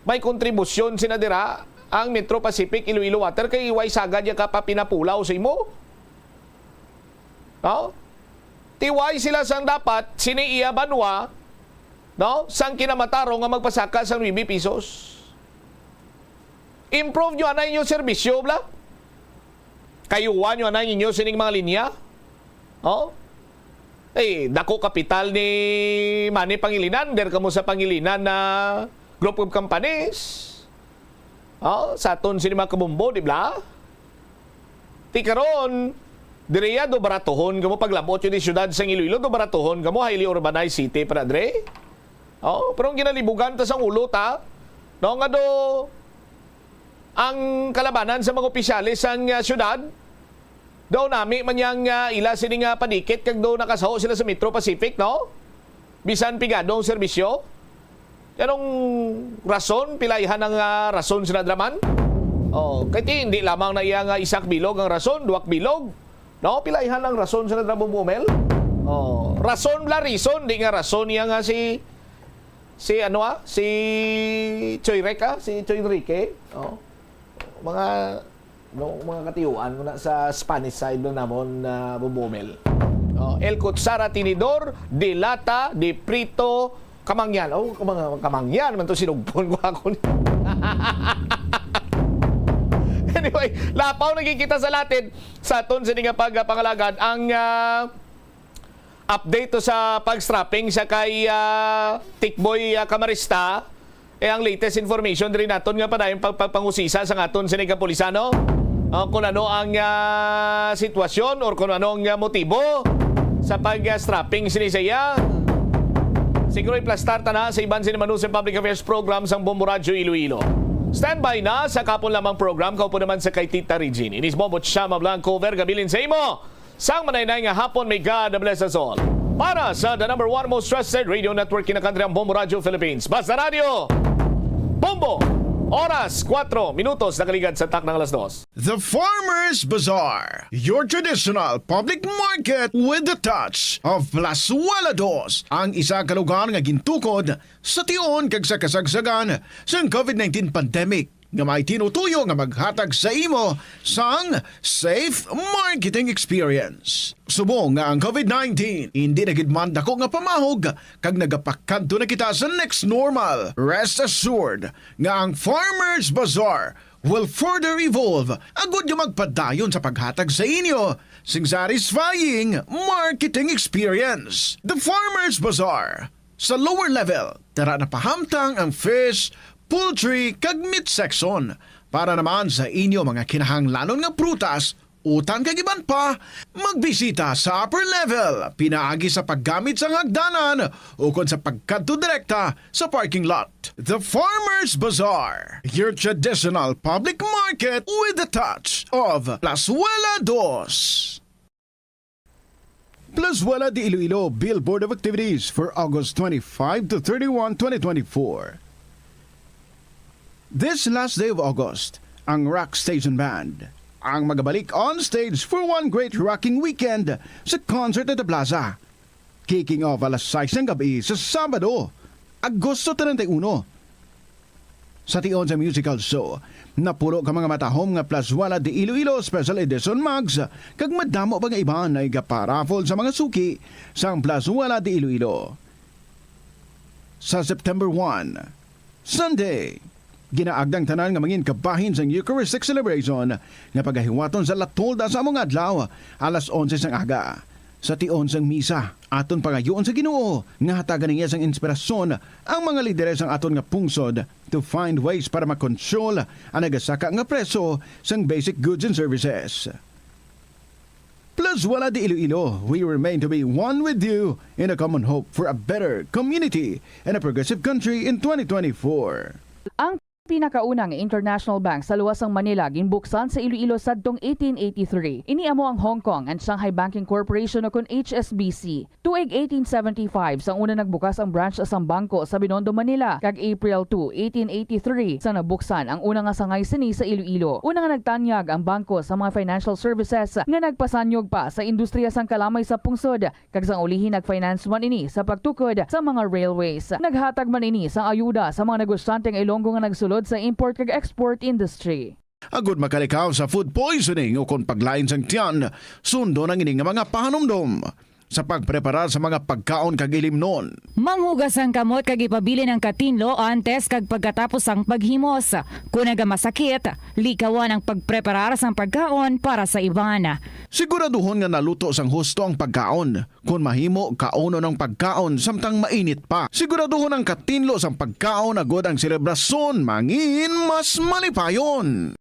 may kontribusyon sinadira ang Metro Pacific Iloilo Water kay way sagad ya kapapinapulaw sa imo. No? Tiway sila sang dapat siniiya banwa, no? Sang kinamataro nga magpasaka sang 9 pesos. Improve nyo anay yung serbisyo, bla? Kayuan nyo anay ninyo sining mga linya. Dako kapital ni Manny Pangilinan, der kamo sa Pangilinan na group of companies. Sa aton sini mga kabumbo, di bla? Ti karon direya do baratohon kamo paglabot yun di syudad sang Iloilo, do baratohon kamo highly urbanized city para dre. Pero ang ginalibugan ta sang ulo ta, no nga do ang kalabanan sa mga opisyalis sang syudad, daw nami man yang ila sini nga padikit kag daw nakasaho sila sa Metro Pacific, no? Bisan pigadong serbisyo. Yanong rason, pilayhan ang rason sinadraman. Kaya hindi lamang na iya nga isak bilog ang rason, duwak bilog. No, pilayhan lang rason sa nadrabong bumel. Rason bla reason, di nga rason niya nga si Choy Reka, si Choy Enrique. Mga katiyuan muna sa Spanish side doon namon na bumumel. El Kutsara Tinidor, de Lata, de Prito, Kamangyan. Kamangyan man to sinugpon ko ako. Anyway, lapaw nagkikita sa latin sa aton sa nga pagpangalagad ang update to sa pag-strapping sa kay Tikboy Camarista. Ang latest information rin naton nga pa na yung pagpangusisa sa aton sa kapulisano. Kung ano ang sitwasyon or kung ano ang motibo sa pag-strapping sinisaya. Siguro i-plastarta na sa iban sinimanusang public affairs program sang Bombo Radyo Iloilo. Standby na sa kapon lamang program, kaupo naman sa kay Tita Regine. Inis Bombot Shama Blanco, vergabilin sa imo. Sang manaynay nga hapon, may God bless us all. Para sa the number one most trusted radio network in the country, ang Bombo Radio Philippines. Basta Radio, Bombo! Oras, 4 minutos nakaligad sa tak ng alas 2.
The Farmer's Bazaar, your traditional public market with the touch of Plazuela Dos, ang isa ka lugar nga gintukod sa tion kag sa kasagsagan sa COVID-19 pandemic nga may tinutuyo nga maghatag sa imo sang safe marketing experience. Subong nga ang COVID-19 hindi nagidman dako nga pamahog kag nagapakadto na kita sa next normal. Rest assured nga ang Farmer's Bazaar will further evolve agud yung magpadayon sa paghatag sa inyo sing satisfying marketing experience. The Farmer's Bazaar sa lower level, tara na pahamtang ang fish, poultry kag meat section para naman sa inyo mga kinahanglanon nga prutas, utang kag iban pa, magbisita sa upper level, pinaagi sa paggamit sa hagdanan o kon sa pagkadto direkta sa parking lot. The Farmer's Bazaar, your traditional public market with the touch of Plazuela Dos. Plazuela de Iloilo Billboard of Activities for August 25 to 31, 2024. This last day of August, ang Rock Station Band ang magabalik on stage for one great rocking weekend sa concert at the Plaza. Kicking off alas 6 ng gabi sa Sabado, Agosto 31. Sa tion sa musical show, napulo ka mga matahom nga Plazuela de Iloilo Special Edition Mugs kag madamo pa nga iban na igaparaffle sa mga suki sa Plazuela de Iloilo. Sa September 1, Sunday, ginaagdang tanan nga mangin kabahin sa Eucharistic celebration nga pagahiwaton sa latolda sa among adlaw alas 11 sang aga. Sa tion sang misa, aton pagayoon sa Ginoo nga hatagan niya sang inspirasyon ang mga lideres ang aton nga pungsod to find ways para makontrol ang nagasaka nga preso sang basic goods and services. Plazuela de Iloilo, we remain to be one with you in a common hope for a better community and a progressive country in 2024.
Ang pinakaunang international bank sa luwasang Manila ginbuksan sa Iloilo sadtong 1883. Iniamo ang Hong Kong and Shanghai Banking Corporation o kun HSBC. Tuig 1875 sang una nagbukas ang branch sa bangko sa Binondo, Manila. Kag April 2, 1883 sang nabuksan ang una nga sangay sini sa Iloilo. Una nga nagtanyag ang bangko sa mga financial services nga nagpasanyog pa sa industriya sang kalamay sa pungsod. Kag sang ulihin nagfinance man ini sa pagtukod sa mga railways. Naghatag man ini sang ayuda sa mga negosyante nga Ilonggo nga nagsulod sa import kag export industry.
Agud makalikaw sa food poisoning o kon paglain sang tiyan, sundo ng ining mga pahanumdom sa pagpreparar sa mga pagkaon kag ilimnon.
Manghugas ang kamot kag ipabili ng katinlo antes kag pagkatapos ang paghimos. Kung nagamasakit, likawan ang pagpreparar sang pagkaon para sa iban.
Siguraduhon nga naluto sang husto ang pagkaon. Kung mahimo, kauno ng pagkaon samtang mainit pa. Siguraduhon ang katinlo sang pagkaon agud ang selebrasyon mangin mas malipayon.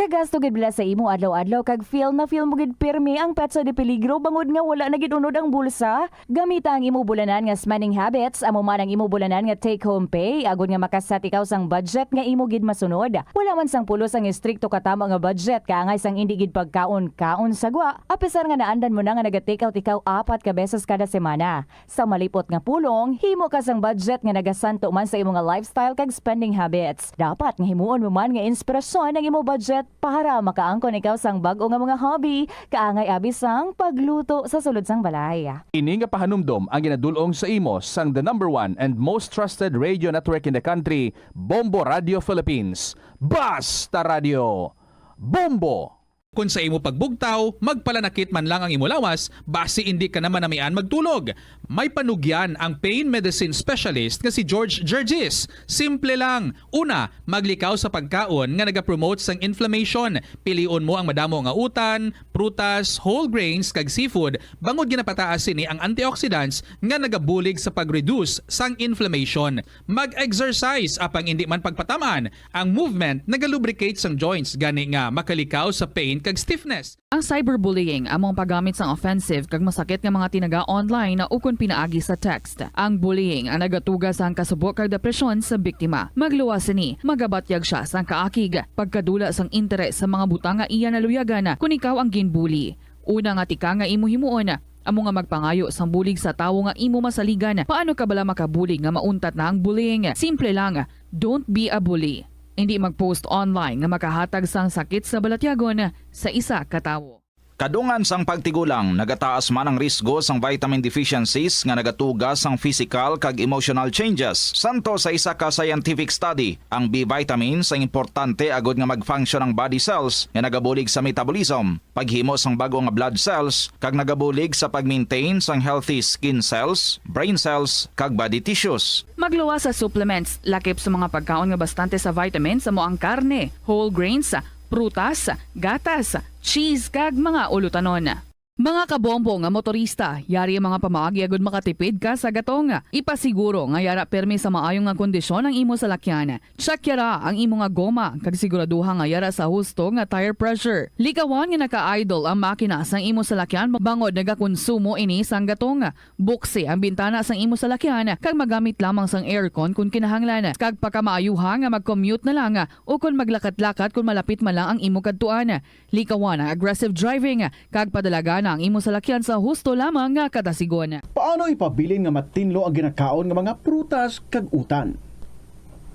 Kagasto gid bila sa imo adlaw-adlaw kag feel mo gid pirmi ang petsa de peligro bangod nga wala na gid unod ang bulsa. Gamita ang imo bulanan nga spending habits, amo man ang imo bulanan nga take home pay agud nga makasat ikaw sang budget nga imo gid masunod. Wala man sang pulos ang istrikto katama nga budget kaangay sang indi gid pagkaon sagwa. Apisar nga naandan mo na nga naga-take out ikaw 4 ka beses kada semana. Sa malipot nga pulong, himo ka sang budget nga nagasanto man sa imo nga lifestyle kag spending habits. Dapat nga himuon mo man nga inspirasyon ang imo budget para makaangkon ikaw sang bag-o nga mga hobby, kaangay abi sang pagluto sa sulod sang balay.
Ini nga pahanumdom ang ginadulong sa imo sang the number one and most trusted radio network in the country, Bombo Radio Philippines. Basta Radio, Bombo!
Kung sa imo pagbugtaw, magpalanakit man lang ang imo lawas, basi hindi ka naman namian magtulog. May panugyan ang pain medicine specialist nga si George Gergis. Simple lang. Una, maglikaw sa pagkaon nga nagapromote sang inflammation. Pilion mo ang madamo nga utan, prutas, whole grains kag seafood, bangod ginapataas sini ang antioxidants nga nagabulig sa pag-reduce sang inflammation. Mag-exercise apang hindi man pagpatamaan. Ang movement nagalubricate sang joints gani nga makalikaw sa pain
pain kag stiffness.
Ang cyberbullying among paggamit sang offensive kag masakit nga mga tinaga online na ukon pinaagi sa text. Ang bullying ang nagatuga sang kasubok kag depresyon sa biktima. Magluwas ni, magabatyag siya sang kaakig, pagkadula sang interes sa mga butang nga iya naluyagan kung ikaw ang ginbully. Una nga tika nga imo himuon, amo nga magpangayo sang bulig sa tawo nga imo masaligan. Paano ka bala makabulig nga mauntat na ang bullying? Simple lang, don't be a bully. Hindi mag-post online nga makahatag sang sakit sa balatyagon sa isa ka tawo.
Kadungan sang pagtigulang, nagataas man ang risgo sang vitamin deficiencies nga nagatuga sang physical kag emotional changes. Santo sa isa ka scientific study, ang B vitamins ang importante agod nga mag-function ang body cells nga nagabulig sa metabolism, paghimo sang bago nga blood cells kag nagabulig sa pag-maintain sang healthy skin cells, brain cells kag body tissues.
Magluwas sa supplements, lakip sa mga pagkaon nga bastante sa vitamins sa ang karne, whole grains, prutas, gatas, cheese kag mga ulutanon. Mga kabombo nga motorista, yari ang mga pamaagi agud makatipid ka sa gatong. Ipasiguro nga yara permi sa maayong nga kondisyon ang imo salakyan. Tsakyara ang imo nga goma kag siguraduha nga yara sa husto nga tire pressure. Likawan nga naka-idle ang makina sang imo salakyan bangod nagakonsumo ini sang gatong. Buksi ang bintana sang imo salakyan kag magamit lamang sang aircon kung kinahanglan. Kag pagkamaayuha nga mag-commute na lang o kung maglakat-lakat kung malapit man lang ang imo kadtuan. Likawan ang aggressive driving kag padalaga ang imo salakyan sa husto lamang nga katasigon.
Paano ipabilin nga matinlo ang ginakaon nga mga prutas kag utan?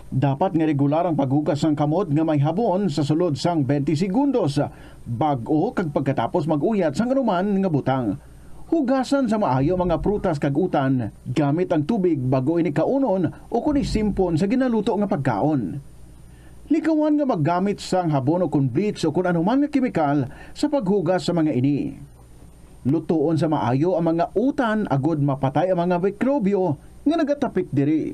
Dapat nga regular ang paghugas ng kamot nga may habon sa sulod sang 20 segundos bag-o kag pagkatapos mag-uyat sang anuman nga butang. Hugasan sa maayo mga prutas kag utan gamit ang tubig bago ini kaunon o kun isimpon sa ginaluto nga pagkaon. Likawan nga maggamit sang habon o kun bleach o kun anuman nga kemikal sa paghugas sa mga ini. Lutuon sa maayo ang mga utan agud mapatay ang mga mikrobyo nga nagatapik diri.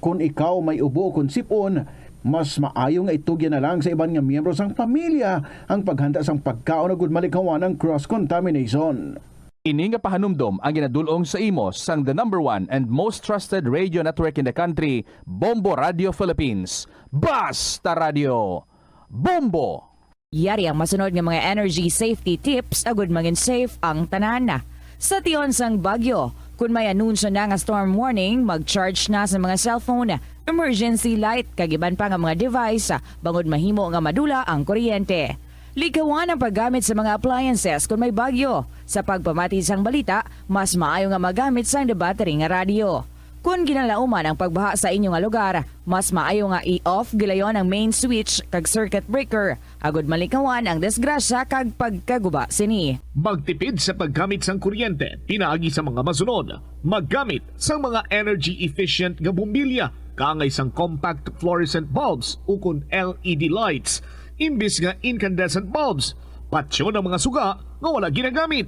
Kung ikaw may ubo kung sipon, mas maayo nga itugyan na lang sa iban nga miyembro sang pamilya ang paghanda sang pagkaon agud malikawan ang cross-contamination.
Ini nga pahanumdom ang ginadulong sa imo sang the #1 and most trusted radio network in the country, Bombo Radio Philippines. Basta Radio! Bombo!
Yari ang masunod nga mga energy safety tips agud maging safe ang tanan. Sa tion sang bagyo, kung may anunsyo na nga storm warning, mag-charge na sa mga cellphone, emergency light, kagiban pa nga mga device, bangod mahimo nga madula ang kuryente. Likawan ang paggamit sa mga appliances kung may bagyo. Sa pagpamati sang balita, mas maayo nga magamit sang battery nga radio. Kung ginalauman ang pagbaha sa inyong nga lugar, mas maayo nga i-off gilayon ang main switch kag circuit breaker. Agud malikawan ang disgrasya kag pagkaguba sini.
Magtipid sa paggamit sang kuryente, pinaagi sa mga masunod. Maggamit sang mga energy efficient nga bumbilya, kaangay sang compact fluorescent bulbs ukon LED lights, imbis nga incandescent bulbs. Patsyo ng mga suga nga wala ginagamit.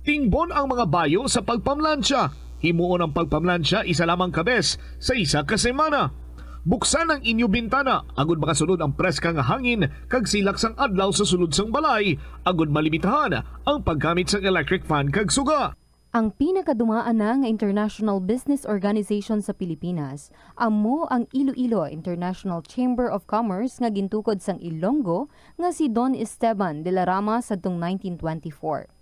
Tingbon ang mga bayo sa pagpamlansya. Himuon ang pagpamlansya isa lamang kabes sa isa ka semana. Buksan ang inyo bintana agud makasunod ang preska nga hangin kag silak sang adlaw sa sulod sang balay agud malimitahan ang paggamit sang electric fan kag suga.
Ang pinakadumaan na nga international business organization sa Pilipinas amo ang Iloilo International Chamber of Commerce nga gintukod sang Ilonggo nga si Don Esteban de la Rama sadtong 1924.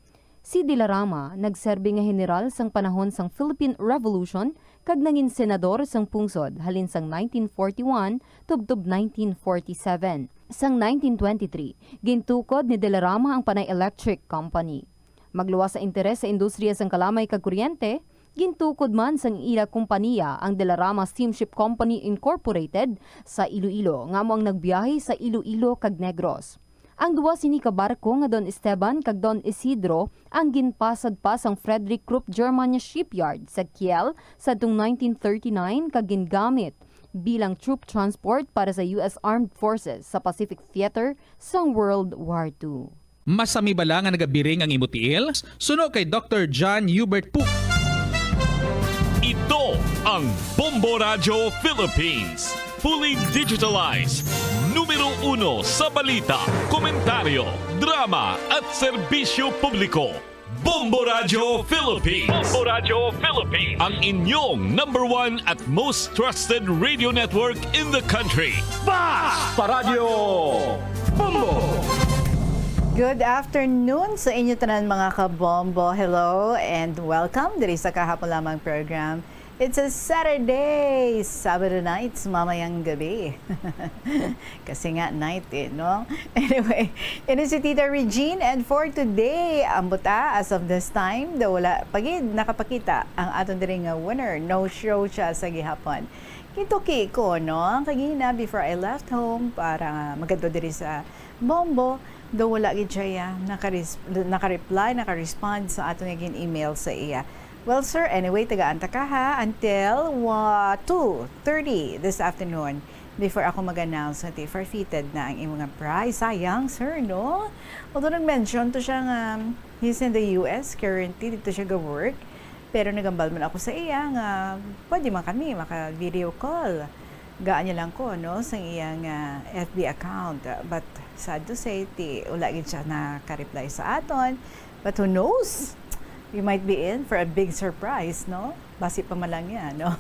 Si De La Rama nagserbi nga general sang panahon sang Philippine Revolution kag nangin senador sang pungsod halin sang 1941 tubtob 1947. Sang 1923, gintukod ni De La Rama ang Panay Electric Company. Magluwas sa interes sa industriya sang kalamay kag kuryente, gintukod man sang ila kompanya ang De La Rama Steamship Company Incorporated sa Iloilo nga mo ang nagbiyahe sa Iloilo kag Negros. Ang duwa sini ka barko nga Don Esteban kag Don Isidro ang ginpasad pa sang Frederick Krupp Germania Shipyard sa Kiel sa 1939 kag gingamit bilang troop transport para sa US Armed Forces sa Pacific Theater sang World War II.
Masami bala nga nagabiring ang imutiil? Suno kay Dr. John Hubert Pook.
Ito ang Bombo Radio Philippines. Fully digitalized. Numero 1 sa balita, komentaryo, drama at serbisyo publiko. Bombo Radio Philippines. Bombo Radio Philippines. Ang inyong #1 at most trusted radio network in the country.
Basta Radio Bombo!
Good afternoon sa inyo tanan mga kabombo. Hello and welcome diri sa kahapon lamang program. It's a Saturday, Sabado nights, mamayang gabi. Kasi nga night no? Anyway, ini si Tita Regine and for today, ang buta as of this time, daw wala pagid nakapakita ang aton diri nga winner. No show siya sa gihapon. Kituki ko, no? Kagina before I left home para magadto diri sa Bombo. Do wala gid siya naka-reply, naka-respond sa ato nga email sa iya. Well, sir, anyway, taga-anta ka ha until 2:30 this afternoon before ako mag-announce na forfeited na ang imong prize. Sayang, sir, no? Although nag-mention to siya nga he's in the US currently, dito siya ga-work. Pero nagambal man ako sa iya nga pwede man kami maka-video call. Gaan niya lang ko, no, sa iyang FB account. But sad to say, wala gid siya naka-reply sa aton. But who knows? We might be in for a big surprise, no? Basi pa man lang yan, no?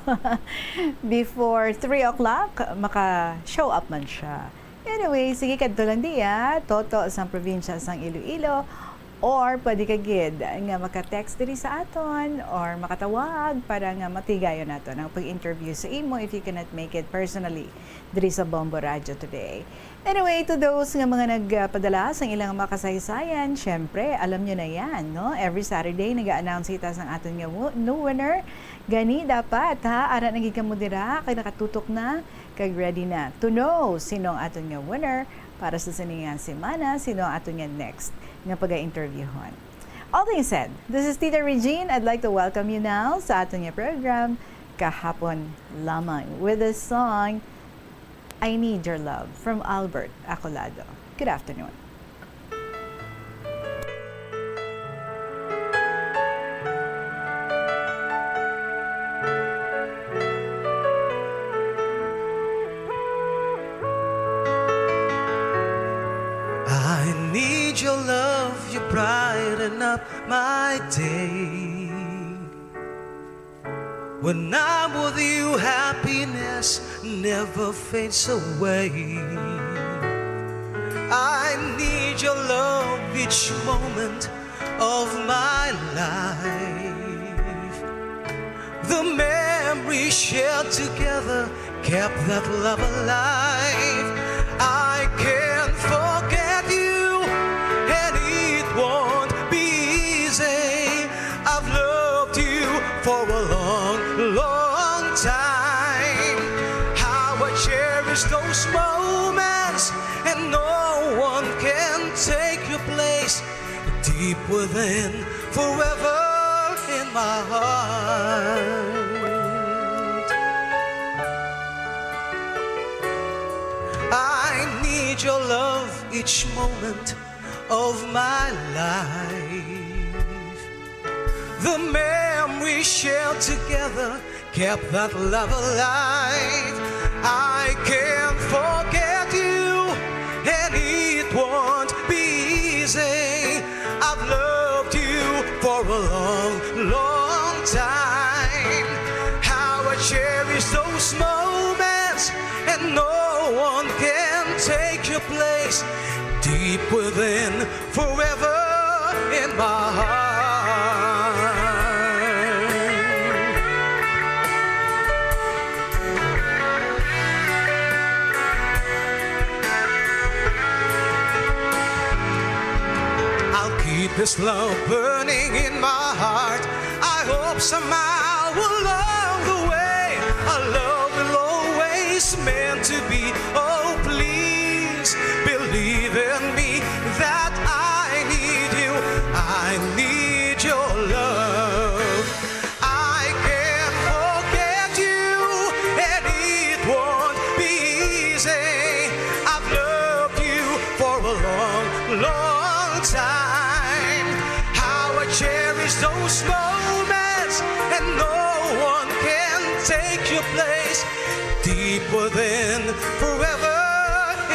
Before 3 o'clock, maka-show up man siya. Anyway, sige kadto lang diya, Toto sa probinsya sang Iloilo. Or pwede ka gid nga maka-text diri sa aton or makatawag para nga matigayon nato ang pag-interview sa imo if you cannot make it personally diri sa Bombo Radio today. Anyway, to those nga mga nagpadala sa ilang makasaysayan, syempre, alam nyo na yan, no? Every Saturday, nag-a-announce kita sa aton nga new winner. Gani, dapat, ha? Ara naging kamo dira, kay nakatutok na, kay ready na to know sino ang aton nga winner para sa siningan semana, sino ang aton nga next nga pag-interviewon. All things said, this is Tita Regine. I'd like to welcome you now sa aton nga program, Kahapon Lamang, with the song, I Need Your Love from Albert Acolado. Good afternoon.
I need your love, you brighten up my day. When I'm with you, happiness never fades away. I need your love each moment of my life. The memories shared together kept that love alive. I can't forget you, and it won't be easy. I've loved you for a long, long time. How I cherish those moments, and no one can take your place. Deep within, forever in my heart. I need your love each moment of my life. The memories shared together kept that love alive. I can't forget you, and it won't be easy. I've loved you for a long, long time. How I cherish those moments, and no one can take your place. Deep within, forever in my heart. I'll keep this love burning in my heart. I hope somehow along the way our love will always meant to be. Oh, please believe in me that I need you. I need your love. I can't forget you, and it won't be easy. I've loved you for a long, long time. How I cherish those moments, and no one can take your place. Deep within, forever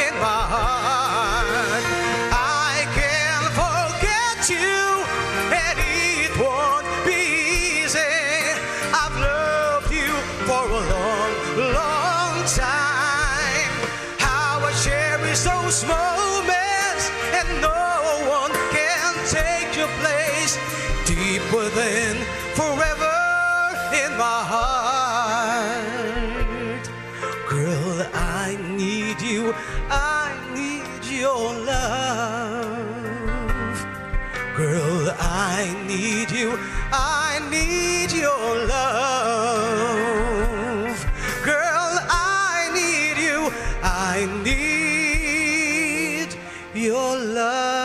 in my heart. I can't forget you, and it won't be easy. I've loved you for a long, long time. How I cherish those moments, and no one I need you, I need your love. Girl, I need you, I need your love. Girl, I need you, I need your love.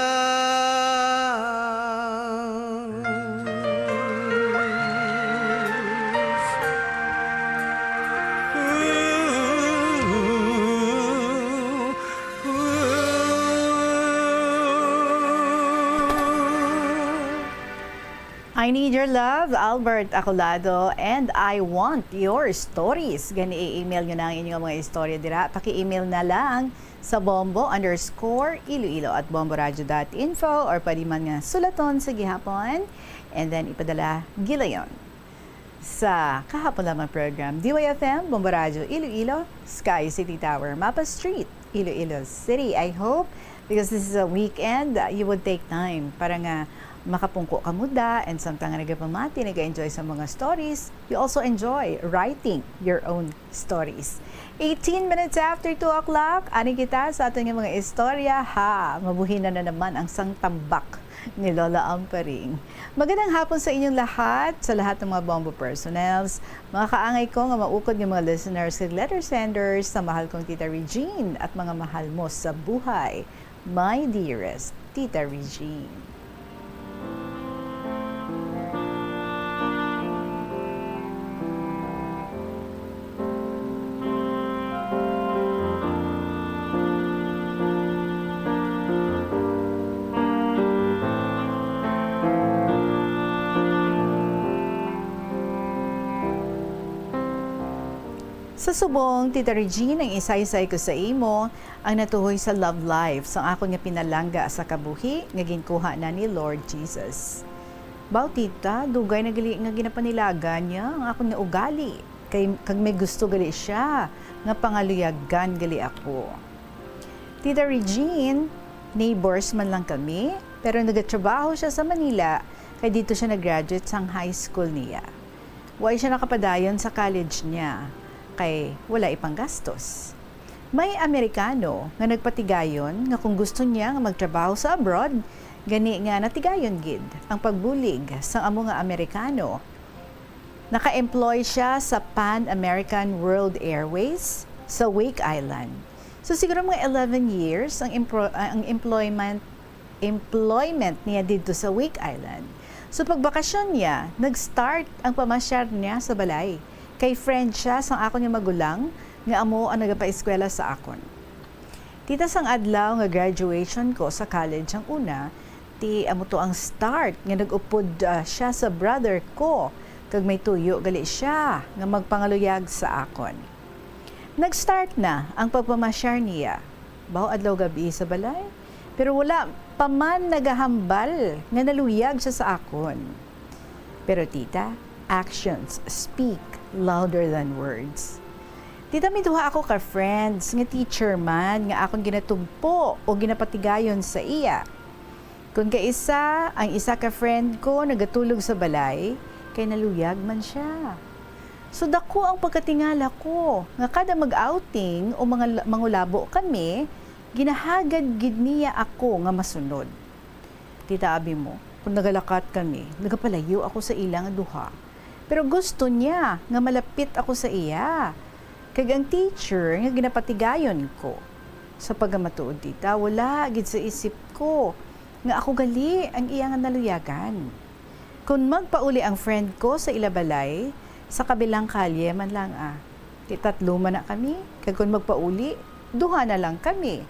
I Need Your Love, Albert Acolado, and I Want Your Stories. Gani i-email nyo na ang inyong mga istorya dira. Paki-email na lang sa bombo_iloilo@bomboradio.info or pwede man nga sulaton sa gihapon and then ipadala gilayon sa kahapon lamang program. DYFM, Bombo Radio, Iloilo, Sky City Tower, Mapa Street, Iloilo City. I hope, because this is a weekend, you would take time para nga makapungko ka muda and samtang nga nagapamati, nag-enjoy sa mga stories, you also enjoy writing your own stories. 18 minutes after 2 o'clock, ani kita sa ating mga istorya. Mabuhin na naman ang sangtambak ni Lola Amparing. Magandang hapon sa inyong lahat, sa lahat ng mga Bombo personnels. Mga kaangay ko nga maukod ng mga listeners at letter senders, sa mahal kong Tita Regine at mga mahal mo sa buhay. My dearest Tita Regine. Sa subong, Tita Regine, ang isaysay ko sa imo, ang natuhoy sa love life sa ako nga pinalangga sa kabuhi, nga ginkuha na ni Lord Jesus. Baw, tita, dugay na gali nga ginapanilaga niya ang ako nga ugali. Kag may gusto gali siya, nga pangaluyagan gali ako. Tita Regine, neighbors man lang kami, pero nagatrabaho siya sa Manila, kay dito siya nag-graduate sa high school niya. Way siya nakapadayon sa college niya, kay wala ipang gastos. May Amerikano nga nagpatigayon nga kung gusto niya nga magtrabaho sa abroad, gani nga natigayon gid ang pagbulig sa amo nga Amerikano. Naka-employ siya sa Pan American World Airways sa Wake Island. So siguro mga 11 years ang employment niya dito sa Wake Island. So pagbakasyon niya, nag-start ang pamasyar niya sa balay. Kay friend siya sang akon nga magulang nga amo ang nagapaeskwela sa akon. Tita sang adlaw nga graduation ko sa college ang una, ti amo to ang start nga nag-upod siya sa brother ko kag may tuyo gali siya nga magpangaluyag sa akon. Nag-start na ang pagpamasyar niya. Baw adlaw gabi sa balay, pero wala pa man nagahambal nga naluyag siya sa akon. Pero tita, actions speak louder than words. Tita, may duha ako ka friends nga teacher man nga akong ginatugpo o ginapatigayon sa iya. Kung kaisa, ang isa ka friend ko nagatulog sa balay, kay naluyag man siya. So dako ang pagkatingala ko nga kada mag-outing o mga mangulabo kami, ginahagad gid niya ako nga masunod. Tita, abi mo, kung nagalakat kami, nagapalayo ako sa ilang duha. Pero gusto niya nga malapit ako sa iya. Kag ang teacher nga ginapatigayon ko. Sa paggamatuod tita, wala gid sa isip ko nga ako gali ang iya nga naluyagan. Kung magpauli ang friend ko sa ilabalay, sa kabilang kalye man lang Titatlo man na kami. Kag kung magpauli, duha na lang kami.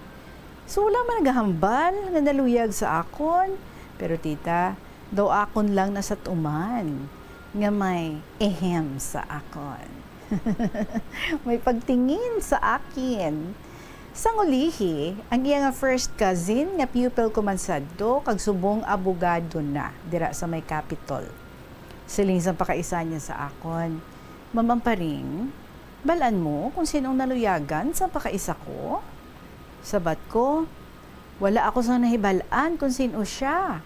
So wala man nagahambal nga naluyag sa akon. Pero tita, daw akon lang nasa tuman nga may ehem sa akon. May pagtingin sa akin. Sa ngulihi, ang iya nga first cousin nga pupil ko man sadto kag subong abogado na dira sa may Capitol. Siling sa pakaisa niya sa akon. Ma'am Amparing, balaan mo kung sinong naluyagan sa pakaisa ko? Sabat ko, wala ako sa nahibalaan kung sino siya.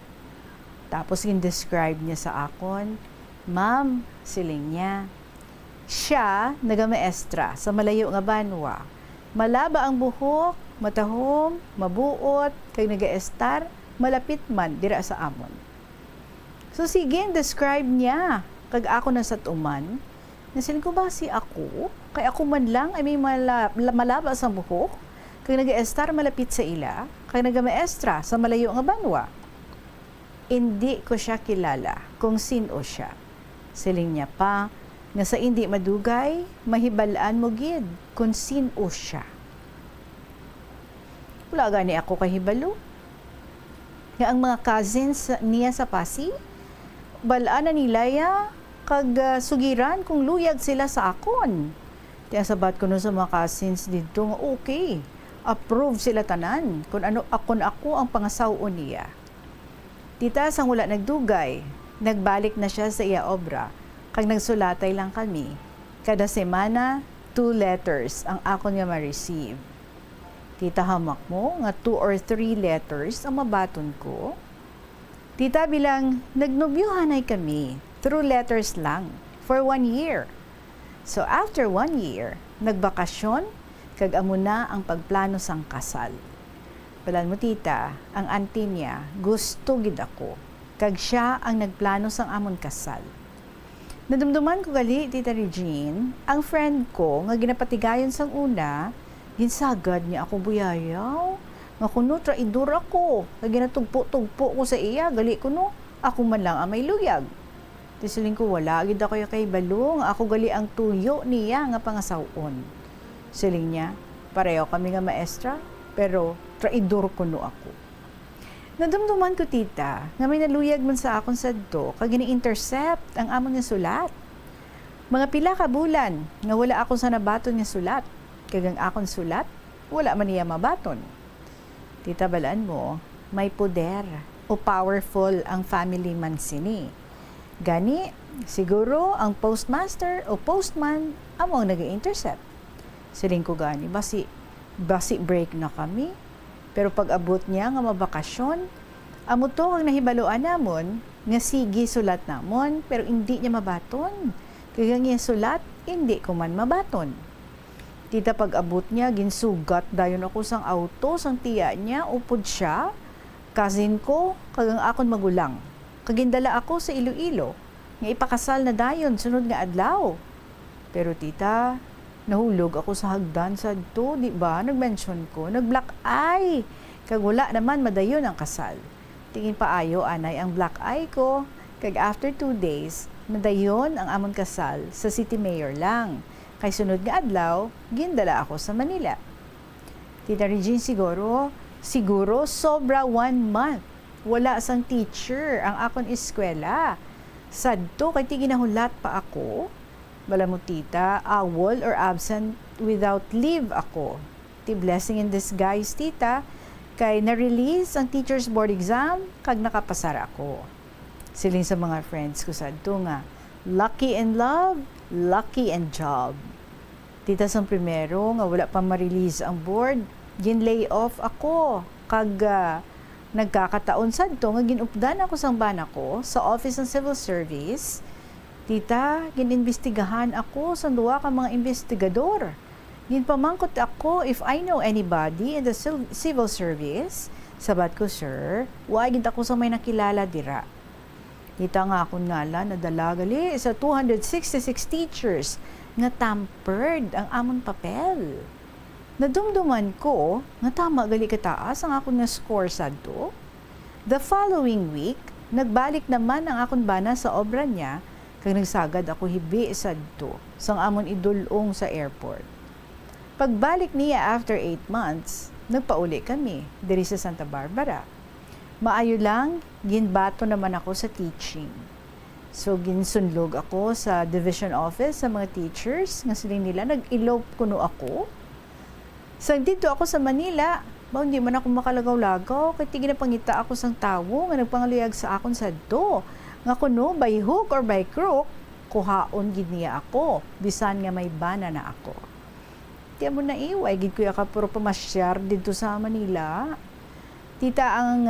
Tapos in-describe niya sa akon, Ma'am, siling niya. Siya, nagamaestra sa malayo nga banwa. Malaba ang buhok, matahom, mabuot, kay nag-estar, malapit man dira sa amon. So sige, describe niya kag ako na sa tuman. Nasin ko ba si ako? Kay ako man lang ay may malaba sa buhok, kay nag-estar malapit sa ila, kay nagamaestra sa malayo nga banwa. Hindi ko siya kilala kung sino siya. Siling niya pa, nga sa hindi madugay, mahibalaan mo gid kung sino siya. Wala gani ako kahibalo. Nga ang mga cousins niya sa Pasig, balaan na nilaya, kag sugiran kung luyag sila sa akon. Kaya sabat ko no sa mga cousins dito nga okay, approve sila tanan kung ano ako ang pangasawon niya. Tita, sang wala nagdugay, nagbalik na siya sa iya obra, kag nagsulatay lang kami. Kada semana, 2 letters ang akon nga ma-receive. Tita, hamak mo nga 2 or 3 letters ang mabaton ko. Tita, bilang nagnobyuhanay kami, through letters lang, for 1 year. So after 1 year, nagbakasyon, kag amo na ang pagplano sang kasal. Balan mo tita, ang auntie niya, gusto gid ako, kag siya ang nagplano sang amon kasal. Nadumduman ko gali, Tita Regine, ang friend ko nga ginapatigayon sang una, ginsagad niya ako buyayaw. Nga kuno, traidor ako. Nga ginatugpo-tugpo ko sa iya, gali ko no, ako man lang ang may luyag. Tisiling ko, wala, gid ako kay balong, ako gali ang tuyo niya nga pangasawon. Siling niya, pareho kami nga maestra, pero traidor kuno ako. Nadumduman ko, tita, nga may naluyag man sa akon sadto, kag gini-intercept ang amon nga sulat. Mga pila ka bulan, nga wala akong sa nabaton nga sulat, kag ang akon sulat, wala man niya mabaton. Tita, balaan mo, may poder o powerful ang family man sini. Gani, siguro ang postmaster o postman among nag-intercept. Siling ko gani, basi break na kami. Pero pag abot niya nga mabakasyon, amo to ang nahibaluan namon, nga sige sulat namon, pero hindi niya mabaton. Kaya nga sulat, hindi ko man mabaton. Tita, pag abot niya, ginsugat dayon ako sang auto, sang tiya niya, upod siya, cousin ko, kagang akon magulang. Kagindala ako sa Iloilo, nga ipakasal na dayon, sunod nga adlaw. Pero tita, nahulog ako sa hagdan sa to, di ba? Nag-mention ko, nag-black eye. Kag wala naman madayon ang kasal. Tingin pa ayo anay ang black eye ko. Kag after 2 days, nadayon ang amon kasal sa city mayor lang. Kay sunod nga adlaw, gindala ako sa Manila. Tita Regine, siguro sobra 1 month. Wala sang teacher ang akon eskwela. Sadto, kay tiginahulat pa ako. Bala mo tita, awol or absent without leave ako. Ti blessing in disguise, tita, kay na-release ang teacher's board exam, kag nakapasar ako. Siling sa mga friends ko sadto nga, lucky in love, lucky in job. Tita, sang primero, nga wala pa ma-release ang board, gin-lay off ako, kag nagkakataon sadto, nga ginupdan ako sang bana ko sa Office ng Civil Service. Tita, gininvestigahan ako sa duwa ka mga investigador. Ginpamangkot ako if I know anybody in the civil service. Sabat ko, sir, wagid ako sa may nakilala dira. Tita, nga akong ngalan, nadala gali sa 266 teachers nga tampered ang amon papel. Nadumduman ko, nga tama gali kataas ang akong nga score sadto. The following week, nagbalik naman ang akong bana sa obra niya, kag nagsagad ako hibi sadto sang amon idulong sa airport. Pagbalik niya after 8 months, nagpauli kami diri sa Santa Barbara. Maayo lang, ginbato naman ako sa teaching. So ginsunlog ako sa division office sa mga teachers, nga sila nila nag-elope kuno ako. So dito ako sa Manila, hindi man ako makalagaw-lagaw, kay tigina pangita ako sang tawo nga nagpangaluyag sa akon sadto. Nga kuno, by hook or by crook, kuhaon gid niya ako, bisan nga may bana na ako. Tiya mo na iway, gid kuya ka puro pamasyar dito sa Manila. Tita, ang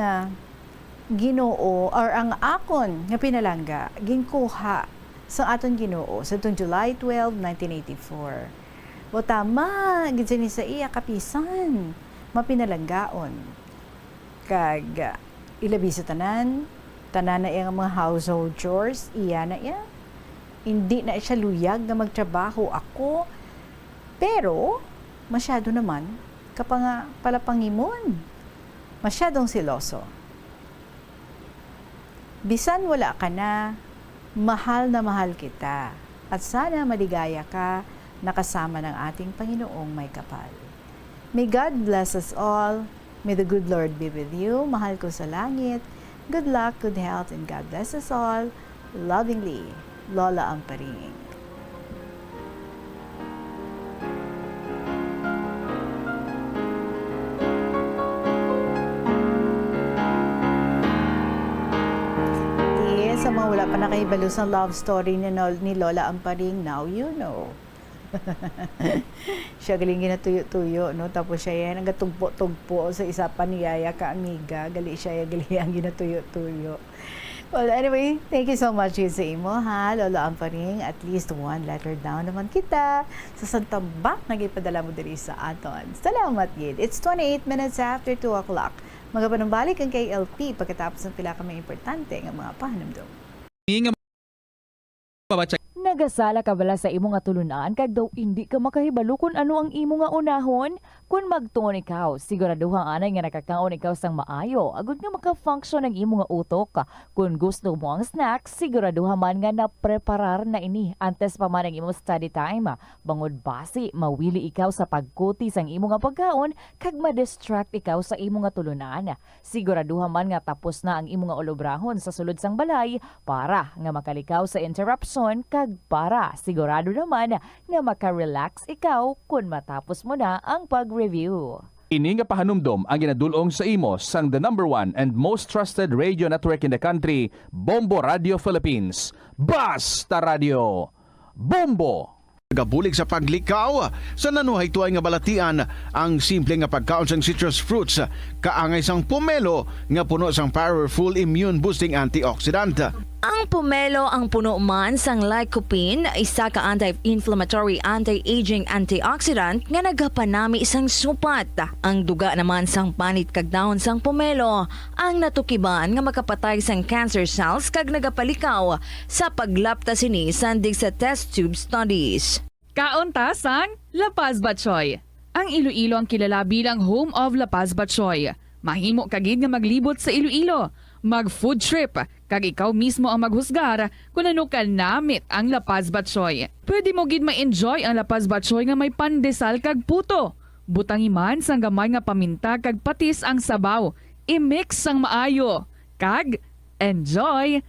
Ginoo, or ang akon nga pinalangga, ginkuha sa aton Ginoo sa July 12, 1984. O tama, gid ni sa iya kapisan. Mapinalanggaon. Kag ilabi sa tanan na iya nga mga household chores, iya na iya. Hindi na siya luyag na magtrabaho ako. Pero, masyado naman, palapangimon. Masyadong siloso. Bisan wala ka na mahal kita. At sana maligaya ka nakasama ng ating Panginoong may kapal. May God bless us all. May the good Lord be with you. Mahal ko sa langit. Good luck, good health, and God bless us all. Lovingly, Lola Amparing. Sa mga wala pa nakahibalo sa love story ni Lola Amparing, now you know. Siya galing ginatuyo-tuyo, no? Tapos siya yan, nagatugpo-tugpo sa isa pa ni Yaya ka amiga. Gali siya, gali ang ginatuyo-tuyo. Well, anyway, thank you so much sa imo, ha, Lola Amparing. At least one letter down naman kita sa santambak na gipadala mo diri sa aton. Salamat, Gid. It's 28 minutes after 2 o'clock. Magapanumbalik ang KLP pagkatapos ng pila ka may importante ng mga pahanamdom.
Nagasala ka bala sa imo nga tulunan kag daw hindi ka makahibalo kung ano ang imo nga unahon? Kung magtuon ikaw, siguraduhang anay nga nakakaon ikaw sang maayo, agud nga maka-function ang imo nga utok. Kung gusto mo ang snacks, siguraduhan man nga na-preparar na ini antes pa man ang imo study time. Bangod basi, mawili ikaw sa pagkuti sang imo nga pagkaon kag ma-distract ikaw sa imo nga tulunan. Siguraduhan man nga tapos na ang imo nga olobrahon sa sulod sang balay para nga makalikaw sa interruption kag para sigurado naman nga maka-relax ikaw kung matapos mo na ang pag-review.
Ini nga pahanumdom ang ginadulong sa imo sang the #1 and most trusted radio network in the country, Bombo Radio Philippines. Basta Radio Bombo!
Gabulig sa paglikaw sa nanuhay tuay nga balatian ang simple nga pagkaon sang citrus fruits kaangay sang pomelo nga puno sang powerful immune boosting antioxidant.
Ang pomelo ang puno man sang lycopene, isa ka anti-inflammatory, anti-aging antioxidant nga nagapanami isang supat. Ang duga naman sang panit kag dahon sang pomelo ang natukiban nga makapatay sang cancer cells kag nagapalikaw sa paglapta sini sandig sa test tube studies.
Kaunta sang La Paz Batchoy. Ang Iloilo ang kilala bilang home of La Paz Batchoy. Mahimo kagid nga maglibot sa Iloilo, mag-food trip, kag ikaw mismo ang maghusgar kung ano ka namit ang La Paz Batchoy. Pwede mo gid ma-enjoy ang La Paz Batchoy nga may pandesal kag puto. Butang iman sang gamay nga paminta kag patis ang sabaw. I-mix sang maayo. Kag enjoy.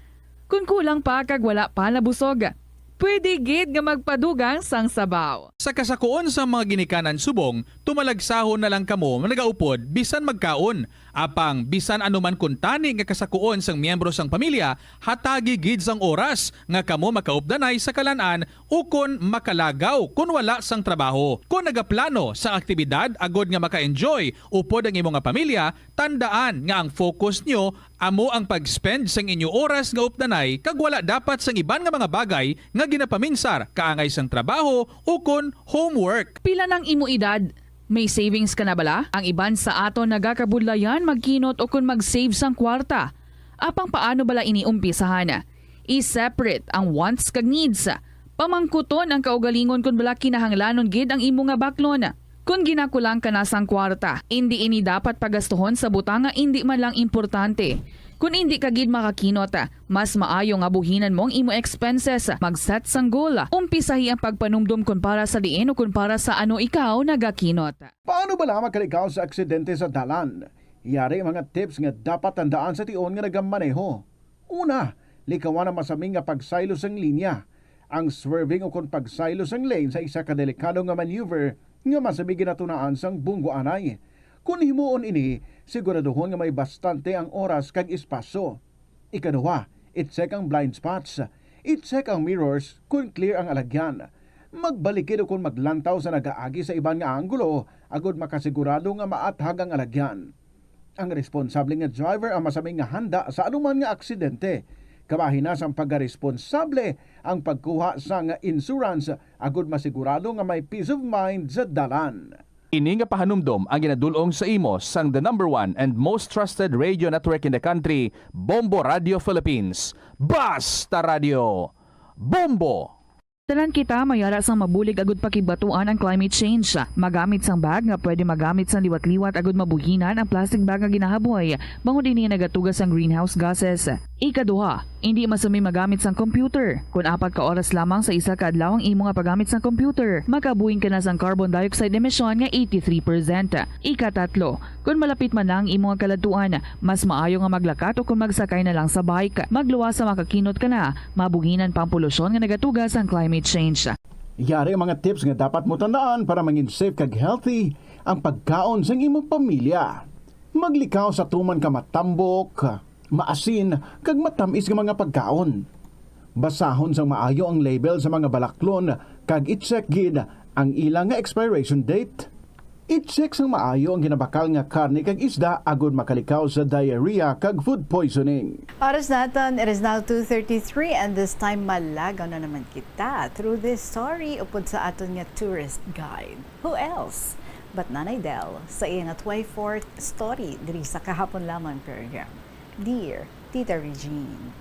Kung kulang pa kag wala pa nabusog, pwede gid nga magpadugang sang sabaw.
Sa kasakuon sa mga ginikanan subong, tumalagsahon na lang kamo nagaupod bisan magkaon. Apang bisan anuman kun tani nga kasakuon sang miyembro sang pamilya, hatagi gid sang oras nga kamo makaupdanay sa kalanan o kun makalagaw kun wala sang trabaho. Kung nagaplano sa aktibidad agod nga maka-enjoy upod ang imong pamilya, tandaan nga ang focus nyo amo ang pag-spend sang inyo oras nga updanay kag wala dapat sang iban nga mga bagay nga ginapaminsar kaangay sang trabaho o kun homework.
Pila ng imo edad? May savings ka na bala? Ang iban sa aton nagakabudlayan magkinot o kung mag-save sang kwarta. Apang paano bala iniumpisahan? I-separate ang wants kag needs. Pamangkuton ang kaugalingon kung bala kinahanglanon gid ang imo nga baklon. Kung ginakulang ka na sang kwarta, hindi ini dapat pagastuhon sa butang nga hindi man lang importante. Kung hindi ka gid makakinot, mas maayo nga buhinan mo ang imo expenses. Mag-set sang goal. Umpisahi ang pagpanumdum kung para sa diin o kung para sa ano ikaw nagakinot.
Paano ba lang makalikaw sa aksidente sa dalan? Yari mga tips nga dapat tandaan sa tion nga nagamaneho. Una, likawan ang masaming nga pagsaylo sang linya. Ang swerving o kung pagsaylo sang lane sa isa ka delikado nga maneuver nga masamig ginatunaan sang bunggo anay. Kung himuon ini, siguraduhon nga may bastante ang oras kag espasyo. Ikaduha, i-check ang blind spots. I-check ang mirrors kung clear ang alagyan. Magbalikid o kung maglantaw sa nagaagi sa ibang nga anggulo, agod makasigurado nga maathag ang alagyan. Ang responsable nga driver ang masaming nga handa sa anuman nga aksidente. Kabahin na sang pagkaresponsable ang pagkuha sang insurance agud masigurado nga may peace of mind sa dalan.
Ini nga pahanumdom ang ginadulong sa imo sang the number 1 and most trusted radio network in the country, Bombo Radio Philippines. Basta Radio! Bombo!
Tanan kita mayara sang mabulig agud pakibatuan ang climate change. Magamit sang bag nga pwede magamit sang liwat-liwat agud mabuhinan ang plastic bag nga ginahaboy. Bangod dinhi nagatugas ang greenhouse gases. Ikaduha, hindi masumi magamit sang computer. Kung 4 ka oras lamang sa isa ka adlaw ang imo nga paggamit sang computer, makabuhing ka na sang carbon dioxide emission nga 83%. Ikatatlo, kung malapit man lang imo nga kaladuan, mas maayo nga maglakat o kung magsakay na lang sa bike. Magluwas sa makakinot ka na, mabuhinan pang polusyon nga nagatugas ang climate change.
Yari ang mga tips nga dapat mo tandaan para mangin safe kag healthy ang pagkaon sa imong pamilya. Maglikaw sa tuman ka matambok, maasin, kag matamis nga mga pagkaon. Basahon sang maayo ang label sa mga balaklon kag i-check gid ang ilang nga expiration date. I-check sang maayo ang ginabakal nga karne kag isda agud makalikaw sa diarrhea kag food poisoning.
Oras natin, it is now 2:33 and this time malagaw na naman kita through this story upod sa aton nga tourist guide. Who else but Nanay Del sa iyang 24th story diri sa kahapon lamang program. Dear Tita Regine.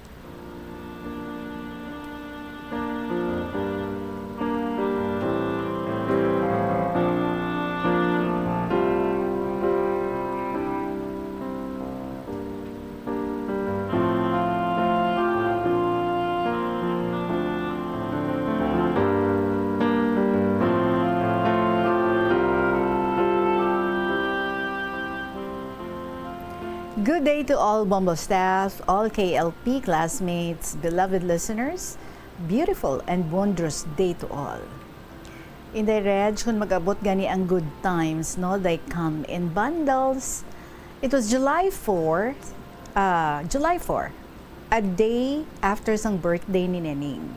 Good day to all Bombo staff, all KLP classmates, beloved listeners. Beautiful and wondrous day to all. In the Reg, kung mag-abot gani ang good times, no, they come in bundles. It was July 4, a day after sang birthday ni Nening.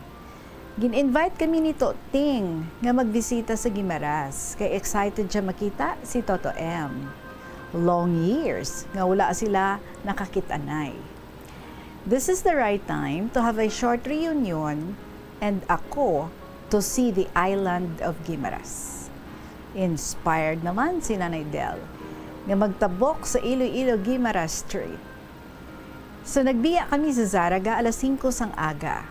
Gin-invite kami ni Toting nga magbisita sa Guimaras, kay excited siya makita si Toto M. Long years nga wala sila nakakitanay. This is the right time to have a short reunion and ako to see the island of Guimaras. Inspired naman si Nanay Del nga magtabok sa Iloilo Guimaras Street. So nagbiya kami sa Zaraga alas 5 sang aga.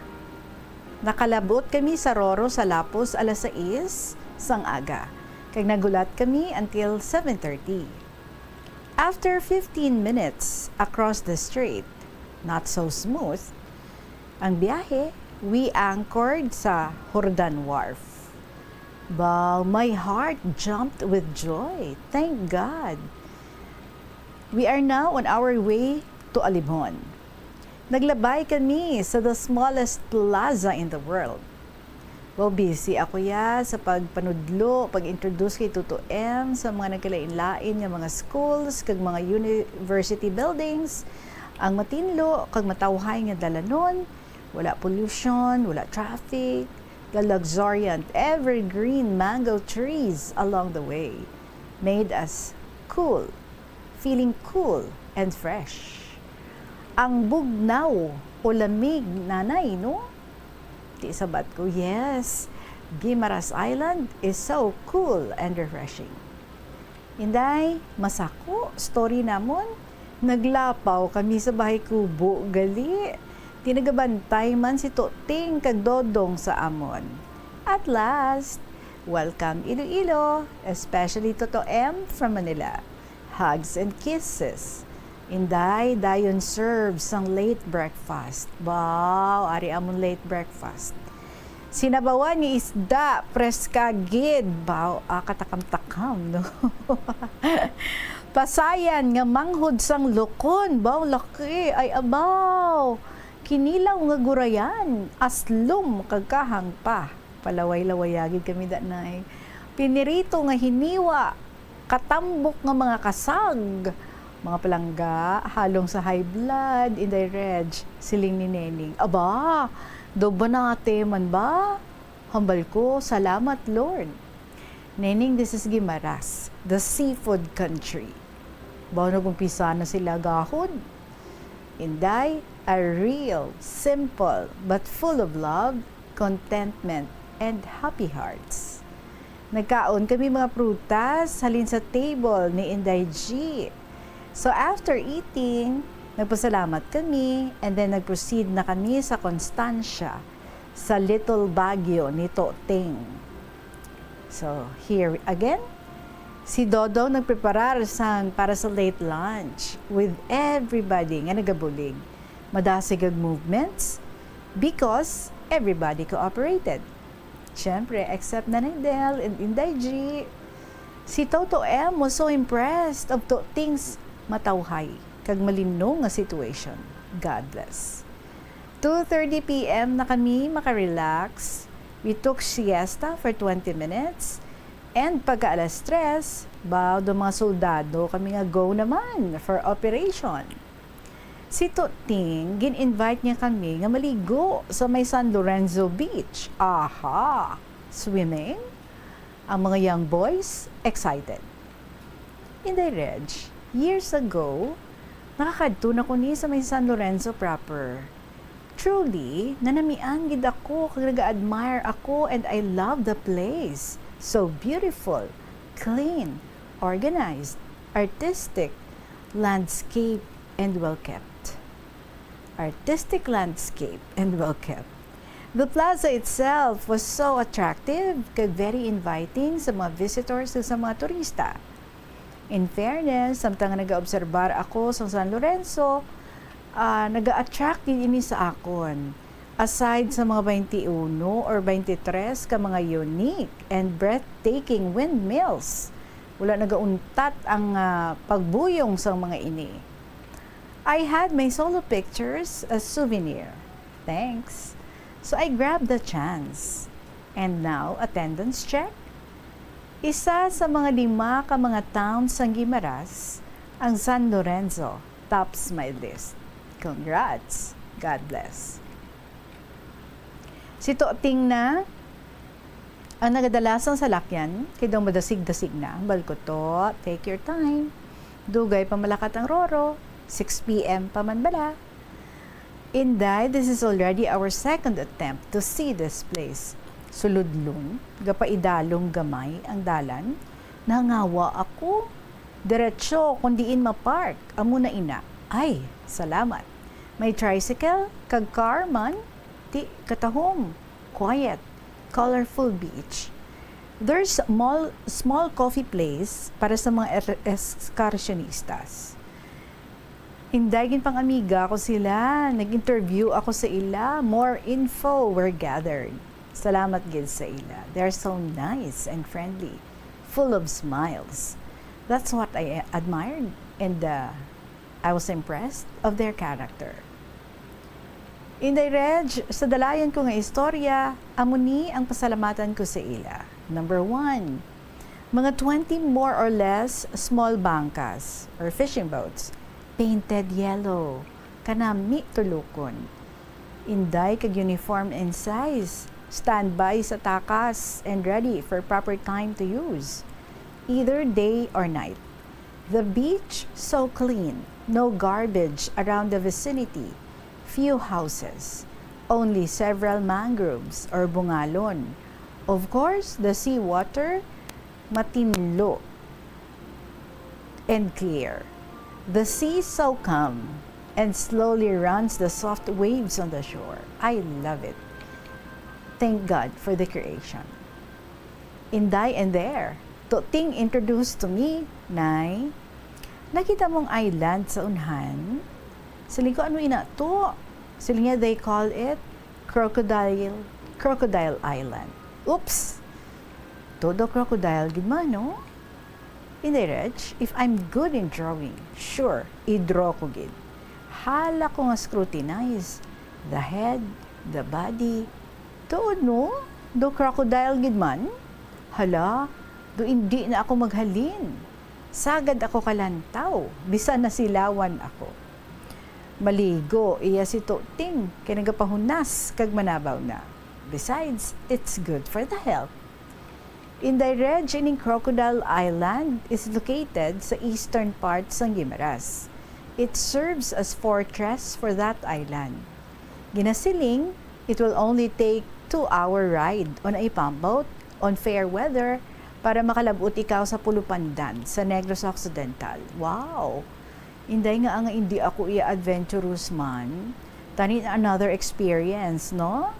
Nakalabot kami sa Roro sa Lapos alas 6 sang aga. Kag nagulat kami until 7:30. After 15 minutes across the street, not so smooth, ang biyahe, we anchored sa Jordan Wharf. But my heart jumped with joy. Thank God. We are now on our way to Alibon. Naglabay kami sa the smallest plaza in the world. Well, busy ako sa pagpanudlo, pag-introduce kay Tuto M sa mga nagkalain-lain nga mga schools, kag mga university buildings. Ang matinlo, kag matawhay nga dalanon, wala pollution, wala traffic, the luxuriant evergreen mango trees along the way made us cool, feeling cool and fresh. Ang bugnaw o lamig nanay, no? Sabat ko, yes, Guimaras Island is so cool and refreshing. Inday, masako, story namon, naglapaw kami sa bahay kubo, gali. Tinagabantay man si Toting kag Dodong sa amon. At last, welcome Iloilo, especially Toto M from Manila. Hugs and kisses. Inday, dayon serve sang late breakfast. Wow, ari amon late breakfast. Sinabawan ni isda, preska gid. Wow, katakam-takam, no? Pasayan nga manghod sang lokon. Wow, laki. Ay, abaw. Kinilaw nga gurayan. Aslom, kagkahang pa. Palaway-lawayagid kami danay. Pinirito nga hiniwa. Katambok nga mga kasag. Mga palangga, halong sa high blood, in the reg, siling ni Nening. Aba, doba na ate man ba? Hambal ko, salamat Lord. Nening, this is Guimaras, the seafood country. Bawa nag-umpisa na sila gahod. Inday, a real, simple, but full of love, contentment, and happy hearts. Nagkaon kami mga prutas halin sa table ni Inday G. So after eating, nagpasalamat kami and then nag-proceed na kami sa Constancia, sa Little Baguio ni Toting. So here again, si Dodo nagpreparar para sa late lunch with everybody nga nagabulig. Madasig ang movements because everybody cooperated. Siyempre, except Nanay Del and Inday G. Si Toto M was so impressed of things matawhay kag malimno nga situation. God bless. 2:30 p.m. na kami makarelax. We took siesta for 20 minutes. And pagka alas 3, do mga soldado kami nga go naman for operation. Si Toting, gin-invite niya kami nga maligo sa may San Lorenzo Beach. Aha! Swimming? Ang mga young boys, excited. Inday Reg, years ago, nakakadto na ko ni sa may San Lorenzo proper. Truly, nanamian gid ako, kag nag-admire ako, and I love the place. So beautiful, clean, organized, artistic, landscape, and well-kept. Artistic landscape and well-kept. The plaza itself was so attractive, kag very inviting sa mga visitors at sa mga turista. In fairness, samtang nag-obserbar ako sa San Lorenzo, nag-attract din ini sa akon. Aside sa mga 21 or 23 ka mga unique and breathtaking windmills, wala nagauntat ang pagbuyong sa mga ini. I had my solo pictures as souvenir. Thanks. So I grabbed the chance. And now, attendance check. Isa sa mga 5 ka mga towns sa Guimaras, ang San Lorenzo tops my list. Congrats. God bless. Si Toting na ang nagadalasang salakyan, kay daw madasig-dasig na. Balkoto, take your time. Dugay pa malakat ang roro. 6 p.m. pa man bala. Inday, this is already our second attempt to see this place. Suludlon, gapaidalong gamay ang dalan. Nangawa ako. Diretso, kundiin mapark. Amo na ina. Ay, salamat. May tricycle, kag car man. Di katahom. Quiet, colorful beach. There's a small coffee place para sa mga excursionistas. Indagin pang amiga ko sila. Nag-interview ako sa ila. More info were gathered. Salamat gid sa ila. They're so nice and friendly. Full of smiles. That's what I admired. And I was impressed of their character. Inday Reg, sa dalayan ko nga istorya, amuni ang pasalamatan ko sa ila. Number 1, mga 20 more or less small bangkas or fishing boats, painted yellow, kanami tulukon. Inday kag uniform and size, standby sa takas and ready for proper time to use, either day or night. The beach so clean, no garbage around the vicinity, few houses, only several mangroves or bungalon. Of course, the seawater matinlo and clear. The sea so calm and slowly runs the soft waves on the shore. I love it. Thank God for the creation. Inday and there, Toting introduced to me, Nay, nakita mong island sa unhan? Sili ko ano ina to? Sili niya they call it Crocodile Island. Oops! Todo crocodile gid man, no? Inday Reg, if I'm good in drawing, sure, i-draw ko gid. Hala ko nga scrutinize the head, the body. Tuod no? Do crocodile gid man? Hala, do hindi na ako maghalin. Sagad ako kalantaw, bisan na silawan ako. Maligo, iya si Toting, kaya nagapahunas kag manabaw na. Besides, it's good for the health. Inday Reg, ining Crocodile Island is located sa eastern part ng Guimaras. It serves as fortress for that island. Ginasiling, it will only take 2-hour ride on a pump boat on fair weather para makalabot ikaw sa Pulupandan sa Negros Occidental. Wow! Inday nga ang hindi ako adventurous man. Tanin another experience, no?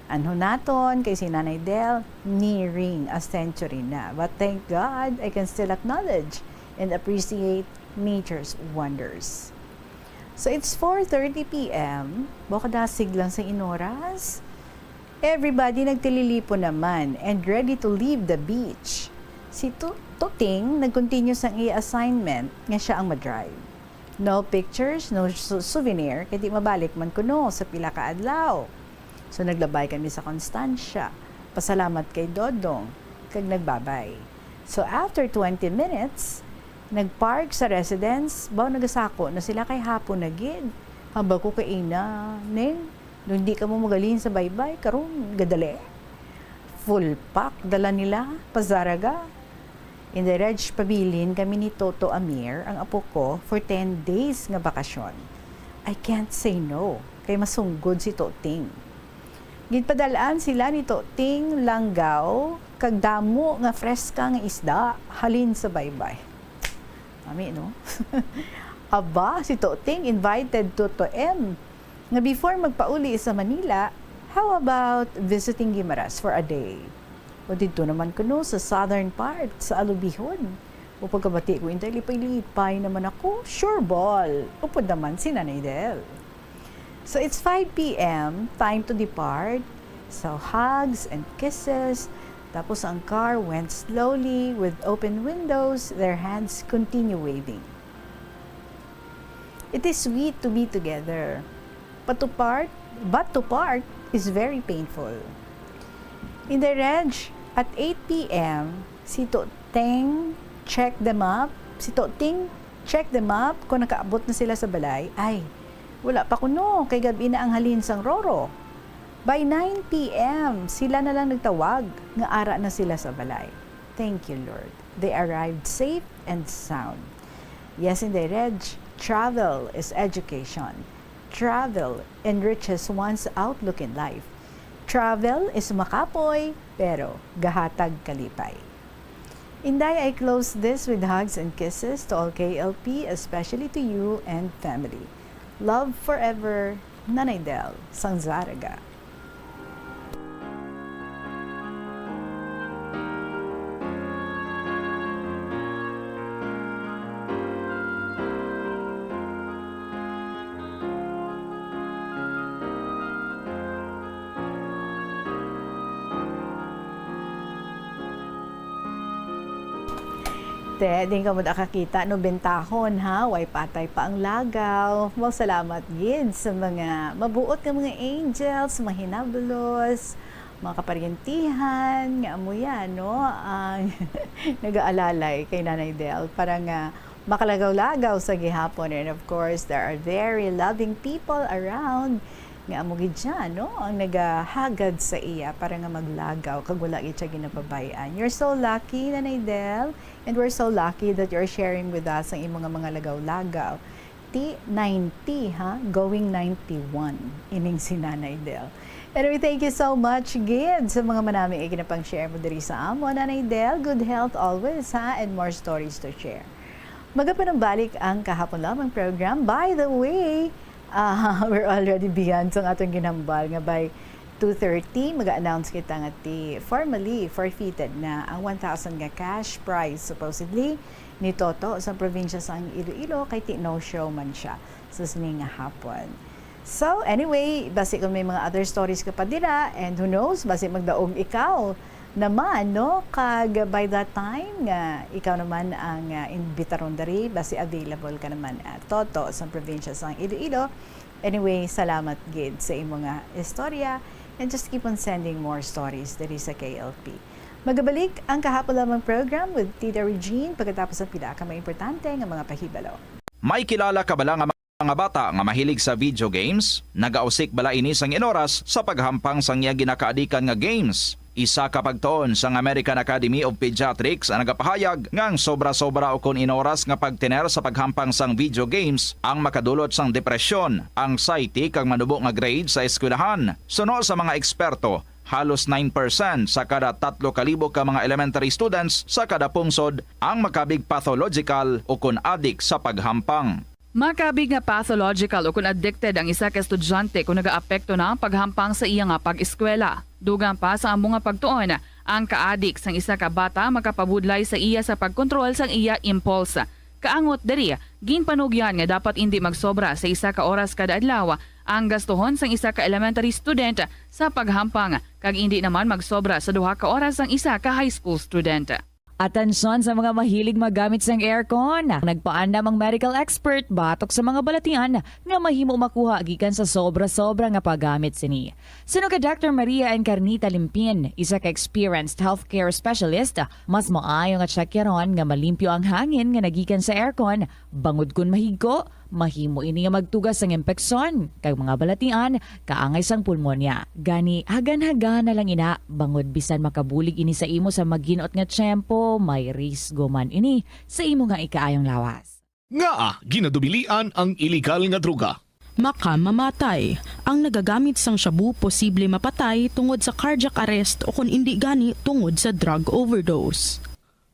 Ano naton kay si Nanay Del, nearing a century na. But thank God, I can still acknowledge and appreciate nature's wonders. So it's 4:30 p.m. Baka dasig lang sa inoras. Everybody nagtililipo naman and ready to leave the beach. Si Tuting nag-continue sa i-assignment nga siya ang madrive. No pictures, no souvenir, kaya di mabalik man kuno sa pila ka adlaw. So naglabay kami sa Constancia. Pasalamat kay Dodong, kag nagbabay. So after 20 minutes, nagpark sa residence, nagasako na sila kay hapon na gid. Haba ko kay ina, neng, nung hindi ka mo magaling sa baybay, karon gadali. Full pack, dala nila, pazaraga. In the Reg Pavilion, kami ni Toto Amir, ang apo ko, for 10 days nga bakasyon. I can't say no, kay masunggod si Toting. Gidpadalaan sila ni Toting langgaw, kag damo nga freska nga isda, halin sa baybay. Mami, no? Aba, si Toting invited Toto M nga before magpauli sa Manila, how about visiting Guimaras for a day? O dito naman kuno sa southern part, sa Alubihon. O pagkabati ko, intay lipay-lipay naman ako, sure ball. Upod naman si Nanay Del. So it's 5 p.m., time to depart. So hugs and kisses. Tapos ang car went slowly with open windows, their hands continue waving. It is sweet to be together. But to part is very painful. In the Reg, at 8 p.m., si Toting check them up. Si Toting check them up kung nakaabot na sila sa balay. Ay, wala pa kuno, kay gabi na ang halin sang Roro. By 9 p.m., sila na lang nagtawag, nga ara na sila sa balay. Thank you, Lord. They arrived safe and sound. Yes, in the Reg, travel is education. Travel enriches one's outlook in life. Travel is makapoy, pero gahatag kalipay. Inday, I close this with hugs and kisses to all KLP, especially to you and family. Love forever, Nanay Del, Sangzaraga. Din ka mo nakakita no bentahon ha, way patay pa ang lagaw. Salamat gid sa mga mabuot nga mga angels, mga hinabulos, mga kaparyentihan nga amo yan, no, ang nag-aalalay kay Nanay Del para nga makalagaw-lagaw sa gihapon. And of course, there are very loving people around nga amo gid siya, no, ang nagahagad sa iya para nga maglagaw kag wala gid siya ginapabayan. You're so lucky, Nanay Del, and we're so lucky that you're sharing with us ang imong mga lagaw-lagaw. T90 ha, going 91 ining si Nanay Del. Anyway, thank you so much gid sa mga manami ay ginapang-share mo diri sa amo, Nanay Del. Good health always ha, and more stories to share. Magapanambalik ang kahapon lamang program. By the way, we're already beyond sa atong ginambal nga by 2:30 mag-announce kita nga formally forfeited na ang 1,000 nga cash prize supposedly ni Toto sa probinsya sang Iloilo kay no show man siya sa sining nga hapon. So anyway, basi kung may mga other stories ka pa dira, and who knows, basi magdaog ikaw naman, no, kag by that time nga ikaw naman ang imbitaron dari, basi available ka naman at Toto sa probinsya sang Iloilo. Anyway, salamat gid sa imo nga istorya, and just keep on sending more stories dari sa KLP. Magabalik ang kahapon lamang program with Tita Regine pagkatapos ang pila ka mga importante nga mga pahibalo.
May kilala ka bala nga mga bata nga mahilig sa video games? Nagausik bala ini sang inoras sa paghampang sang iya ginakaadikan nga games. Isa ka pagtuon sang American Academy of Pediatrics ang nagapahayag ngang sobra-sobra o kun inoras nga pagtiner sa paghampang sang video games ang makadulot sang depresyon, anxiety kag manubo nga grade sa eskwelahan. Suno sa mga eksperto, halos 9% sa kada 3,000 ka mga elementary students sa kada pungsod ang makabig pathological o kun addict sa paghampang.
Makabig nga pathological o kung addicted ang isa ka estudyante kung nagaapekto na ang paghampang sa iya nga pag-eskwela. Dugang pa sa among nga pagtuon, ang ka-addict sang isa ka bata makapabudlay sa iya sa pagkontrol sang iya impulse. Kaangot diri, ginpanugyan nga dapat hindi magsobra sa isa ka oras kada adlaw ang gastuhon sang isa ka elementary student sa paghampang kag hindi naman magsobra sa 2 ka oras ang isa ka high school student.
Atensyon sa mga mahilig magamit sang aircon. Nagpaandam ang medical expert batok sa mga balatian nga mahimo makuha gikan sa sobra-sobra nga paggamit sini. Suno ka Dr. Maria Encarnita Limpin, isa ka experienced healthcare specialist, mas maayo nga tsakyaron nga malimpyo ang hangin nga nagikan sa aircon bangod kun mahigko. Mahimo ini nga magtugas sang impeksyon kay mga balatian kaangay sang pulmonya. Gani hagan-hagan na lang ina bangod bisan makabulig ini sa imo sa maginot nga tiyempo, may risgo man ini sa imo nga ikaayong lawas.
Nga ginadubilian ang illegal nga droga.
Makamamatay. Ang nagagamit sang shabu posible mapatay tungod sa cardiac arrest o kung hindi gani tungod sa drug overdose.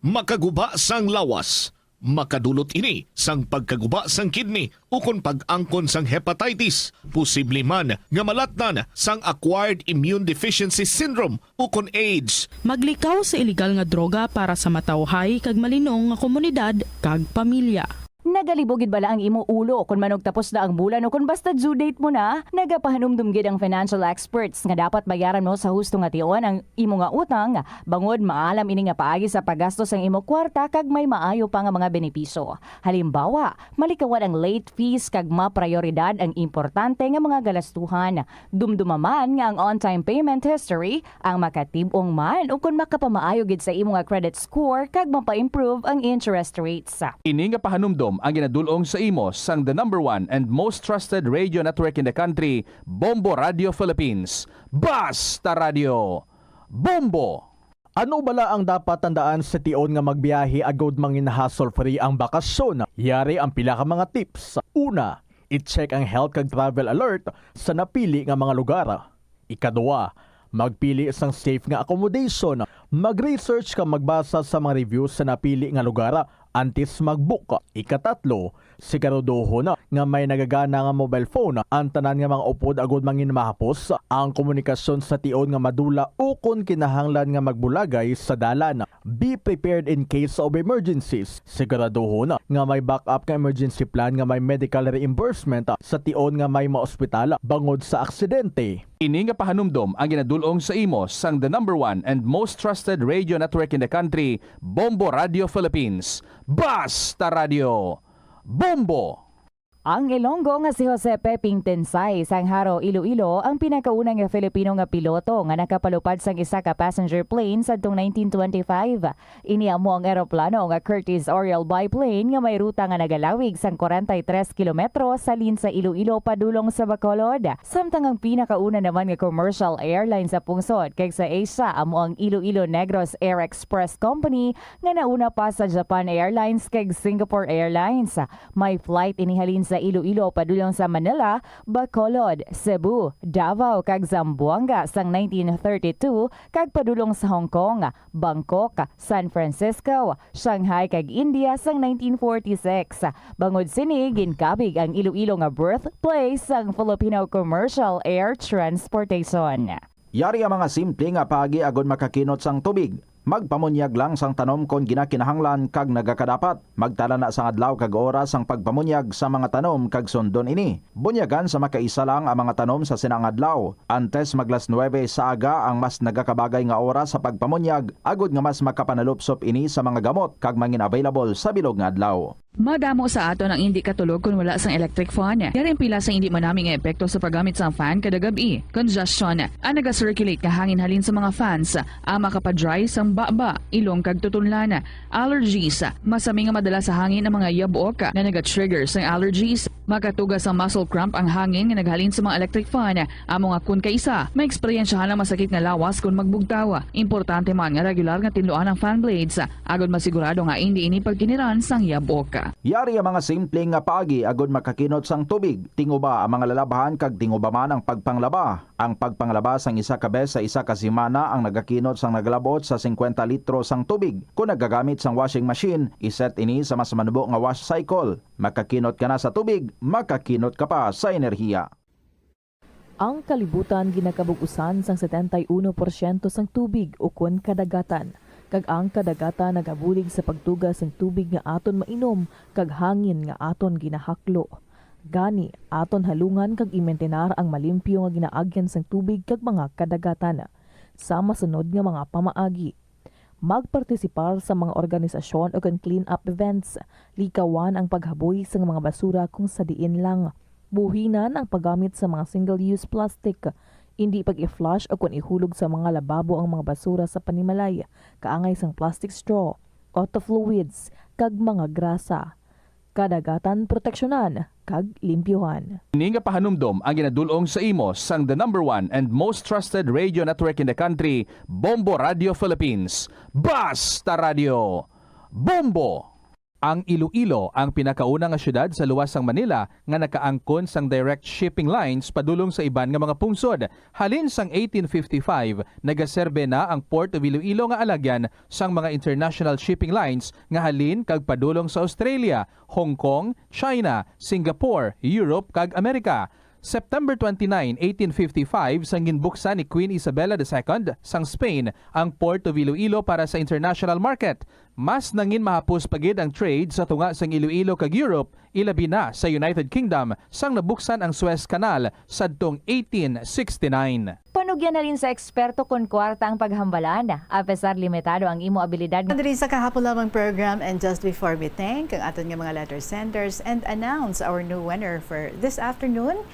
Makaguba sang lawas. Makadulot ini sang pagkaguba sang kidney o kung pag-angkon sang hepatitis, posible man nga malatnan sang acquired immune deficiency syndrome o kung AIDS.
Maglikaw sa illegal nga droga para sa matawhay kag malinong nga komunidad kag pamilya.
Nagalibogid bala ang imo ulo kung manog tapos na ang bulan o kung basta due date mo na, nagapahanumdumgid ang financial experts nga dapat bayaran mo sa husto nga tion ang imo nga utang, bangod maalam ini nga paagi sa paggastos ang imo kwarta kag may maayo pa nga mga benepisyo. Halimbawa, malikawan ang late fees kag maprioridad ang importante nga mga galastuhan. Dumdumaman nga ang on-time payment history ang makatibong man o kung makapamaayo gid sa imo nga credit score kag mapa-improve ang interest rates.
Ini nga pahanumdum ang ginadulong sa imo sang the number 1 and most trusted radio network in the country, Bombo Radio Philippines. Basta Radio Bombo!
Ano bala ang dapat tandaan sa tion nga magbiyahe agod mangin hassle-free ang bakasyon? Yari ang pila ka mga tips. Una, i-check ang health kag travel alert sa napili nga mga lugar. Ikadua, magpili isang safe nga accommodation. Mag-research ka magbasa sa mga reviews sa napili nga lugar antes mag-book. Ikatatlo, siguraduho na nga may nagagana nga mobile phone. Ang tanan nga mga upod agod mangin mahapos ang komunikasyon sa tion nga madula o kung kinahanglan nga magbulagay sa dalan. Be prepared in case of emergencies. Siguraduho na nga may backup nga emergency plan nga may medical reimbursement sa tion nga may maospital bangod sa aksidente.
Ini nga pahanumdum ang ginadulong sa imo sang the number 1 and most trusted radio network in the country, Bombo Radio Philippines. Basta Radio Bombo!
Ang Ilonggo nga si Jose Peping Tensay sang Haro, Iloilo ang pinakaunang nga Filipino nga piloto nga nakapalupad sang isa ka passenger plane sadtong 1925. Iniamo ang eroplano nga Curtiss Oriole biplane nga may ruta nga nagalawig sang 43 kilometro sa sa Iloilo padulong sa Bacolod. Samtang ang pinakauna naman nga commercial airline sa pungsod kay sa Asia amo ang Iloilo Negros Air Express Company nga nauna pa sa Japan Airlines kay Singapore Airlines. May flight inihalin sa Iloilo padulong sa Manila, Bacolod, Cebu, Davao kag Zamboanga sang 1932 kag padulong sa Hong Kong, Bangkok, San Francisco, Shanghai kag India sang 1946. Bangod sini ginkabig ang Iloilo nga birthplace sang Filipino Commercial Air Transportation.
Yari ang mga simple nga paagi agod makakinot sang tubig. Magpamunyag lang sang tanom kon ginakinahanglan kag nagakadapat. Magtala na sang adlaw kag oras ang pagpamunyag sa mga tanom kag sundon ini. Bunyagan sa makaisa lang ang mga tanom sa sinang adlaw. Antes maglas 9 sa aga ang mas nagakabagay nga oras sa pagpamunyag agod nga mas makapanalupsop ini sa mga gamot kag mangin available sa bilog nga adlaw.
Madamo sa ato ang hindi katulog kung wala sang electric fan. Yari ang pila sa hindi manaming epekto sa paggamit sang fan kada gabi. Congestion, ang naga-circulate nga hangin halin sa mga fans, ang makapadry sang baba, ilong kag tutunlan. Allergies, masami nga madala sa hangin ang mga yabok na naga-trigger sang allergies. Makatugas ang muscle cramp ang hangin nga naghalin sa mga electric fan. Amo nga kun kaisa, may eksperyensyahan ang masakit nga lawas kung magbugtaw. Importante man nga regular nga tinluan ang fan blades, agad masigurado nga hindi ini pagkiniran sang yabok.
Yari ang mga simpleng nga paagi agud makakinot sang tubig. Tinguba ang mga lalabahan kag tinguba man ang pagpanglaba. Ang pagpanglaba sang isa ka bes sa isa ka semana ang nagakinot sang naglabot sa 50 litro sang tubig. Kung nagagamit sang washing machine, iset ini sa mas manubo nga wash cycle. Makakinot ka na sa tubig, makakinot ka pa sa enerhiya.
Ang kalibutan ginakabug-usan sang 71% sang tubig ukon kadagatan. Kag ang kadagatan nagabulig sa pagtugas ng tubig nga aton mainom kag hangin nga aton ginahaklo. Gani aton halungan kag imentenar ang malimpyo nga ginaagyan sang tubig kag mga kadagatan. Sa masunod nga mga pamaagi, magpartisipar sa mga organisasyon o clean up events, likawan ang paghaboy sa mga basura kung sa diin lang. Buhinan ang paggamit sa mga single-use plastic, hindi pag-i-flush o kung ihulog sa mga lababo ang mga basura sa panimalay, kaangay sang plastic straw, auto fluids, kag mga grasa. Kadagatan proteksyonan, kag limpyuhan.
Ini nga pahanumdom ang ginadulong sa imo sang the #1 and most trusted radio network in the country, Bombo Radio Philippines. Basta Radio! Bombo! Ang Iloilo ang pinakauna nga syudad sa luwas sang Manila nga nakaangkon sang direct shipping lines padulong sa iban nga mga pungsod. Halin sang 1855, nagaserbe na ang Port of Iloilo nga alagyan sang mga international shipping lines nga halin kag padulong sa Australia, Hong Kong, China, Singapore, Europe kag Amerika. September 29, 1855, sang ginbuksan ni Queen Isabella II sang Spain ang Port of Iloilo para sa international market. Mas nangin mahapos pagid ang trade sa tunga sang Iloilo kag Europe, ilabi na sa United Kingdom sang nabuksan ang Suez Canal sadtong 1869.
Panugyan na rin sa eksperto kung kwarta ang paghambalan. Apesar limitado ang imo abilidad.
Diri sa kahapon lamang program, and just before we thank ang aton nga mga letter senders and announce our new winner for this afternoon,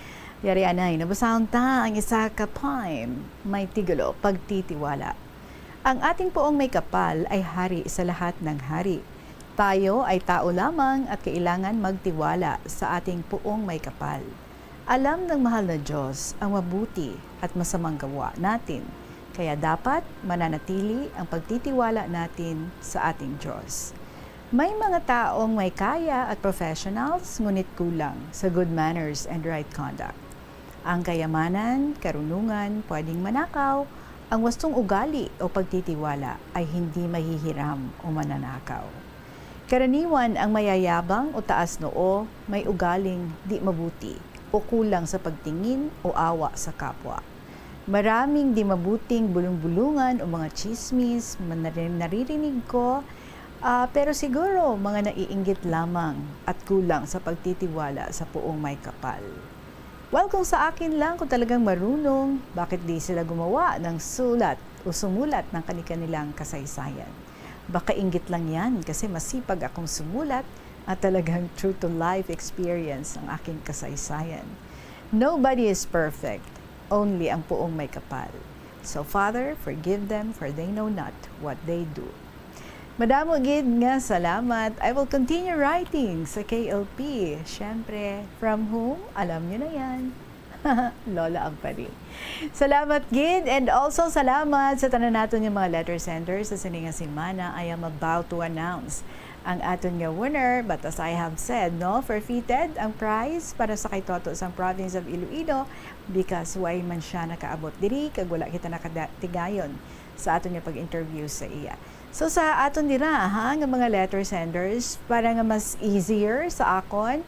yari anay, nabasahon ta ang isa ka poem, may tigulo, pagtitiwala. Ang ating poong may kapal ay hari sa lahat ng hari. Tayo ay tao lamang at kailangan magtiwala sa ating poong may kapal. Alam ng mahal na Diyos ang mabuti at masamang gawa natin, kaya dapat mananatili ang pagtitiwala natin sa ating Diyos. May mga taong may kaya at professionals, ngunit kulang sa good manners and right conduct. Ang kayamanan, karunungan, pwedeng manakaw, ang wastong ugali o pagtitiwala ay hindi mahihiram o mananakaw. Karaniwan ang mayayabang o taas noo, may ugaling di mabuti o kulang sa pagtingin o awa sa kapwa. Maraming di mabuting bulong-bulungan o mga chismis, naririnig ko, pero siguro mga naiinggit lamang at kulang sa pagtitiwala sa poong may kapal. Well, kung sa akin lang, kung talagang marunong, bakit di sila gumawa ng sulat o sumulat ng kanilang kasaysayan? Baka inggit lang yan kasi masipag akong sumulat at talagang true to life experience ang aking kasaysayan. Nobody is perfect, only ang poong may kapal. So Father, forgive them for they know not what they do. Madamo gid nga salamat. I will continue writing sa KLP. Siyempre, from whom? Alam nyo na yan. Lola Ampari. Salamat gid, and also salamat sa tanan naton yung mga letter senders sa sininga simana. I am about to announce ang aton nga winner, but as I have said, no, forfeited ang prize para sa kay Toto sa province of Iloilo because why man siya nakaabot diri kag wala kita nakatigayon sa aton nga pag-interview sa iya. So sa aton dira nga mga letter senders, para nga mas easier sa akon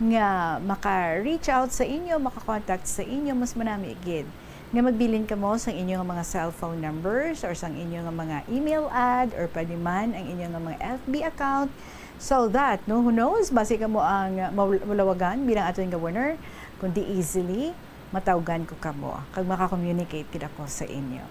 nga maka-reach out sa inyo, maka-contact sa inyo, mas manami gid nga magbilin kamo sa inyong mga cellphone numbers or sa inyong mga email ad or pwede man ang inyong mga FB account, so that no, who knows, basi kamo ang mulawagan bilang aton nga winner, kundi easily matawagan ko kamo kag maka-communicate kita ko sa inyo.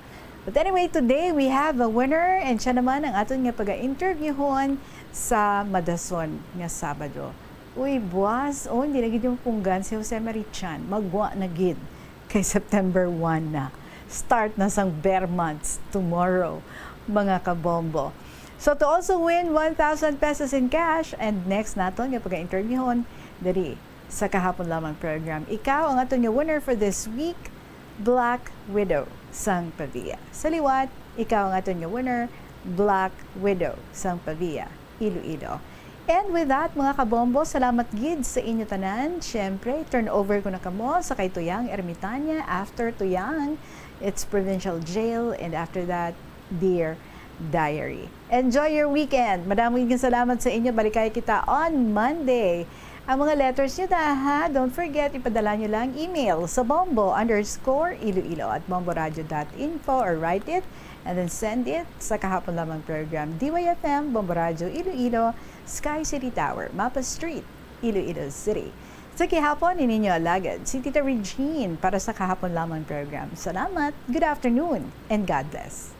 But anyway, today we have a winner and siya naman ang aton nga pag-interviewon sa Madason nga Sabado. Uy, buwas, hindi na gid yung punggan si Jose Marichan. Magwa na gid kay September 1 na. Start na sang bear months tomorrow, mga kabombo. So to also win 1,000 pesos in cash and next naton nga pag-interviewon diri sa kahapon lamang program. Ikaw ang aton nga winner for this week, Black Widow sang Pavia. Sa liwat, ikaw ang aton nga winner, Black Widow sang Pavia, Iloilo. And with that, mga kabombo, salamat gid sa inyo tanan. Siyempre, turn over ko na kamo sa kay Tuyang Ermitanya. After Tuyang, it's Provincial Jail. And after that, Dear Diary. Enjoy your weekend. Madaming salamat sa inyo. Balikay kita on Monday. Ang mga letters nyo na ha, don't forget, ipadala nyo lang email sa bombo_Iloilo at bomboradio.info or write it and then send it sa kahapon lamang program. DYFM, Bombo Radio Iloilo, Sky City Tower, Mapa Street, Iloilo City. Sa kahapon, ininyo alagad si Tita Regine para sa kahapon lamang program. Salamat, good afternoon, and God bless.